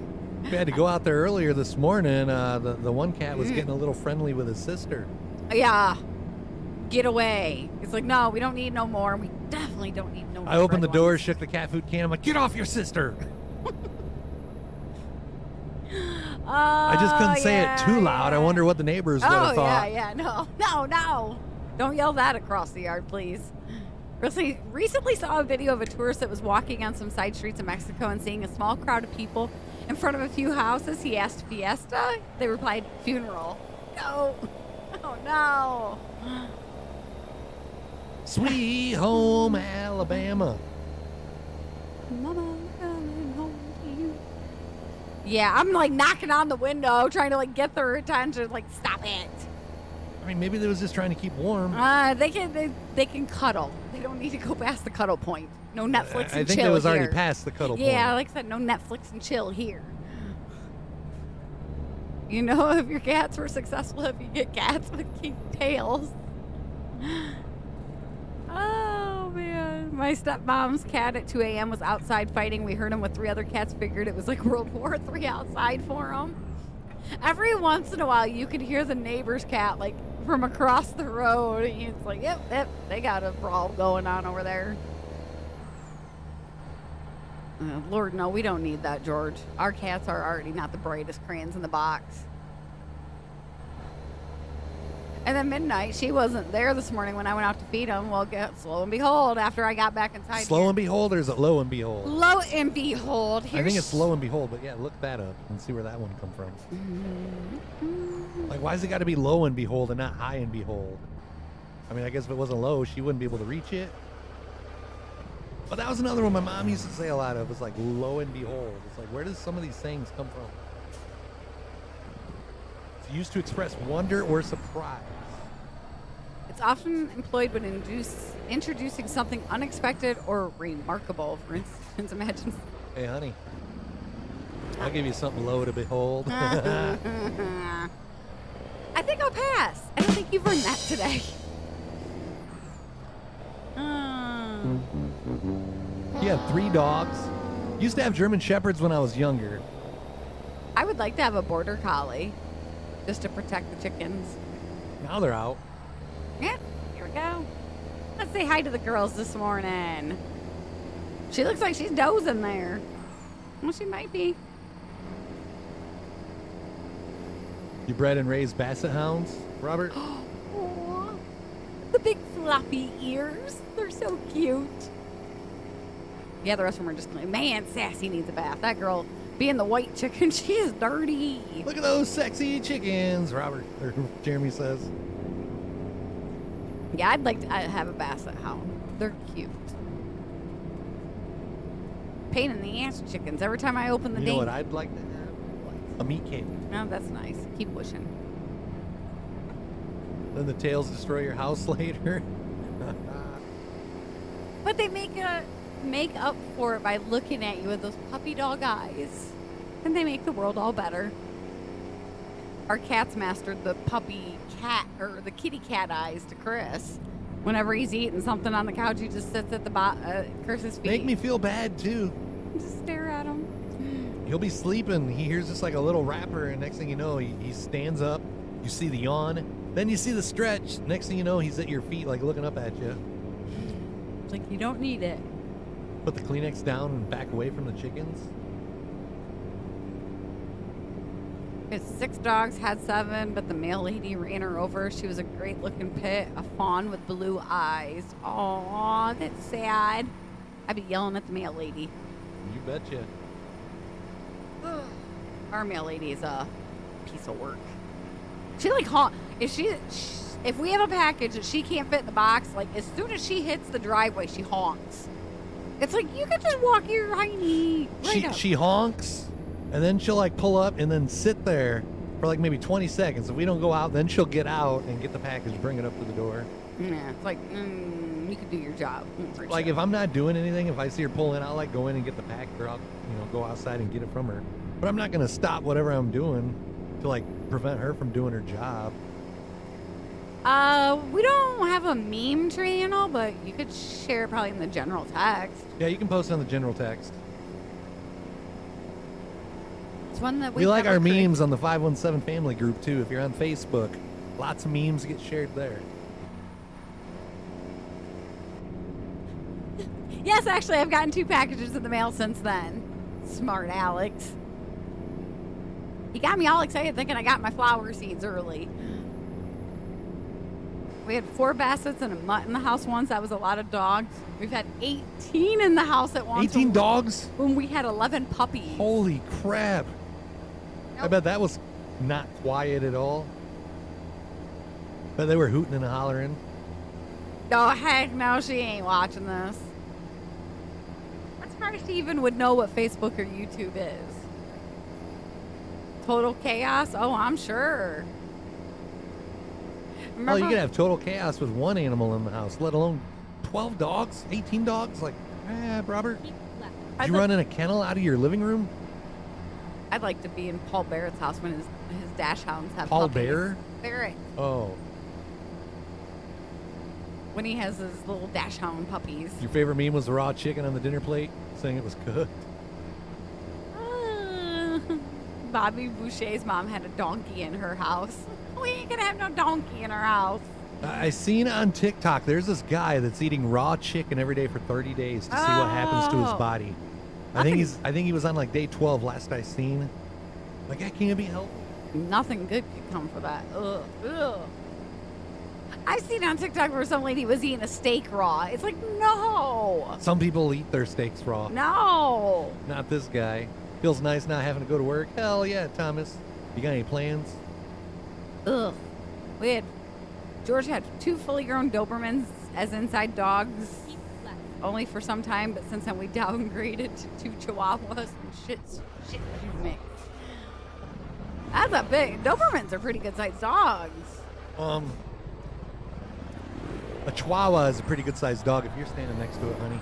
We had to go out there earlier this morning. The one cat was getting a little friendly with his sister. Yeah. Get away. It's like, no, we don't need no more. We definitely don't need no more. I opened the red door, ones. shook the cat food can. I'm like, get off your sister. I just couldn't say it too loud. I wonder what the neighbors would have thought. Yeah. No. Don't yell that across the yard, please. Recently saw a video of a tourist that was walking on some side streets of Mexico and seeing a small crowd of people in front of a few houses. He asked fiesta. They replied funeral. No. Oh, no. Sweet home Alabama. Mama coming home to you. Yeah, I'm like knocking on the window, trying to like get their attention. Like, stop it. I mean, maybe they was just trying to keep warm. They can cuddle. They don't need to go past the cuddle point. No Netflix and chill I think it was already here. past the cuddle point. Yeah, like I said, no Netflix and chill here. You know, if your cats were successful, if you get cats with kinky tails. Oh, man. My stepmom's cat at 2 a.m. was outside fighting. We heard him with 3 other cats. Figured it was like World War III outside for him. Every once in a while, you could hear the neighbor's cat, like, from across the road. And it's like, yep, they got a brawl going on over there. Lord, no, we don't need that, George. Our cats are already not the brightest crayons in the box. And then midnight, she wasn't there this morning when I went out to feed them. Well, slow and behold, after I got back inside Slow here. and behold, or is it low and behold? Lo and behold. I think it's low and behold, but yeah, look that up and see where that one come from. Like, why's it got to be low and behold and not high and behold? I mean, I guess if it wasn't low, she wouldn't be able to reach it. But that was another one my mom used to say a lot of. It's like lo and behold. It's like, where does some of these sayings come from? It's used to express wonder or surprise. It's often employed when introducing something unexpected or remarkable. For instance, imagine. Hey, honey, I'll give you something low to behold. I think I'll pass. I don't think you've earned that today. You have 3 dogs. Used to have German Shepherds when I was younger. I would like to have a border collie just to protect the chickens. Now they're out. Yeah, here we go. Let's say hi to the girls this morning. She looks like she's dozing there. Well, she might be. You bred and raised Basset Hounds, Robert? Aw, the big floppy ears. They're so cute. Yeah, the rest of them are just like, man, Sassy needs a bath. That girl, being the white chicken, she is dirty. Look at those sexy chickens, Robert, or Jeremy says. Yeah, I'd like to have a basset hound. They're cute. Pain in the ass chickens. Every time I open the You know ding. what I'd like to have? A meat cake. Oh, that's nice. Keep pushing. Then the tails destroy your house later. But they make up for it by looking at you with those puppy dog eyes. And they make the world all better. Our cat's mastered the puppy cat, or the kitty cat eyes to Chris. Whenever he's eating something on the couch, he just sits at the Chris's feet. Make me feel bad, too. Just stare at him. He'll be sleeping. He hears just like a little rapper, and next thing you know, he stands up. You see the yawn. Then you see the stretch. Next thing you know, he's at your feet, like looking up at you. It's like, you don't need it. Put the Kleenex down and back away from the chickens. It's 6 dogs, had 7, but the male lady ran her over. She was a great looking pit, a fawn with blue eyes. Aw, that's sad. I'd be yelling at the male lady. You betcha. Our mail lady is a piece of work. She like if we have a package that she can't fit in the box, like as soon as she hits the driveway, she honks. It's like you could just walk your hiney right up. She honks, and then she'll like pull up and then sit there for like maybe 20 seconds. If we don't go out, then she'll get out and get the package, bring it up to the door. Yeah, it's like you can do your job. Like if I'm not doing anything, if I see her pull in, I'll like go in and get the pack, or I'll go outside and get it from her. But I'm not gonna stop whatever I'm doing to like prevent her from doing her job. We don't have a meme channel, but you could share it probably in the general text. Yeah, you can post on the general text. It's one that We like our memes on the 517 family group too. If you're on Facebook, lots of memes get shared there. Yes, actually, I've gotten 2 packages in the mail since then. Smart Alex. He got me all excited thinking I got my flower seeds early. We had 4 bassets and a mutt in the house once. That was a lot of dogs. We've had 18 in the house at once. 18 dogs? When we had 11 puppies. Holy crap. Nope. I bet that was not quiet at all. But they were hooting and hollering. Oh, heck no, she ain't watching this. I'm surprised she even would know what Facebook or YouTube is. Total chaos? Oh, I'm sure. Oh, you could have total chaos with one animal in the house, let alone 12 dogs, 18 dogs. Like, Robert, Keep left. did you run in a kennel out of your living room? I'd like to be in Paul Barrett's house when his dash hounds have Paul puppies. Bear? Barrett. Oh, When he has his little dash hound puppies. your favorite meme was the raw chicken on the dinner plate, saying it was cooked. Bobby Boucher's mom had a donkey in her house. We ain't gonna have no donkey in our house. I seen on TikTok, there's this guy that's eating raw chicken every day for 30 days to see what happens to his Oh. body. I think he was on like day 12 last I seen. Like, that can't be helped. Nothing good could come for that. Ugh. Ugh. I seen on TikTok where some lady was eating a steak raw. It's like, no. Some people eat their steaks raw. No. Not this guy. Feels nice not having to go to work. Hell yeah, Thomas. You got any plans? Ugh. George had 2 fully grown Dobermans as inside dogs. Keep left. Only for some time, but since then we downgraded to 2 Chihuahuas and shit mix. That's a big. Dobermans are pretty good sized dogs. A Chihuahua is a pretty good sized dog if you're standing next to it, honey.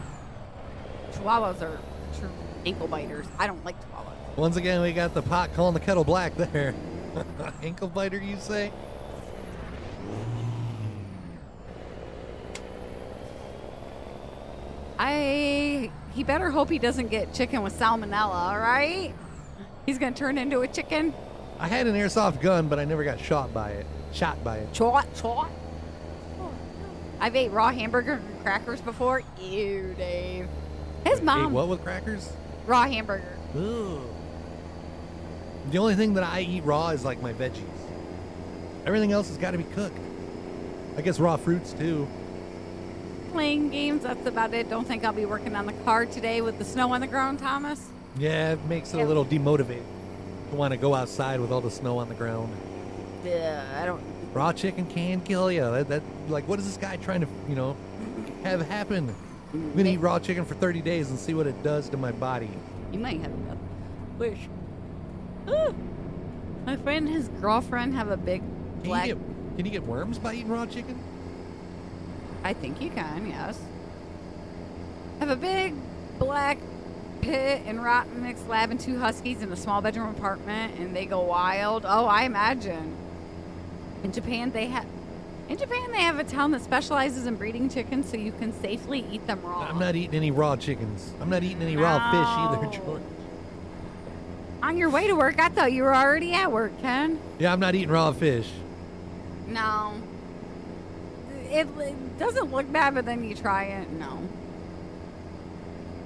Chihuahuas are true ankle biters. I don't like Chihuahuas. Once again, we got the pot calling the kettle black there. Ankle biter, you say? He better hope he doesn't get chicken with salmonella, all right? He's gonna turn into a chicken. I had an airsoft gun, but I never got shot by it. Chot. I've ate raw hamburger and crackers before. Ew, Dave. His mom. Ate what with crackers? Raw hamburger. Ugh. The only thing that I eat raw is like my veggies. Everything else has got to be cooked. I guess raw fruits too. Playing games, that's about it. Don't think I'll be working on the car today with the snow on the ground, Thomas. Yeah, it makes it a little demotivated to want to go outside with all the snow on the ground. Yeah, I don't. Raw chicken can kill you. That like, what is this guy trying to, have happen? I'm gonna eat raw chicken for 30 days and see what it does to my body. You might have enough. Wish. Ooh. My friend, his girlfriend, have a big black. Can you get worms by eating raw chicken? I think you can, yes. Have a big black pit and rotten mixed lab and 2 huskies in a small bedroom apartment, and they go wild. Oh, I imagine. In Japan, they have a town that specializes in breeding chickens, so you can safely eat them raw. I'm not eating any raw chickens. I'm not eating any raw fish either, George. On your way to work, I thought you were already at work, Ken. Yeah, I'm not eating raw fish. No. It doesn't look bad, but then you try it. No.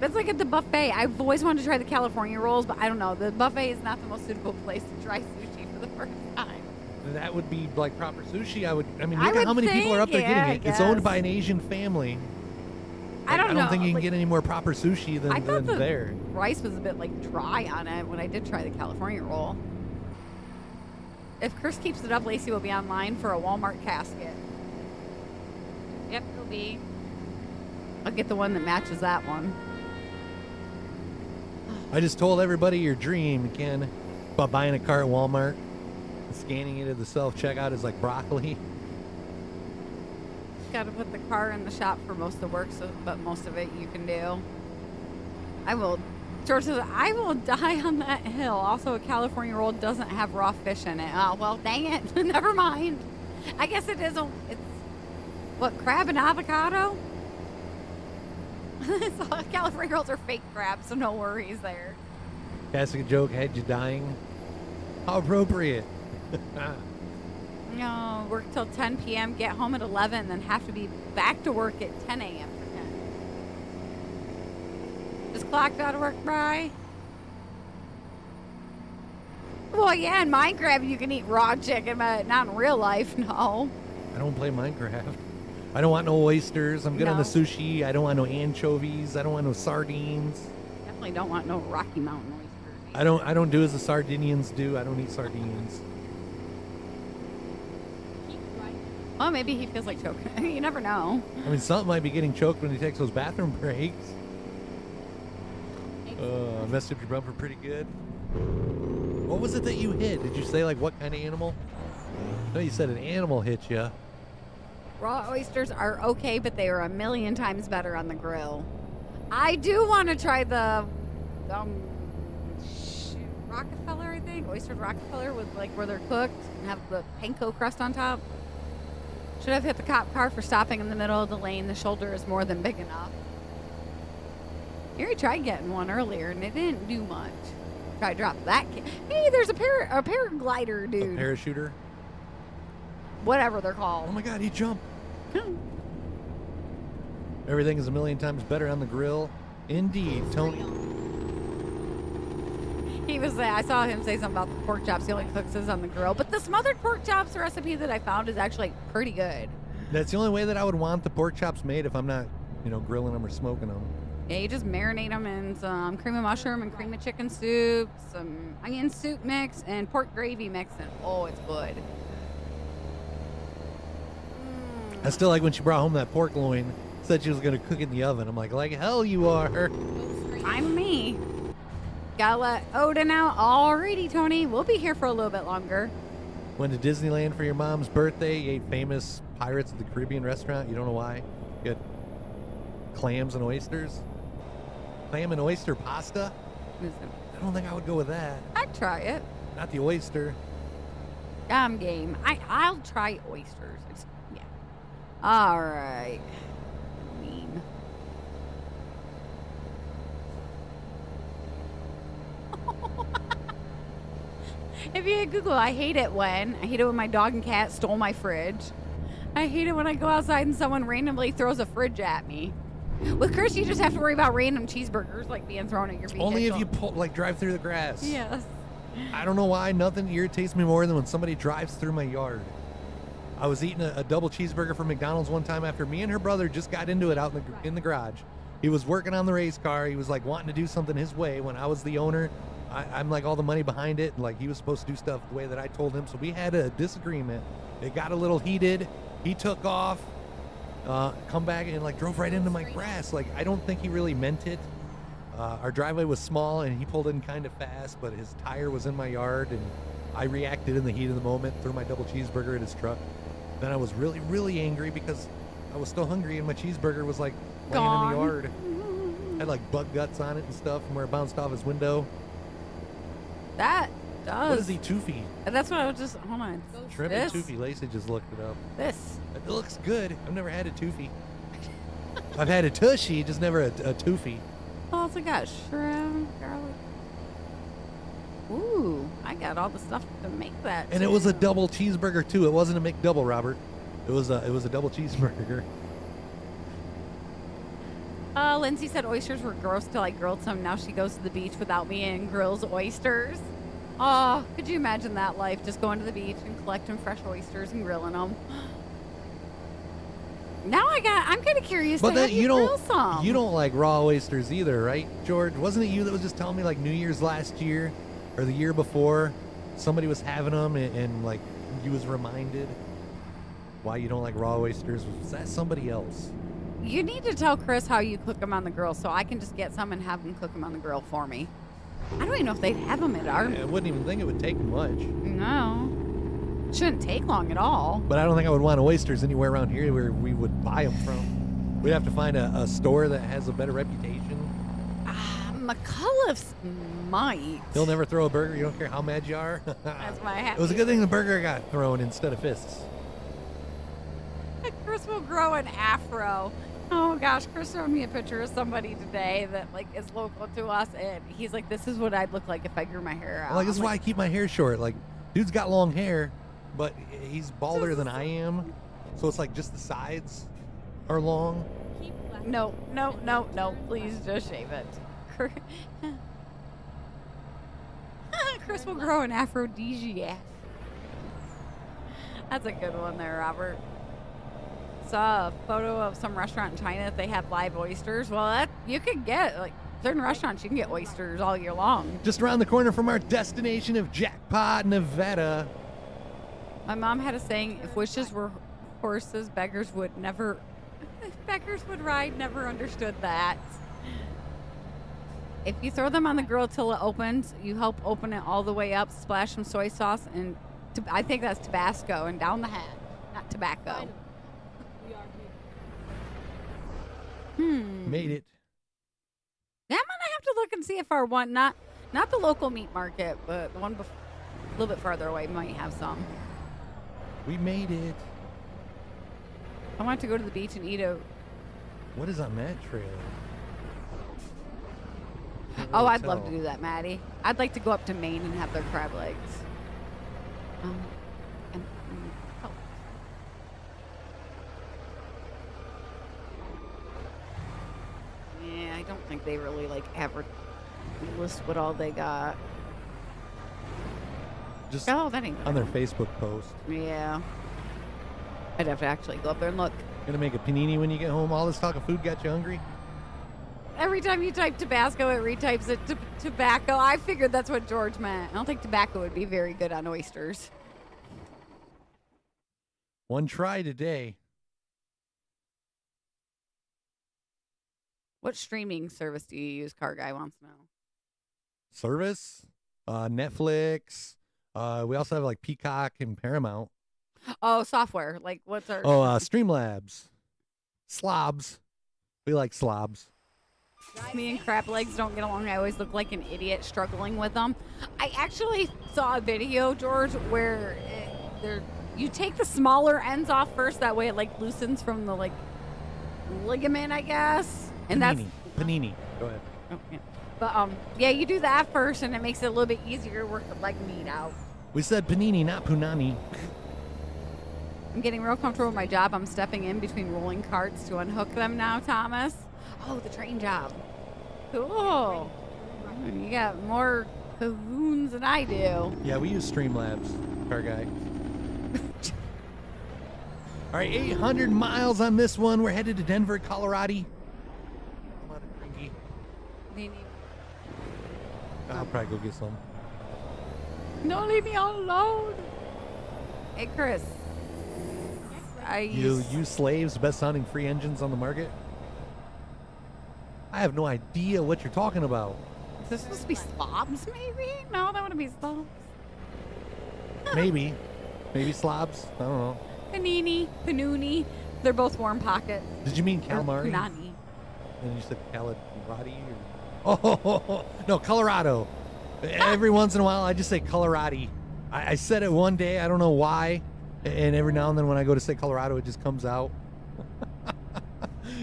It's like at the buffet. I've always wanted to try the California rolls, but I don't know. The buffet is not the most suitable place to try sushi for the first time. That would be like proper sushi. Look I at would how many people are up there think, getting yeah, it. It's owned guess. by an Asian family. I don't know. I don't think you can get any more proper sushi I than thought the there. rice was a bit like dry on it when I did try the California roll. If Chris keeps it up, Lacey will be online for a Walmart casket. Yep, it'll be. I'll get the one that matches that one. I just told everybody your dream, Ken, about buying a car at Walmart. Scanning it at the self-checkout is like broccoli. got to put the car in the shop for most of the work, but most of it you can do. George says, I will die on that hill. Also, a California roll doesn't have raw fish in it. Oh, well, dang it. Never mind. I guess it is it's, what, crab and avocado? So California rolls are fake crabs, so no worries there. Casting a joke had you dying. How appropriate. No, work till 10 p.m., get home at 11, then have to be back to work at 10 a.m. for 10. Just clocked out of work, Bri? Well, yeah, in Minecraft you can eat raw chicken, but not in real life, no. I don't play Minecraft. I don't want no oysters. I'm good on the sushi. I don't want no anchovies. I don't want no sardines. Definitely don't want no Rocky Mountain oysters. I don't do as the Sardinians do. I don't eat sardines. Well, maybe he feels like choking. You never know. I mean, something might be getting choked when he takes those bathroom breaks. I messed up your bumper pretty good. What was it that you hit? Did you say, like, what kind of animal? No, you said an animal hit you. Raw oysters are okay, but they are a million times better on the grill. I do want to try the Rockefeller, I think. Oyster Rockefeller with, like, where they're cooked and have the panko crust on top. Should have hit the cop car for stopping in the middle of the lane. The shoulder is more than big enough. Here, I tried getting one earlier, and it didn't do much. Try to drop that. Hey, there's a paraglider, dude. A parachuter? Whatever they're called. Oh my God, he jumped. Everything is a million times better on the grill. Indeed, Tony. He was I saw him say something about the pork chops. He only cooks his on the grill. But the smothered pork chops recipe that I found is actually pretty good. That's the only way that I would want the pork chops made if I'm not, grilling them or smoking them. Yeah, you just marinate them in some cream of mushroom and cream of chicken soup, some onion soup mix, and pork gravy mix, and oh, it's good. I still like when she brought home that pork loin, said she was going to cook it in the oven. I'm like hell you are. I'm me. Gotta let Odin out. Alrighty, Tony. We'll be here for a little bit longer. Went to Disneyland for your mom's birthday. You ate famous Pirates of the Caribbean restaurant. You don't know why. You had clams and oysters. Clam and oyster pasta? I don't think I would go with that. I'd try it. Not the oyster. I'm game. I'll try oysters. Yeah. All right. Mean. If you hit Google, I hate it when my dog and cat stole my fridge. I hate it when I go outside and someone randomly throws a fridge at me. With Chris, you just have to worry about random cheeseburgers like being thrown at your vehicle. Only if you drive through the grass. Yes. I don't know why. Nothing irritates me more than when somebody drives through my yard. I was eating a double cheeseburger from McDonald's one time after me and her brother just got into it out in the garage. He was working on the race car. He was like wanting to do something his way when I was the owner. I'm like all the money behind it. Like he was supposed to do stuff the way that I told him. So we had a disagreement. It got a little heated. He took off. Come back and like drove right into my grass. Like I don't think he really meant it. Our driveway was small and he pulled in kind of fast, but his tire was in my yard and I reacted in the heat of the moment, threw my double cheeseburger at his truck. Then I was really, really angry because I was still hungry and my cheeseburger was like laying in the yard. Had like bug guts on it and stuff from where it bounced off his window. That does. What is he, Toofy? That's what I was just, hold on. Shrimp and Toofy. Lacey just looked it up. This. It looks good. I've never had a Toofy. I've had a Tushy, just never a Toofy. Also got shrimp, garlic. Ooh, I got all the stuff to make that. And it was a double cheeseburger too. It wasn't a McDouble, Robert. It was a double cheeseburger. Lindsay said oysters were gross till I grilled some. Now she goes to the beach without me and grills oysters. Oh, could you imagine that life? Just going to the beach and collecting fresh oysters and grilling them. Now I'm kind of curious to have you grill some. You don't like raw oysters either, right, George? Wasn't it you that was just telling me like New Year's last year or the year before somebody was having them and like you was reminded why you don't like raw oysters? Was that somebody else? You need to tell Chris how you cook them on the grill so I can just get some and have him cook them on the grill for me. I don't even know if they'd have them at our... I wouldn't even think it would take much. No. Shouldn't take long at all. But I don't think I would want oysters anywhere around here where we would buy them from. We'd have to find a store that has a better reputation. McCullough's might. They'll never throw a burger. You don't care how mad you are. That's my happy. It was a good thing the burger got thrown instead of fists. Chris will grow an afro. Oh gosh, Chris showed me a picture of somebody today that like is local to us, and he's like, "This is what I'd look like if I grew my hair out." Like, this is I'm why I keep my hair short. Like, dude's got long hair, but he's balder than I am. So it's like just the sides are long. Keep left. No. Please just shave it. Chris will grow an aphrodisiac. That's a good one there, Robert. Saw a photo of some restaurant in China that they have live oysters. Well, that you could get like certain restaurants you can get oysters all year long. Just around the corner from our destination of Jackpot, Nevada. My mom had a saying: "If wishes were horses, beggars would never. If beggars would ride, never understood that." If you throw them on the grill till it opens, you help open it all the way up. Splash some soy sauce and I think that's Tabasco and down the hat, not tobacco. Find 'em. We are here. Made it. Yeah, I'm gonna have to look and see if our one, not the local meat market, but the one a little bit farther away might have some. We made it. I want to go to the beach and eat a. What is on that trailer? Oh, I'd love to do that, Maddie. I'd like to go up to Maine and have their crab legs. And, oh. Yeah, I don't think they really like ever list what all they got. Just Oh, that ain't on their Facebook post. Yeah. I'd have to actually go up there and look. Gonna make a panini when you get home. All this talk of food got you hungry? Every time you type Tabasco, it retypes it to tobacco. I figured that's what George meant. I don't think tobacco would be very good on oysters. One try today. What streaming service do you use? Car Guy wants to know. Service, Netflix. We also have like Peacock and Paramount. Oh, software. Like, what's our... Oh, Streamlabs. Slobs. We like slobs. Me and crab legs don't get along. I always look like an idiot struggling with them. I actually saw a video, George, where you take the smaller ends off first. That way it like loosens from the like ligament, I guess. And Panini. that's Panini. Go ahead. oh, yeah. But yeah, you do that first, and it makes it a little bit easier to work the leg meat out. We said panini, not punani. I'm getting real comfortable with my job. I'm stepping in between rolling carts to unhook them now, Thomas. Oh, the train job. Cool. You got more cahoons than I do. Yeah, we use Streamlabs, car guy. All right, 800 miles on this one. We're headed to Denver, Colorado. Come on, drinky. I'll probably go get some. Don't leave me all alone. Hey, Chris. You slaves, best sounding free engines on the market? I have no idea what you're talking about. Is this supposed to be slobs, maybe? No, that wouldn't be slobs. Maybe. Maybe slobs? I don't know. Panini. They're both warm pocket. Did you mean Or calamari? punani. And you said Colorado? Oh, no, Colorado. Every once in a while, I just say Colorado. I said it one day. I don't know why. And every now and then when I go to say Colorado, it just comes out.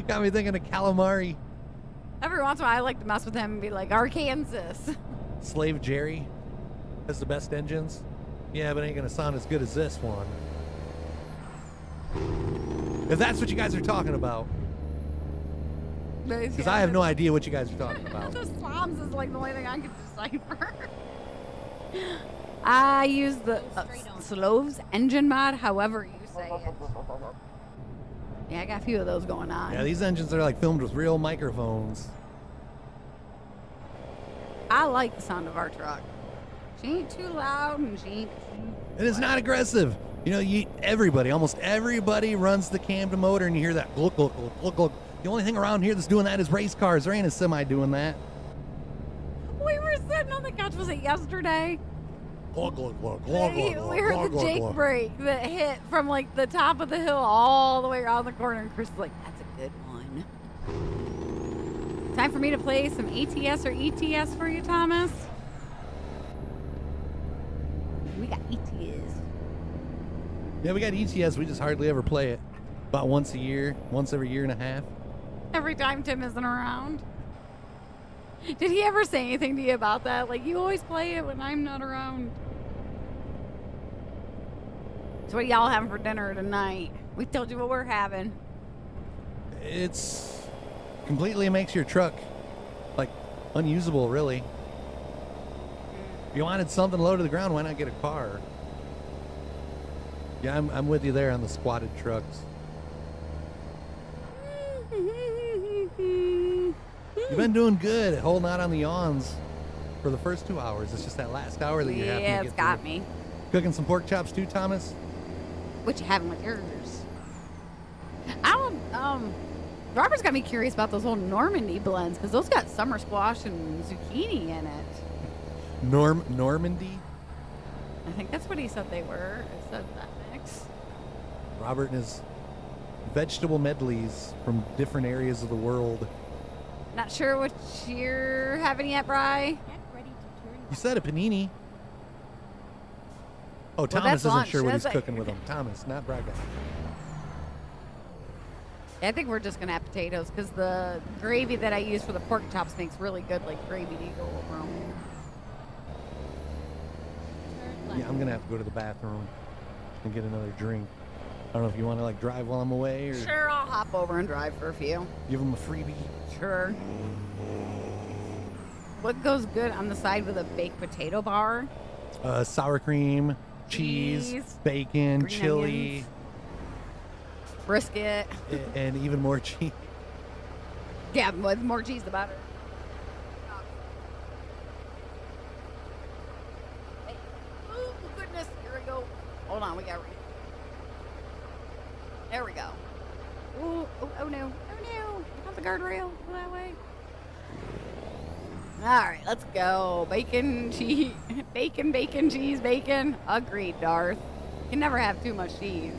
Got me thinking of calamari. Every once in a while, I like to mess with him and be like, Arkansas. Slave Jerry has the best engines. Yeah, but it ain't going to sound as good as this one. If that's what you guys are talking about. Because I have no idea what you guys are talking about. The slobs is like the only thing I can decipher. I use the Sloves engine mod, however you say it. Yeah, I got a few of those going on. Yeah, these engines are like filmed with real microphones. I like the sound of our truck. She ain't too loud and she ain't too... And it's not aggressive. You know, almost everybody runs the Camden motor and you hear that look. The only thing around here that's doing that is race cars. There ain't a semi doing that. We were sitting on the couch, was it yesterday? We heard the Jake brake that hit from like the top of the hill all the way around the corner. And Chris is like, that's a good one. Time for me to play some ATS or ETS for you, Thomas. We got ETS. Yeah, we got ETS. We just hardly ever play it. About once a year, once every year and a half. Every time Tim isn't around. Did he ever say anything to you about that? Like, you always play it when I'm not around. So what are y'all having for dinner tonight? We told you what we're having. It's completely makes your truck, like, unusable, really. If you wanted something low to the ground, why not get a car? Yeah, I'm with you there on the squatted trucks. You've been doing good at holding out on the yawns for the first 2 hours. It's just that last hour that you're having to get it's got through. me. Cooking some pork chops too, Thomas? What you having with yours? Robert's got me curious about those old Normandy blends because those got summer squash and zucchini in it. Normandy? I think that's what he said they were. It said that mix. Robert and his vegetable medleys from different areas of the world. Not sure what you're having yet, Bri. Get ready to turn. You said a panini. Oh, Well, Thomas that's isn't lunch. sure what he's That's cooking with them. Thomas, not Braga. I think we're just gonna have potatoes because the gravy that I use for the pork chops makes really good, like gravy to go over 'em. Turn left. Yeah, I'm gonna have to go to the bathroom and get another drink. I don't know if you want to like drive while I'm away or Sure, I'll hop over and drive for a few. give them a freebie. Sure. What goes good on the side with a baked potato bar? Sour cream, cheese, Cheese, bacon, green chili, onions. Brisket. and even more cheese. Yeah, with more cheese, the better. Hey. Oh, goodness. Here we go. Hold on. We got ready. There we go. Ooh, oh, no. Oh, no. Not the guardrail. Go that way. All right, let's go. Bacon, cheese. Bacon, cheese, bacon. Agreed, Darth. You can never have too much cheese.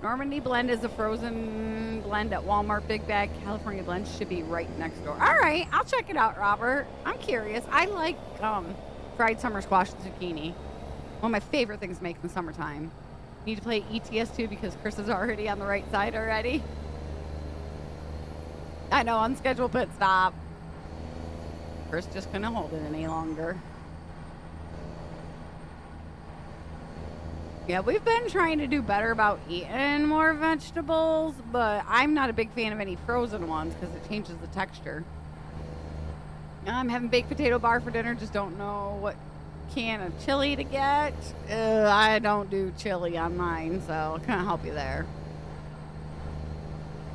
Normandy blend is a frozen blend at Walmart Big Bag. California blend should be right next door. All right, I'll check it out, Robert. I'm curious. I like fried summer squash and zucchini. One of my favorite things to make in the summertime. Need to play ETS too because Chris is already on the right side already. I know, unscheduled pit stop. Chris just couldn't hold it any longer. Yeah, we've been trying to do better about eating more vegetables, but I'm not a big fan of any frozen ones because it changes the texture. I'm having baked potato bar for dinner, just don't know what can of chili to get. I don't do chili on mine, so I can't help you there.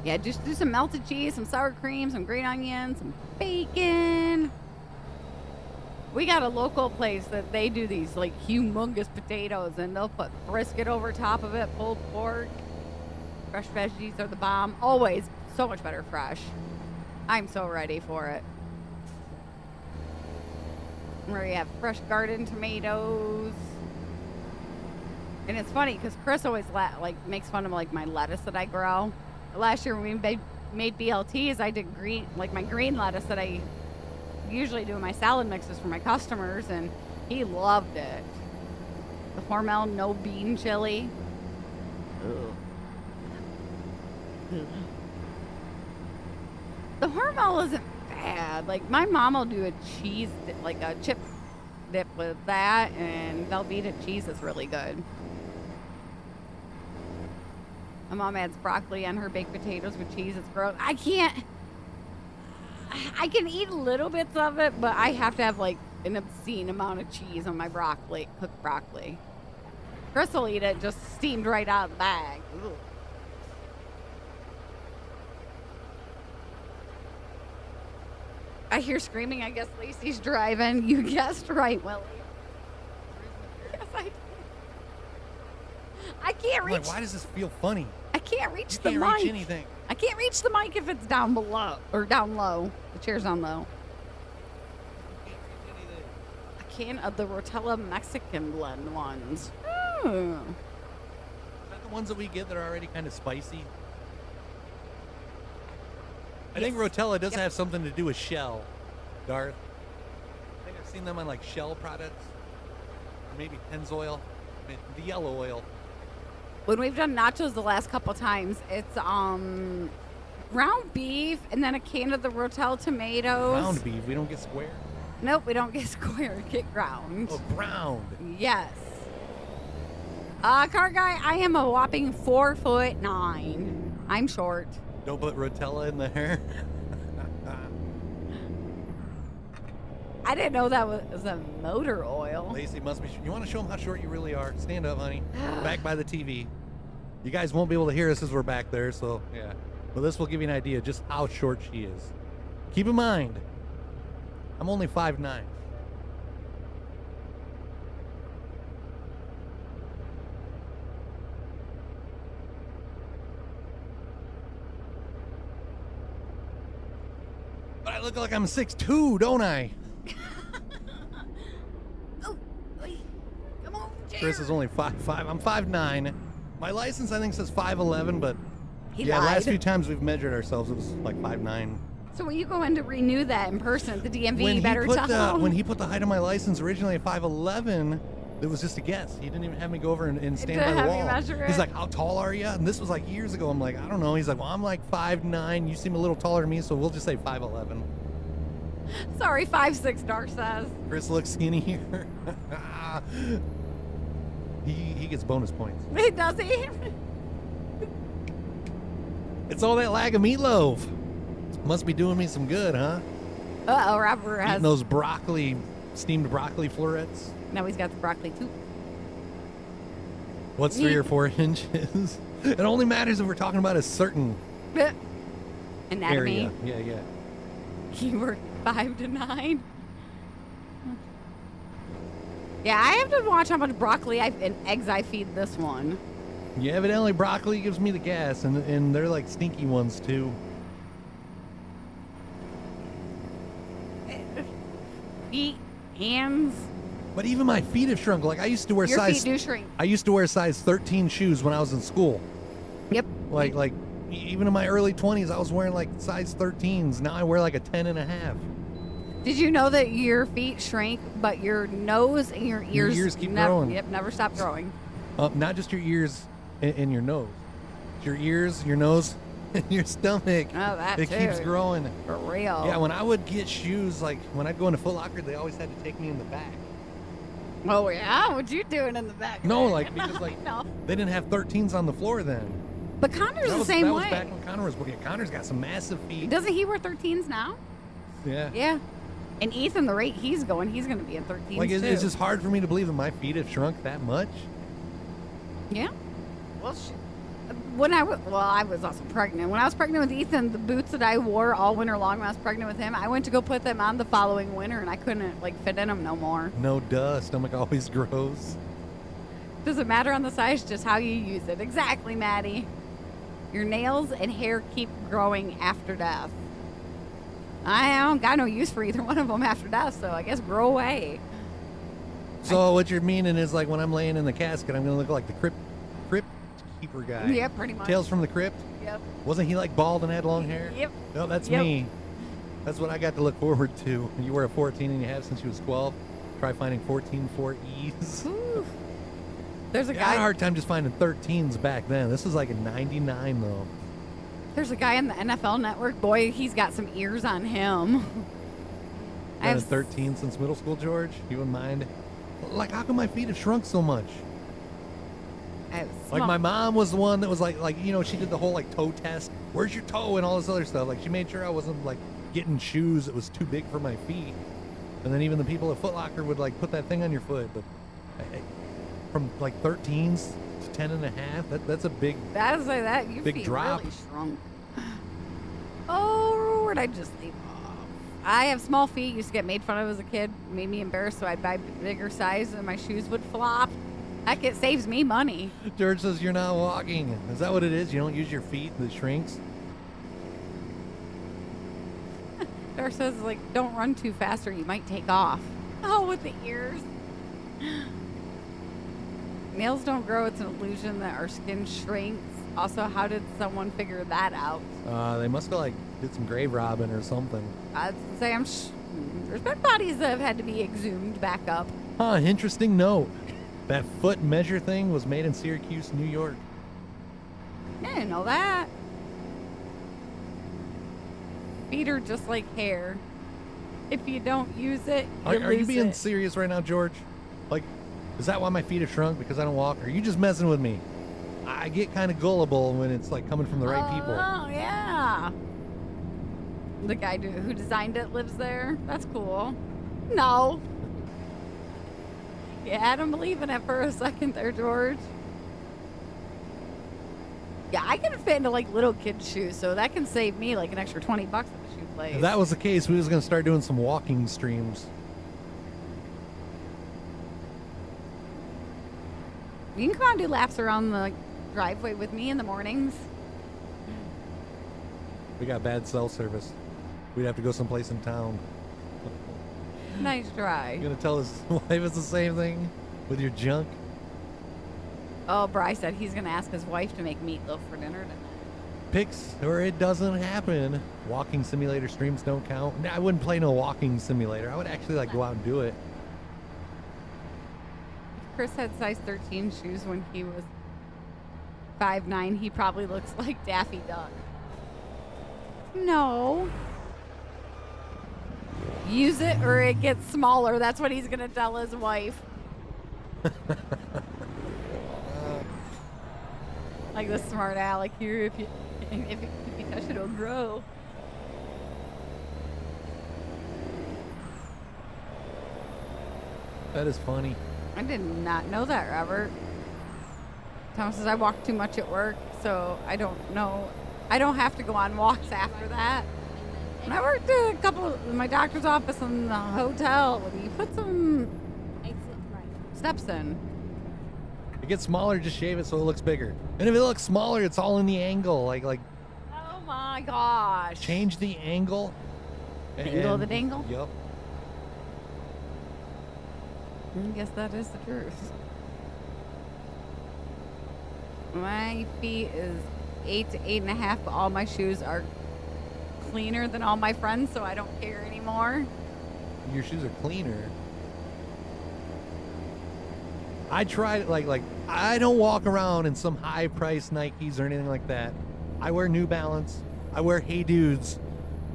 Yeah, just do some melted cheese, some sour cream, some green onions, some bacon. We got a local place that they do these like humongous potatoes and they'll put brisket over top of it, pulled pork. Fresh veggies are the bomb. Always so much better fresh. I'm so ready for it. Where you have fresh garden tomatoes. And it's funny because Chris always makes fun of like my lettuce that I grow. Last year when we made BLTs, I did my green lettuce that I usually do my salad mixes for my customers, and he loved it. The Hormel no bean chili. Ugh. The Hormel isn't bad. Like my mom will do a cheese, like a chip dip with that, and Velveeta cheese is really good. My mom adds broccoli on her baked potatoes with cheese. It's gross. I can eat little bits of it, but I have to have like an obscene amount of cheese on my broccoli, cooked broccoli. Chris will eat it just steamed right out of the bag. Ugh. I hear screaming. I guess Lacey's driving. You guessed right, Willie. Yes, I did. I can't reach. Like, why does this feel funny? I can't reach You the can't mic. reach anything. I can't reach the mic if it's down below or down low. The chair's down low. I can of the Rotella Mexican blend ones. Is that the ones that we get that are already kind of spicy? I think Rotella does have something to do with Shell, Darth. I think I've seen them on like Shell products. Or maybe Pennzoil. I mean, the yellow oil. When we've done nachos the last couple times, it's ground beef and then a can of the Rotella tomatoes. Ground beef. We don't get square. Nope, we don't get square. Get ground. Oh, ground. Yes. Car guy, I am a whopping 4'9". I'm short. Don't put Rotella in there. I didn't know that was a motor oil. Lacey must be. You want to show them how short you really are? Stand up, honey. Back by the TV. You guys won't be able to hear us as we're back there, so yeah. But this will give you an idea just how short she is. Keep in mind, I'm only 5'9". But I look like I'm 6'2", don't I? Oh, wait. Come on, Jared. Chris is only 5'5". I'm 5'9". My license, I think, says 5'11", but He yeah, lied. last few times we've measured ourselves, it was like 5'9". So when you go in to renew that in person at the DMV, When you better tell him. when he put the height of my license originally at 5'11", it was just a guess. He didn't even have me go over and stand Didn't by the have you wall. measure He's it? like, "How tall are you?" And this was like years ago. I'm like, "I don't know." He's like, "Well, I'm like 5'9". You seem a little taller than me, so we'll just say 5'11". Sorry, 5'6", Dar says. Chris looks skinnier. he gets bonus points. Does he? It's all that lag of meatloaf. Must be doing me some good, huh? Uh-oh, Robert has... Eating those steamed broccoli florets. Now he's got the broccoli, too. What's 3 or 4 inches? It only matters if we're talking about a certain Anatomy. area. Yeah. You were 5 to 9. Yeah, I have to watch how much broccoli and eggs I feed this one. Yeah, evidently broccoli gives me the gas, and they're like stinky ones too. Feet, hands. But even my feet have shrunk. Like I used to wear Your size. feet do shrink. I used to wear size 13 shoes when I was in school. Yep. Like even in my early 20s, I was wearing like size 13s. Now I wear like a 10 and a half. Did you know that your feet shrink, but your nose and your ears, keep growing. Yep, never stop growing. Not just your ears and your nose. It's your ears, your nose, and your stomach. Oh, that It too. keeps growing. For real. Yeah, when I would get shoes, like when I'd go into Foot Locker, they always had to take me in the back. Oh, yeah? What you doing in the back? No, like because like No. they didn't have 13s on the floor then. But Connor's That the was, same that way. was back when Connor was booking. Connor's got some massive feet. Doesn't he wear 13s now? Yeah. Yeah. And Ethan, the rate he's going to be in 13s Like too. it's just hard for me to believe that my feet have shrunk that much. Yeah. Well, when I was also pregnant. When I was pregnant with Ethan, the boots that I wore all winter long when I was pregnant with him, I went to go put them on the following winter, and I couldn't fit in them no more. No duh, stomach always grows. Doesn't matter on the size, just how you use it. Exactly, Maddie. Your nails and hair keep growing after death. I don't got no use for either one of them after death, so I guess grow away. So what you're meaning is like when I'm laying in the casket, I'm gonna look like the crypt keeper guy. Yeah, pretty much. Tales from the Crypt. Yep. Wasn't he like bald and had long hair? Yep. No, that's Yep. me. That's what I got to look forward to. You were a 14 and you have since you was 12. Try finding 14 4Es. Whew. There's a I had a guy. hard time just finding 13s back then. This was like a 99 though. There's a guy on the NFL Network. Boy, he's got some ears on him. I Been a have 13 since middle school, George. You wouldn't mind? Like, how come my feet have shrunk so much? Like, my mom was the one that was like, she did the whole like toe test. Where's your toe and all this other stuff. Like, she made sure I wasn't like getting shoes that was too big for my feet. And then even the people at Foot Locker would like put that thing on your foot. But from like 13s to 10 and a half, that's a big. That is like that. You Big feet drop. really shrunk. Oh, where'd I just leave off? I have small feet. Used to get made fun of as a kid. Made me embarrassed, so I'd buy bigger size, and my shoes would flop. Heck, it saves me money. George says you're not walking. Is that what it is? You don't use your feet, it shrinks? Dar says, don't run too fast or you might take off. Oh, with the ears. Nails don't grow. It's an illusion that our skin shrinks. Also, how did someone figure that out? They must have like did some grave robbing or something. I'd say there's been bodies that have had to be exhumed back up. Huh, interesting note. That foot measure thing was made in Syracuse, New York. I didn't know that. Feet are just like hair. If you don't use it, Are you lose being it. serious right now, George? Like, is that why my feet have shrunk? Because I don't walk? Or are you just messing with me? I get kind of gullible when it's like coming from the right people. Oh, yeah. The guy who designed it lives there. That's cool. No. You had him believing it for a second there, George. Yeah, I can fit into like little kid shoes, so that can save me like an extra $20 at the shoe place. If that was the case, we was going to start doing some walking streams. You can come out and do laps around the driveway with me in the mornings. We got bad cell service. We'd have to go someplace in town. Nice try. You going to tell his wife it's the same thing with your junk? Oh, Bryce said he's going to ask his wife to make meatloaf for dinner tonight. Picks or it doesn't happen. Walking simulator streams don't count. Nah, I wouldn't play no walking simulator. I would actually like go out and do it. Chris had size 13 shoes when he was 5'9". He probably looks like Daffy Duck. No. Use it or it gets smaller. That's what he's going to tell his wife. Like the smart aleck here. If you touch it, it'll grow. That is funny. I did not know that, Robert. Thomas says I walk too much at work, so I don't know. I don't have to go on walks after that. When I worked at a couple in my doctor's office in the hotel, we put some Exit right. steps in. If it gets smaller, just shave it so it looks bigger. And if it looks smaller, it's all in the angle. Like Oh my gosh. change the angle. Angle of the dangle? Yep. I guess that is the truth. My feet is 8 to 8.5, but all my shoes are cleaner than all my friends, so I don't care anymore. Your shoes are cleaner. I tried like I don't walk around in some high price Nikes or anything like that. I wear New Balance. I wear Hey Dudes,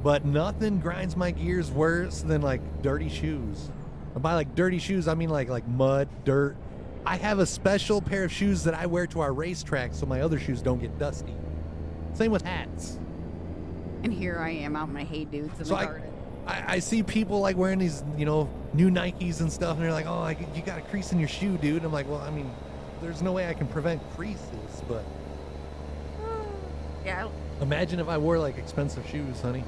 but nothing grinds my gears worse than like dirty shoes. And by like dirty shoes, I mean like mud, dirt. I have a special pair of shoes that I wear to our racetrack so my other shoes don't get dusty. Same with hats. And here I am out in my Hey Dudes in the garden. I see people like wearing these, new Nikes and stuff, and they're like, oh, you got a crease in your shoe, dude. I'm like, well, I mean, there's no way I can prevent creases, but Yeah. imagine if I wore like expensive shoes, honey.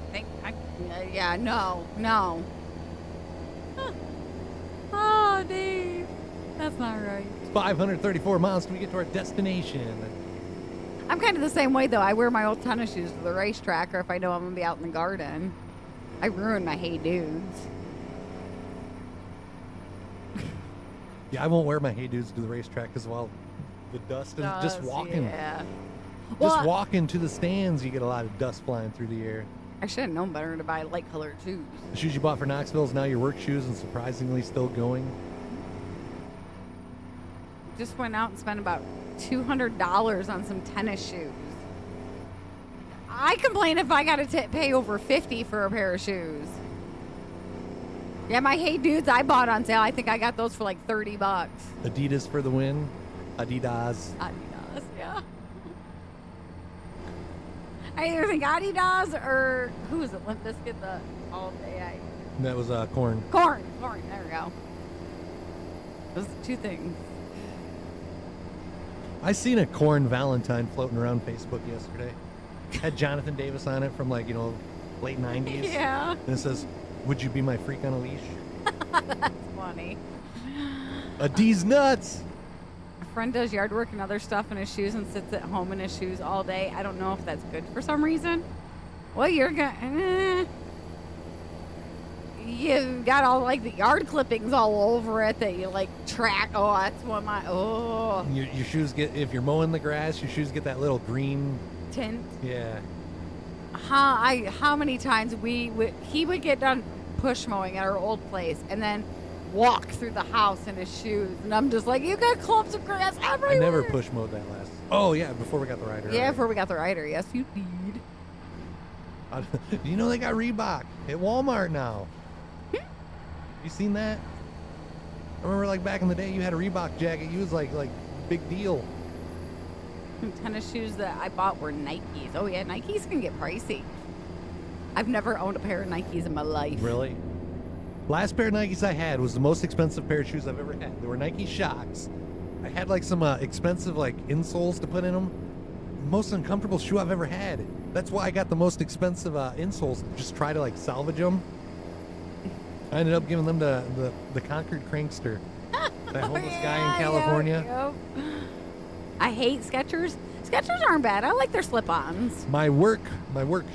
Yeah, no. Huh. Oh, Dave. That's not right. It's 534 miles till we get to our destination. I'm kind of the same way, though. I wear my old tennis shoes to the racetrack, or if I know I'm going to be out in the garden. I ruin my Hey Dudes. Yeah, I won't wear my Hey Dudes to the racetrack because, well, the dust and just walking. Yeah. Just walking to the stands, you get a lot of dust flying through the air. I should have known better to buy light colored shoes. The shoes you bought for Knoxville is now your work shoes and surprisingly still going. Just went out and spent about $200 on some tennis shoes. I complain if I got to pay over $50 for a pair of shoes. Yeah, my Hey Dudes I bought on sale. I think I got those for like $30. Adidas for the win. Adidas. Adidas, yeah. I either think Adidas or who is it? Limp Bizkit the all day. That was Corn. Corn. There we go. Those are two things. I seen a Corn Valentine floating around Facebook yesterday. Had Jonathan Davis on it from like, late 90s. Yeah. And it says, would you be my freak on a leash? That's funny. D's nuts. A friend does yard work and other stuff in his shoes and sits at home in his shoes all day. I don't know if that's good for some reason. Well, you're gonna. you got all like the yard clippings all over it that you like track. Oh, that's what my Your shoes get, if you're mowing the grass, your shoes get that little green tint. Yeah. How many times he would get done push mowing at our old place and then walk through the house in his shoes, and I'm just like, you got clumps of grass everywhere. I never push mowed that last. Oh yeah, before we got the rider. Yeah, right. before we got the rider. Yes, you did. You know they got Reebok at Walmart now. You seen that? I remember like back in the day, you had a Reebok jacket. You was like big deal. Tennis shoes that I bought were Nikes. Oh yeah, Nikes can get pricey. I've never owned a pair of Nikes in my life. Really? Last pair of Nikes I had was the most expensive pair of shoes I've ever had. They were Nike Shox. I had like some expensive like insoles to put in them. Most uncomfortable shoe I've ever had. That's why I got the most expensive insoles. Just try to like salvage them. I ended up giving them to the Concord Crankster, that homeless guy in California. Yep. I hate Skechers. Skechers aren't bad. I like their slip-ons. My work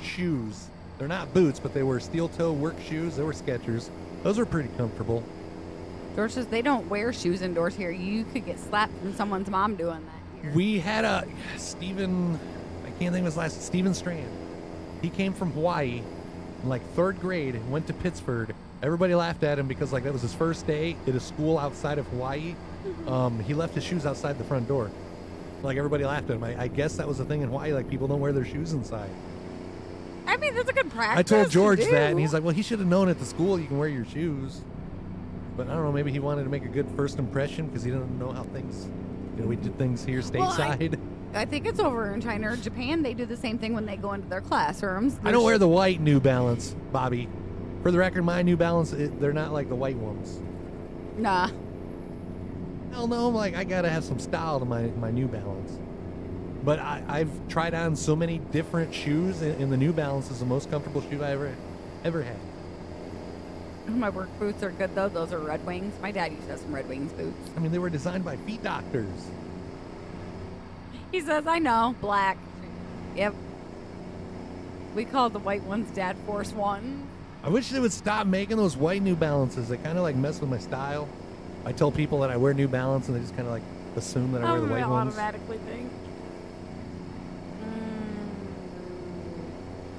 shoes. They're not boots, but they were steel-toe work shoes. They were Skechers. Those were pretty comfortable. George says they don't wear shoes indoors here. You could get slapped from someone's mom doing that here. We had a Steven, I can't think of his last, Steven Strand. He came from Hawaii in like 3rd grade and went to Pittsburgh. Everybody laughed at him because like that was his first day at a school outside of Hawaii. He left his shoes outside the front door. Like everybody laughed at him. I guess that was the thing in Hawaii, like people don't wear their shoes inside. I mean, that's a good practice. I told George to do. that, and he's like, well, he should have known at the school you can wear your shoes. But I don't know, maybe he wanted to make a good first impression because he didn't know how things, we did things here stateside. Well, I think it's over in China or Japan. They do the same thing when they go into their classrooms. I don't wear the white New Balance, Bobby. For the record, my New Balance, they're not like the white ones. Nah. Hell no, like I gotta have some style to my New Balance. But I've tried on so many different shoes, and the New Balance is the most comfortable shoe I ever had. My work boots are good though. Those are Red Wings. My dad used to have some Red Wings boots. I mean, they were designed by feet doctors. He says, I know, black. Yep. We call the white ones Dad Force One. I wish they would stop making those white New Balances. They kind of like mess with my style. I tell people that I wear New Balance, and they just kind of like assume that I wear the white ones. Automatically think.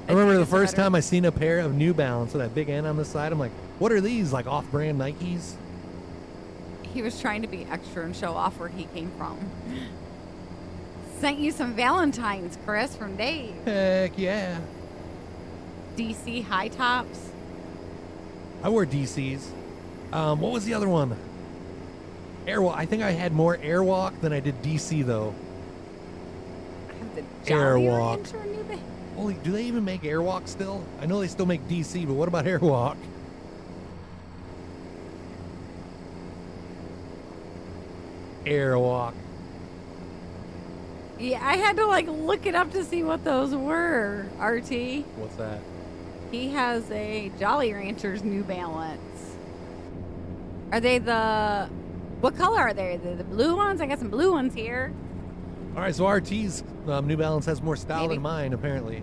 I remember the first time I seen a pair of New Balance with that big N on the side. I'm like, what are these? Like off-brand Nikes? He was trying to be extra and show off where he came from. Sent you some Valentines, Chris, from Dave. Heck yeah. DC high tops. I wore DCs. What was the other one? Airwalk. I think I had more Airwalk than I did DC though. I have the Jolly Airwalk. Rancher New Balance. Holy, do they even make Airwalk still? I know they still make DC, but what about Airwalk? Airwalk. Yeah, I had to like look it up to see what those were, RT. What's that? He has a Jolly Rancher's New Balance. Are they the... What color are they? The blue ones? I got some blue ones here. All right, so RT's New Balance has more style Maybe. than mine, apparently.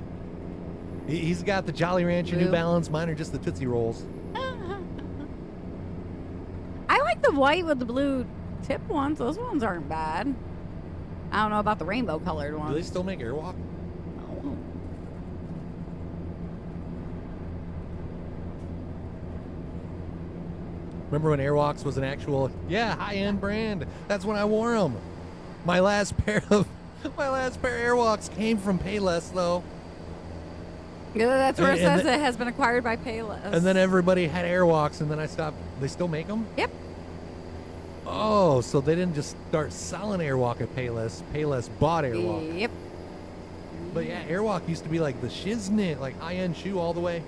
He's got the Jolly Rancher Blue. New Balance. Mine are just the Tootsie Rolls. I like the white with the blue tip ones. Those ones aren't bad. I don't know about the rainbow colored ones. Do they still make Airwalk? Oh. Remember when Airwalks was an actual, high-end brand? That's when I wore them. My last pair of Airwalks came from Payless, though. Yeah, that's where it And says it has been acquired by Payless. And then everybody had Airwalks, and then I stopped. They still make them? Yep. Oh, so they didn't just start selling Airwalk at Payless. Payless bought Airwalk. Yep. But yeah, Airwalk used to be like the shiznit, like high-end shoe all the way.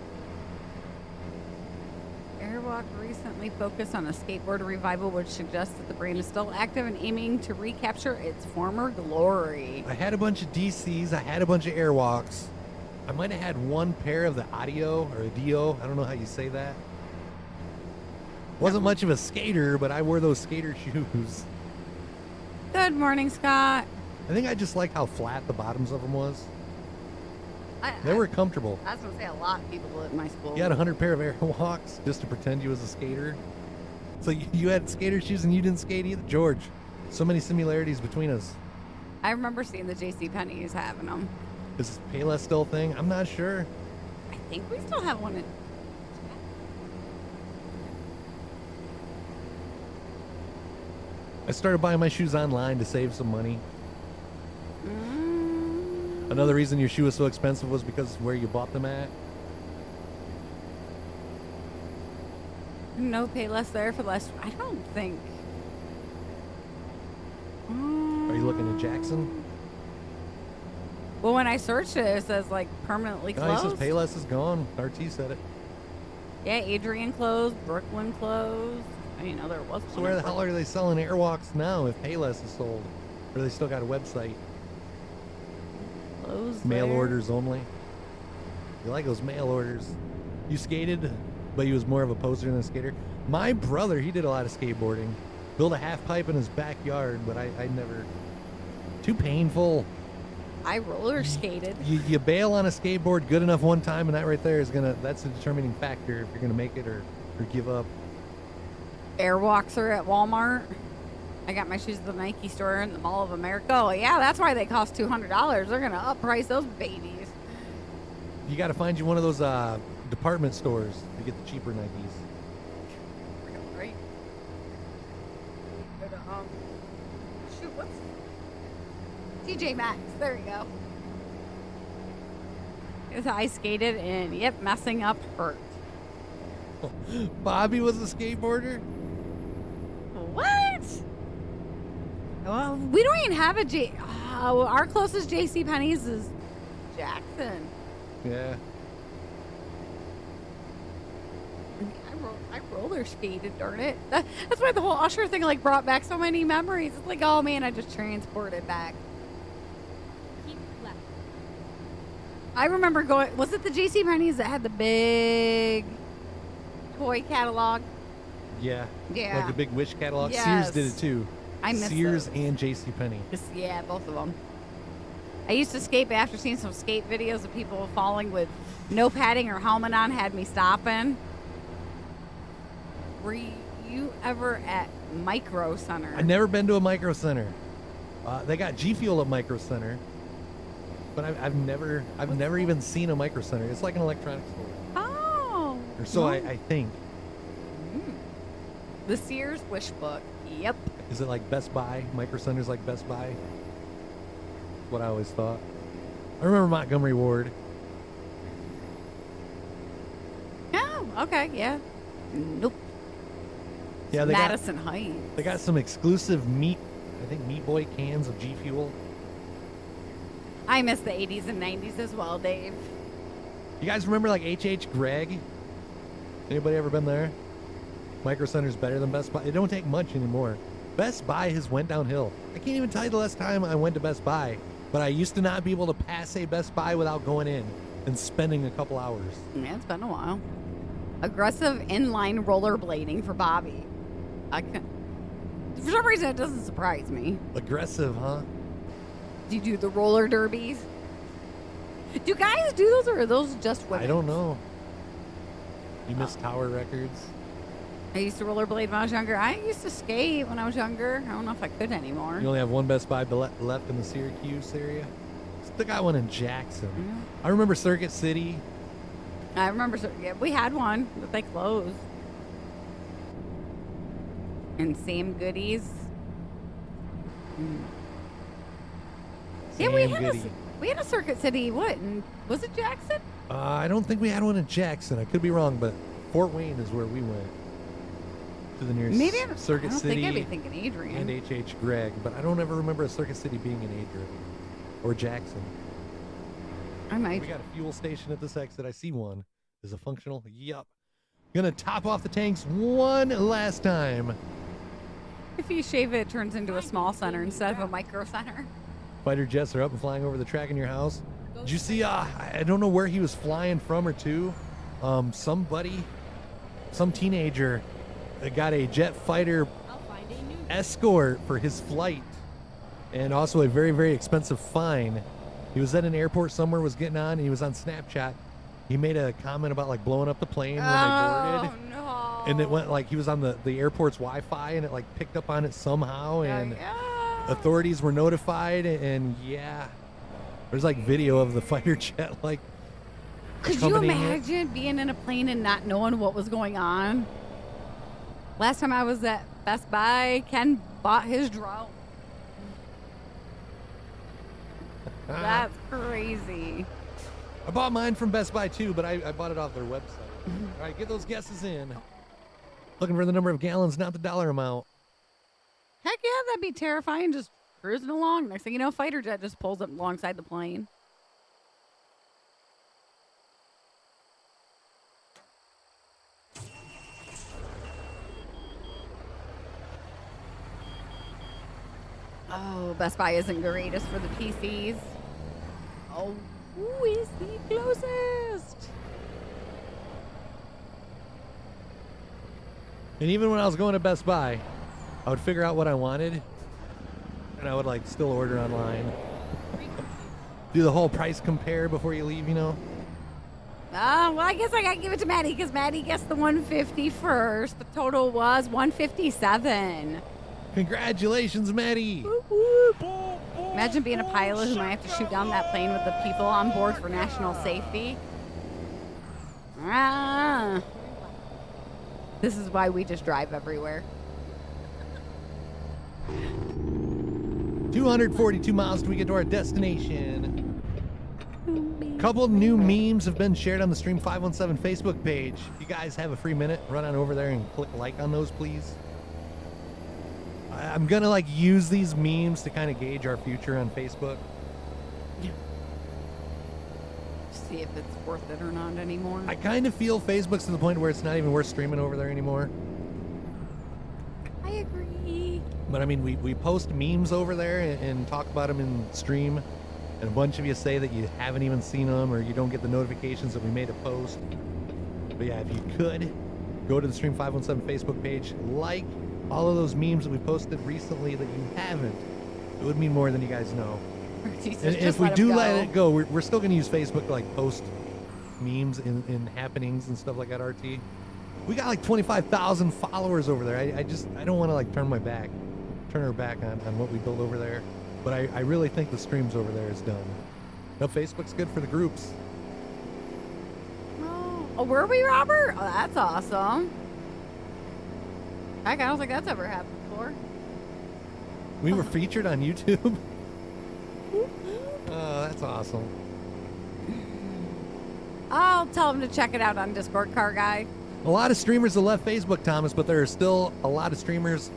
Airwalk recently focused on a skateboard revival, which suggests that the brand is still active and aiming to recapture its former glory. I had a bunch of DCs. I had a bunch of Airwalks. I might have had one pair of the Audio or Adio. I don't know how you say that. Wasn't much of a skater, but I wore those skater shoes. Good morning, Scott. I think I just like how flat the bottoms of them was. They were comfortable. I was going to say a lot of people at my school. You had 100 pair of Airwalks just to pretend you was a skater. So you had skater shoes and you didn't skate either? George, so many similarities between us. I remember seeing the JCPenney's having them. Is Payless still a thing? I'm not sure. I think we still have one in... I started buying my shoes online to save some money. Another reason your shoe was so expensive was because where you bought them at. No Payless there for less. I don't think. Are you looking at Jackson? Well, when I searched it, it says like permanently No, closed. he says Payless is gone. RT said it. Yeah, Adrian closed, Brooklyn closed. I didn't know there was one. So where the hell are they selling Airwalks now if Payless is sold? Or they still got a website? Closed Mail there? orders only. You like those mail orders. You skated, but he was more of a poster than a skater. My brother, he did a lot of skateboarding. Built a half pipe in his backyard, but I never... Too painful. I roller skated. You bail on a skateboard good enough one time, and that right there is that's a determining factor if you're gonna make it or give up. Airwalks are at Walmart. I got my shoes at the Nike store in the Mall of America. Oh, yeah, that's why they cost $200. They're gonna upprice those babies. You got to find you one of those department stores to get the cheaper Nikes. Right? Go to, shoot, what's TJ Maxx? There you go. It's I skated and yep, messing up hurt. Bobby was a skateboarder? What? Well, we don't even have a our closest JC Penney's is Jackson. Yeah. I roller skated, darn it. That's why the whole Usher thing like brought back so many memories. It's like, oh man, I just transported back. Keep left. I remember going. Was it the JC Penney's that had the big toy catalog? Yeah. Yeah. Like a big Wish catalog. Yes. Sears did it too. I miss Sears those. and JCPenney. Yeah, both of them. I used to skate, but after seeing some skate videos of people falling with no padding or helmet on, had me stopping. Were you ever at Micro Center? I've never been to a Micro Center. They got GFUEL at Micro Center, but I've never even seen a Micro Center. It's like an electronics store. Oh. Or so no. I think. The Sears Wish Book. Yep. Is it like Best Buy? Micro Center's like Best Buy? That's what I always thought. I remember Montgomery Ward. Oh, okay, yeah. Nope. Yeah, Madison Heights. They got some exclusive Meat Boy cans of GFUEL. I miss the 80s and 90s as well, Dave. You guys remember like H.H. Gregg? Anybody ever been there? Micro Center's better than Best Buy. It don't take much anymore. Best Buy has went downhill. I can't even tell you the last time I went to Best Buy, but I used to not be able to pass a Best Buy without going in and spending a couple hours. Yeah, it's been a while. Aggressive inline rollerblading for Bobby. For some reason, it doesn't surprise me. Aggressive, huh? Do you do the roller derbies? Do guys do those, or are those just women? I don't know. You missed Tower Records. I used to rollerblade when I was younger. I used to skate when I was younger. I don't know if I could anymore. You only have one Best Buy left in the Syracuse area. Still got one in Jackson. Yeah. I remember Circuit City. I remember, yeah, we had one, but they closed. And Sam Goodies. Yeah, we had a Circuit City. What? Was it Jackson? I don't think we had one in Jackson. I could be wrong, but Fort Wayne is where we went. To the nearest Maybe Circuit I don't City think I'd be thinking Adrian. and H.H. Gregg, but I don't ever remember a Circuit City being in Adrian or Jackson. I might. We got a fuel station at this exit. I see one. Is it functional? Yup. Gonna top off the tanks one last time. If you shave it, it turns into a small center instead of a micro center. Fighter jets are up and flying over the track in your house. Did you see, I don't know where he was flying from or to. Some teenager got a jet fighter I'll find a new escort for his flight and also a very, very expensive fine. He was at an airport somewhere, was getting on, and he was on Snapchat. He made a comment about like blowing up the plane when they boarded. Oh no! And it went like he was on the airport's Wi-Fi, and it like picked up on it somehow, and authorities were notified. And yeah, there's like video of the fighter jet like. Could you imagine being in a plane and not knowing what was going on? Last time I was at Best Buy, Ken bought his drone. That's crazy. I bought mine from Best Buy too, but I bought it off their website. All right, get those guesses in. Looking for the number of gallons, not the dollar amount. Heck yeah, that'd be terrifying. Just cruising along. Next thing you know, fighter jet just pulls up alongside the plane. Oh, Best Buy isn't greatest for the PCs. Oh, who is the closest? And even when I was going to Best Buy, I would figure out what I wanted, and I would like still order online. Do the whole price compare before you leave, you know? Well, I guess I gotta give it to Maddie because Maddie guessed the 150 first. The total was 157. Congratulations, Maddie! Imagine being a pilot who might have to shoot down that plane with the people on board for national safety. This is why we just drive everywhere. 242 miles till we get to our destination. Couple new memes have been shared on the Stream 517 Facebook page. If you guys have a free minute, run on over there and click like on those, please. I'm gonna like use these memes to kind of gauge our future on Facebook. See if it's worth it or not anymore. I kind of feel Facebook's to the point where it's not even worth streaming over there anymore. I agree. But I mean, we post memes over there and talk about them in stream, and a bunch of you say that you haven't even seen them or you don't get the notifications that we made a post. But yeah, if you could, go to the Stream 517 Facebook page, like all of those memes that we posted recently that you haven't. It would mean more than you guys know. Jesus, and if we do let it go, we're still going to use Facebook to like post memes in happenings and stuff like that, RT. We got like 25,000 followers over there. I don't want to like turn our back on what we build over there. But I really think the streams over there is done. No, Facebook's good for the groups. Oh, were we, Robert? Oh, that's awesome. Heck, I don't think that's ever happened before. We were featured on YouTube. Oh, that's awesome. I'll tell him to check it out on Discord, Car Guy. A lot of streamers have left Facebook, Thomas, but there are still a lot of streamers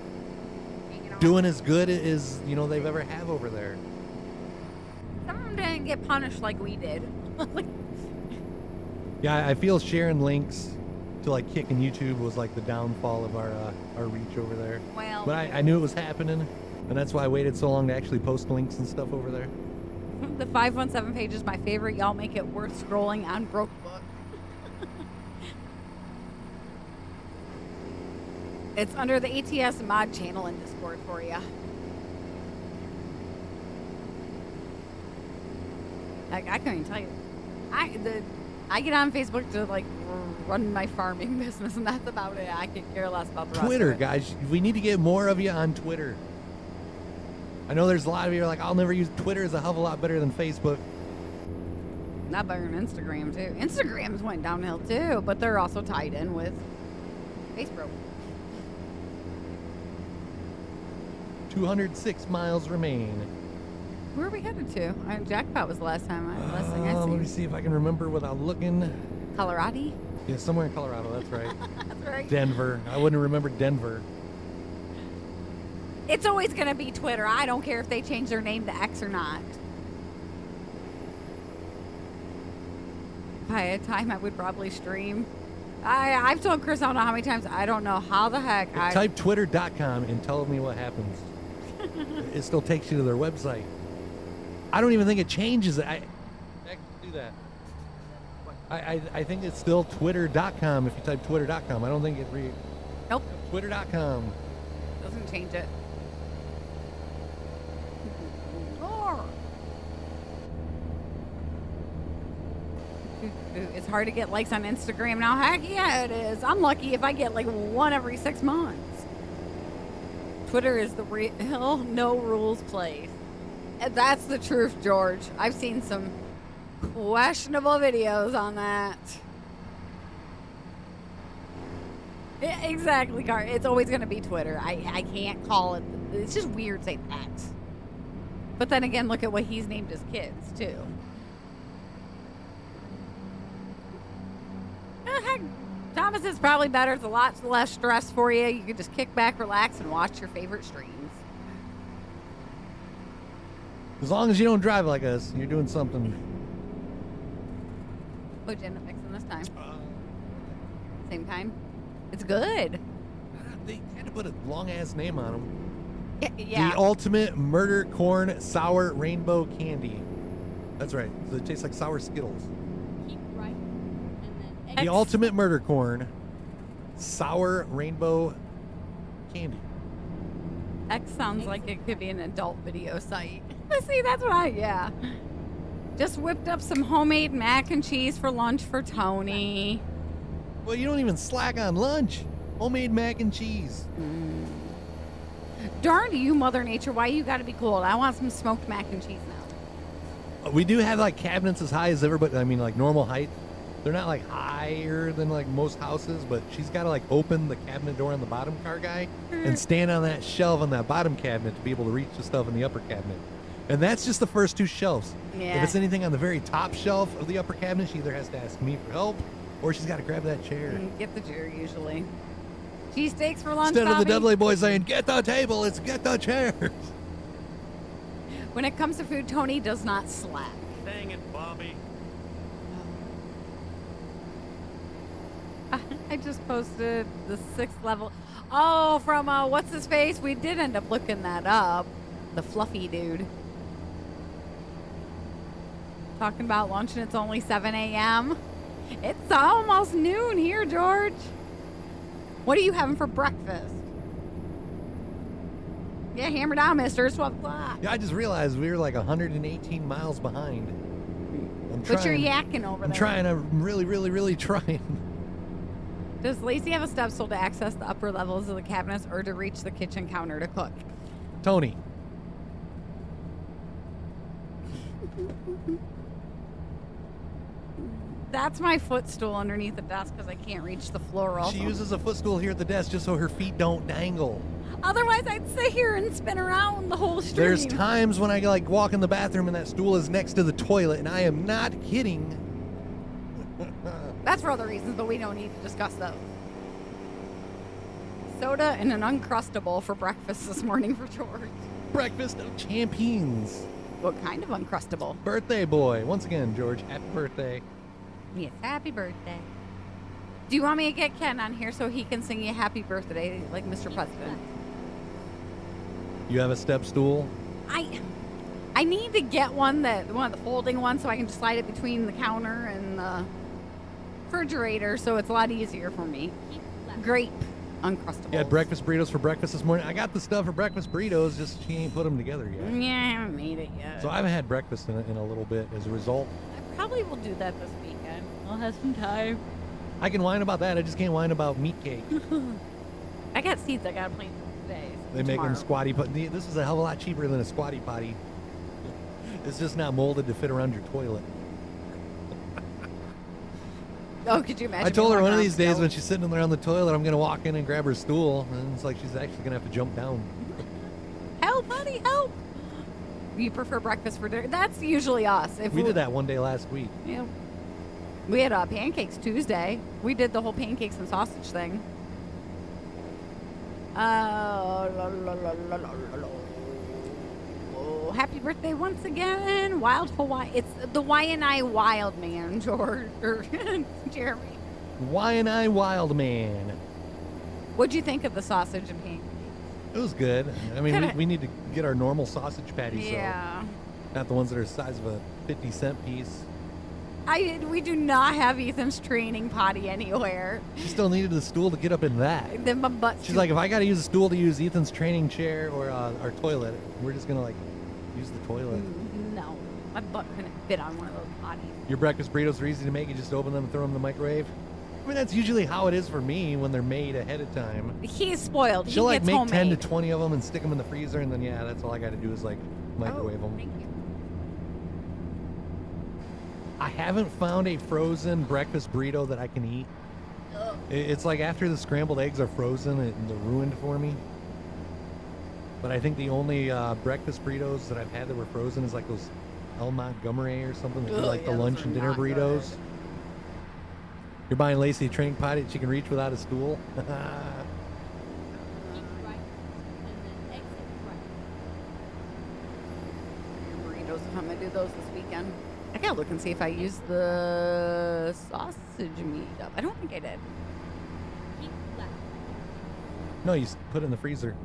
doing as good as they've ever have over there. Some of them didn't get punished like we did. Yeah, I feel sharing links to like kicking YouTube was like the downfall of our reach over there. Well, but I knew it was happening, and that's why I waited so long to actually post links and stuff over there. The 517 page is my favorite. Y'all make it worth scrolling on Broke Book. It's under the ATS mod channel in Discord for you. I couldn't even tell you. I get on Facebook to like run my farming business, and that's about it. I could care less about the rest Twitter, of it. guys. We need to get more of you on Twitter. I know there's a lot of you who are like, I'll never use Twitter. Is a hell of a lot better than Facebook. Not better than Instagram, too. Instagrams went downhill, too, but they're also tied in with Facebook. 206 miles remain. Where are we headed to? Jackpot was the last time last thing I Let me see. see if I can remember without looking. Colorado? Yeah, somewhere in Colorado. That's right. That's right. Denver. I wouldn't remember Denver. It's always going to be Twitter. I don't care if they change their name to X or not. If I had time, I would probably stream. I've told Chris I don't know how many times. I don't know how the heck. Type twitter.com and tell me what happens. It still takes you to their website. I don't even think it changes it. I can do that. I think it's still twitter.com if you type twitter.com. I don't think it Nope. Twitter.com. Doesn't change it. It's hard to get likes on Instagram now. Heck yeah, it is. I'm lucky if I get like one every 6 months. Twitter is the real no rules place. And that's the truth, George. I've seen some questionable videos on that. Yeah, exactly, Car. It's always going to be Twitter. I can't call it. It's just weird saying X. But then again, look at what he's named his kids, too. Heck, Thomas is probably better. It's a lot less stress for you. You can just kick back, relax, and watch your favorite streams. As long as you don't drive like us, you're doing something. What'd you end up mixing this time? Same time? It's good. They had to put a long-ass name on them. Yeah. The ultimate murder corn sour rainbow candy. That's right. So it tastes like sour Skittles. Keep right. And then The ultimate murder corn sour rainbow candy. X sounds like it could be an adult video site. See, that's what yeah. Just whipped up some homemade mac and cheese for lunch for Tony. Well, you don't even slack on lunch. Homemade mac and cheese. Darn you, Mother Nature. Why you gotta be cold? I want some smoked mac and cheese now. We do have like cabinets as high as everybody. I mean, like normal height. They're not like higher than like most houses, but she's got to like open the cabinet door on the bottom car guy and stand on that shelf on that bottom cabinet to be able to reach the stuff in the upper cabinet. And that's just the first two shelves. Yeah. If it's anything on the very top shelf of the upper cabinet, she either has to ask me for help or she's got to grab that chair. Get the chair usually. Cheesesteaks for lunch, Instead of the Bobby? Dudley boys saying, get the table, it's get the chairs. When it comes to food, Tony does not slack. Dang it, Bobby. I just posted the 6th level. Oh, from what's his face? We did end up looking that up. The fluffy dude. Talking about lunch and it's only 7 a.m. It's almost noon here, George. What are you having for breakfast? Yeah, hammer down, mister. It's 12 o'clock. Yeah, I just realized we were like 118 miles behind. But you're yakking over there. I'm trying. I'm really trying. Does Lacey have a step stool to access the upper levels of the cabinets or to reach the kitchen counter to cook? Tony. That's my footstool underneath the desk because I can't reach the floor. Also. She uses a footstool here at the desk just so her feet don't dangle. Otherwise, I'd sit here and spin around the whole stream. There's times when I like walk in the bathroom and that stool is next to the toilet, and I am not kidding. That's for other reasons, but we don't need to discuss those. Soda and an Uncrustable for breakfast this morning for George. Breakfast of champions. What kind of Uncrustable? Birthday boy. Once again, George, happy birthday. Yes, happy birthday. Do you want me to get Ken on here so he can sing you happy birthday like Mr. President? You have a step stool? I need to get one of the folding ones so I can just slide it between the counter and the refrigerator so it's a lot easier for me. Grape Uncrustables. You had breakfast burritos for breakfast this morning. I got the stuff for breakfast burritos, just she ain't put them together yet. Yeah, I haven't made it yet. So I haven't had breakfast in a little bit as a result. I probably will do that this weekend. I'll have some time. I can whine about that. I just can't whine about meat cake. I got seeds I got to plant today. They make them squatty potty. This is a hell of a lot cheaper than a squatty potty. It's just not molded to fit around your toilet. Oh, could you imagine? I told her one of these days when when she's sitting there on the toilet, I'm going to walk in and grab her stool. And it's like she's actually going to have to jump down. Help, honey, help. You prefer breakfast for dinner? That's usually us. If We did that one day last week. Yeah. We had pancakes Tuesday. We did the whole pancakes and sausage thing. Oh, happy birthday once again, Wild Hawaii. It's the Y&I Wild Man, George or Jeremy. Y&I Wild Man. What'd you think of the sausage and pancakes? It was good. I mean, we need to get our normal sausage patties. Yeah. So not the ones that are the size of a 50-cent piece. We do not have Ethan's training potty anywhere. She still needed the stool to get up in that. Then my butt's She's like, if I got to use a stool to use Ethan's training chair or our toilet, we're just going to like use the toilet. no. My butt couldn't fit on one of those potties. Your breakfast burritos are easy to make. You just open them and throw them in the microwave. I mean, that's usually how it is for me when they're made ahead of time. He's spoiled. She'll he like gets make homemade. 10 to 20 of them and stick them in the freezer, and then yeah, that's all I got to do is like microwave them. Thank you. I haven't found a frozen breakfast burrito that I can eat. It's like after the scrambled eggs are frozen, they're ruined for me. But I think the only breakfast burritos that I've had that were frozen is like those El Montgomery or something that do like the yeah, lunch those and are dinner not burritos. good. You're buying Lacey a training potty that she can reach without a stool. Keep right, and then exit right. Burritos, if I'm gonna do those this weekend. I gotta look and see if I used the sausage meat up. I don't think I did. Keep left. No, you put it in the freezer.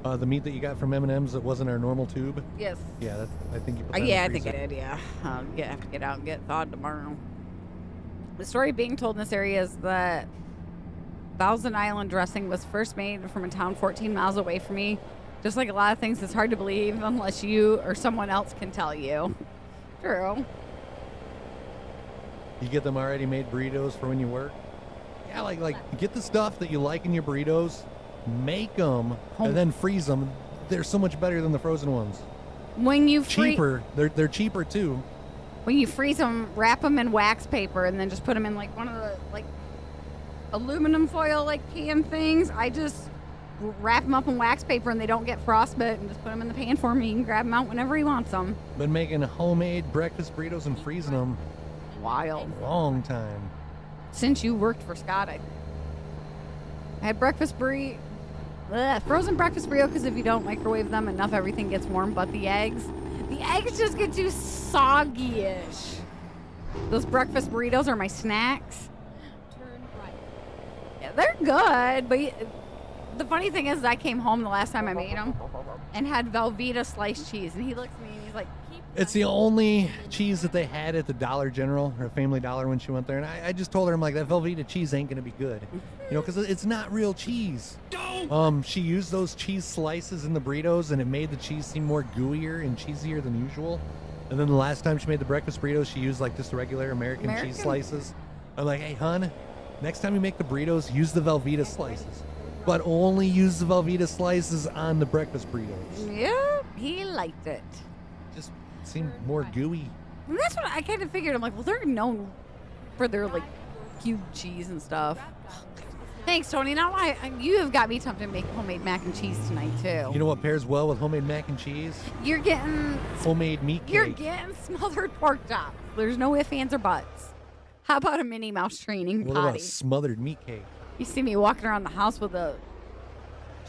The meat that you got from M&M's that wasn't our normal tube. Yes. Yeah, I think you put that in Yeah, the I think I freezer. did. Yeah, I'll have to get out and get thawed tomorrow. The story being told in this area is that Thousand Island dressing was first made from a town 14 miles away from me. Just like a lot of things, it's hard to believe unless you or someone else can tell you. True. You get them already made burritos for when you work. Yeah, like get the stuff that you like in your burritos, make them, and then freeze them. They're so much better than the frozen ones. When you Cheaper. They're cheaper too. When you freeze them, wrap them in wax paper and then just put them in like one of the like aluminum foil like can things. I just wrap them up in wax paper and they don't get frostbite and just put them in the pan for me. You can grab them out whenever he wants them. Been making homemade breakfast burritos and freezing them Wild. a long time. Since you worked for Scott, I had breakfast burrito, frozen breakfast burrito because if you don't microwave them enough, everything gets warm. But the eggs just get too soggy-ish. Those breakfast burritos are my snacks. Turn right. Yeah, they're good, but the funny thing is, I came home the last time I made them and had Velveeta sliced cheese, and he looks at me and he's like, Keep It's the only cheese that they had at the Dollar General or Family Dollar when she went there, and I just told her, I'm like, that Velveeta cheese ain't gonna be good, because it's not real cheese. She used those cheese slices in the burritos, and it made the cheese seem more gooier and cheesier than usual. And then the last time she made the breakfast burritos, she used like just the regular American cheese slices. I'm like, hey, hun, next time you make the burritos, use the Velveeta slices, but only use the Velveeta slices on the breakfast burritos. yeah, he liked it. Just seemed more gooey. And that's what I kind of figured. I'm like, well, they're known for their like cube cheese and stuff. Thanks, Tony. Now you have got me tempted to make homemade mac and cheese tonight too. You know what pairs well with homemade mac and cheese? You're getting Homemade meat cake. You're getting smothered pork chops. There's no ifs, ands, or buts. How about a Minnie Mouse training What about potty? smothered meat cake? You see me walking around the house with a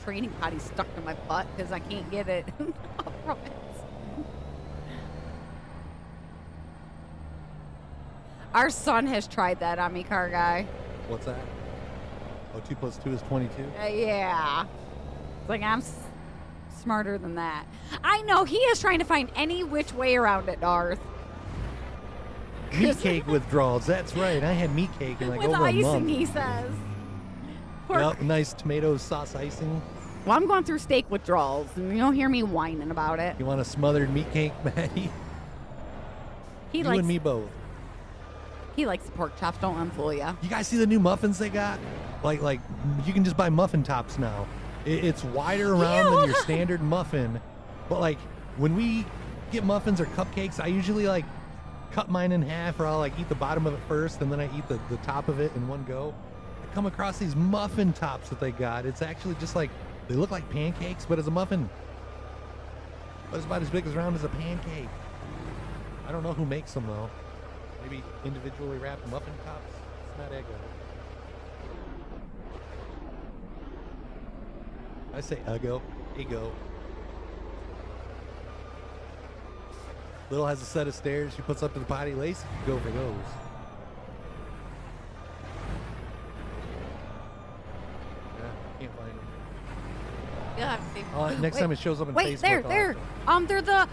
training potty stuck to my butt because I can't get it off from it. Our son has tried that on me, car guy. What's that? Oh, 2 plus 2 is 22? Yeah. It's like, I'm smarter than that. I know, he is trying to find any which way around it, Darth. Meat cake withdrawals. That's right. I had meat cake in like With over a icing, month. he says. Pork. Yep, nice tomato sauce icing. Well, I'm going through steak withdrawals, and you don't hear me whining about it. You want a smothered meat cake, Maddie? He You likes and me both. He likes the pork chops. Don't unfool ya. You guys see the new muffins they got? Like you can just buy muffin tops now. It's wider around than your standard muffin. But like when we get muffins or cupcakes, I usually like cut mine in half, or I'll like eat the bottom of it first, and then I eat the top of it in one go. I come across these muffin tops that they got. It's actually just like, they look like pancakes, but it's a muffin. But it's about as big as round as a pancake. I don't know who makes them though. Maybe individually wrapped muffin tops. It's not Eggo. I say Eggo. Eggo. Little has a set of stairs she puts up to the potty. Lacey can go for those. Yeah, can't find them. Yeah. Next time it shows up in Wait, Facebook. there, I'll there. have to- They're the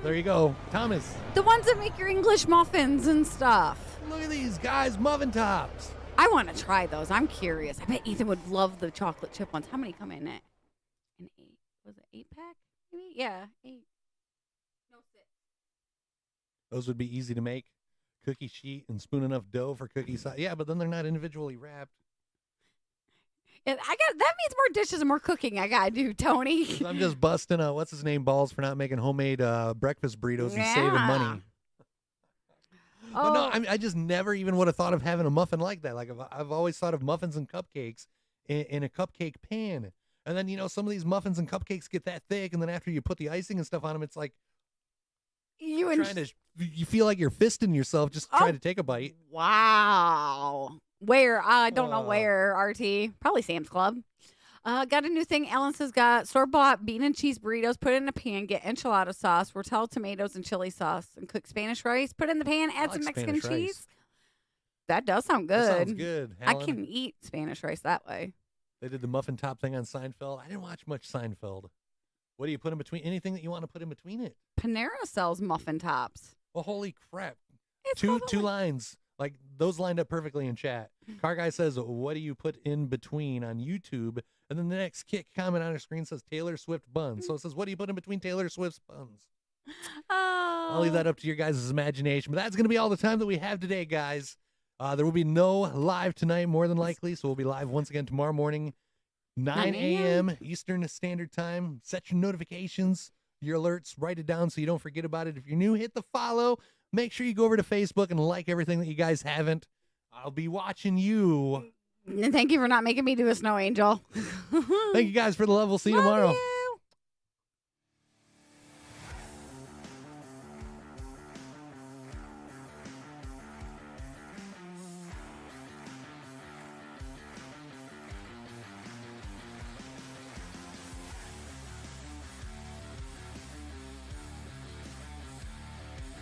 There you go. Thomas. the ones that make your English muffins and stuff. Look at these guys, muffin tops. I want to try those. I'm curious. I bet Ethan would love the chocolate chip ones. How many come in it? An 8? Was it 8-pack? Maybe? Yeah, 8. No, 6. Those would be easy to make. Cookie sheet and spoon enough dough for cookie size. Yeah, but then they're not individually wrapped. And that means more dishes and more cooking I gotta do, Tony. I'm just busting what's his name balls for not making homemade breakfast burritos and saving money. But no, I just never even would have thought of having a muffin like that. Like I've always thought of muffins and cupcakes in a cupcake pan. And then, some of these muffins and cupcakes get that thick. And then after you put the icing and stuff on them, it's like you feel like you're fisting yourself just trying to take a bite. Wow. Where? I don't know where, RT. Probably Sam's Club. Got a new thing. Ellen says got store-bought bean and cheese burritos. Put it in a pan. Get enchilada sauce, Rotel tomatoes, and chili sauce. And cook Spanish rice. Put it in the pan. Add some Mexican cheese. That does sound good. That sounds good, Helen. I can eat Spanish rice that way. They did the muffin top thing on Seinfeld. I didn't watch much Seinfeld. What do you put in between? Anything that you want to put in between it? Panera sells muffin tops. Well, holy crap. It's two lines. Like, those lined up perfectly in chat. Car Guy says, what do you put in between on YouTube? And then the next comment on her screen says Taylor Swift buns. So it says, what do you put in between Taylor Swift's buns? Oh. I'll leave that up to your guys' imagination. But that's going to be all the time that we have today, guys. There will be no live tonight, more than likely. So we'll be live once again tomorrow morning, 9 a.m. Eastern Standard Time. Set your notifications, your alerts, write it down so you don't forget about it. If you're new, hit the follow. Make sure you go over to Facebook and like everything that you guys haven't. I'll be watching you. And thank you for not making me do a snow angel. Thank you guys for the love. We'll see you tomorrow.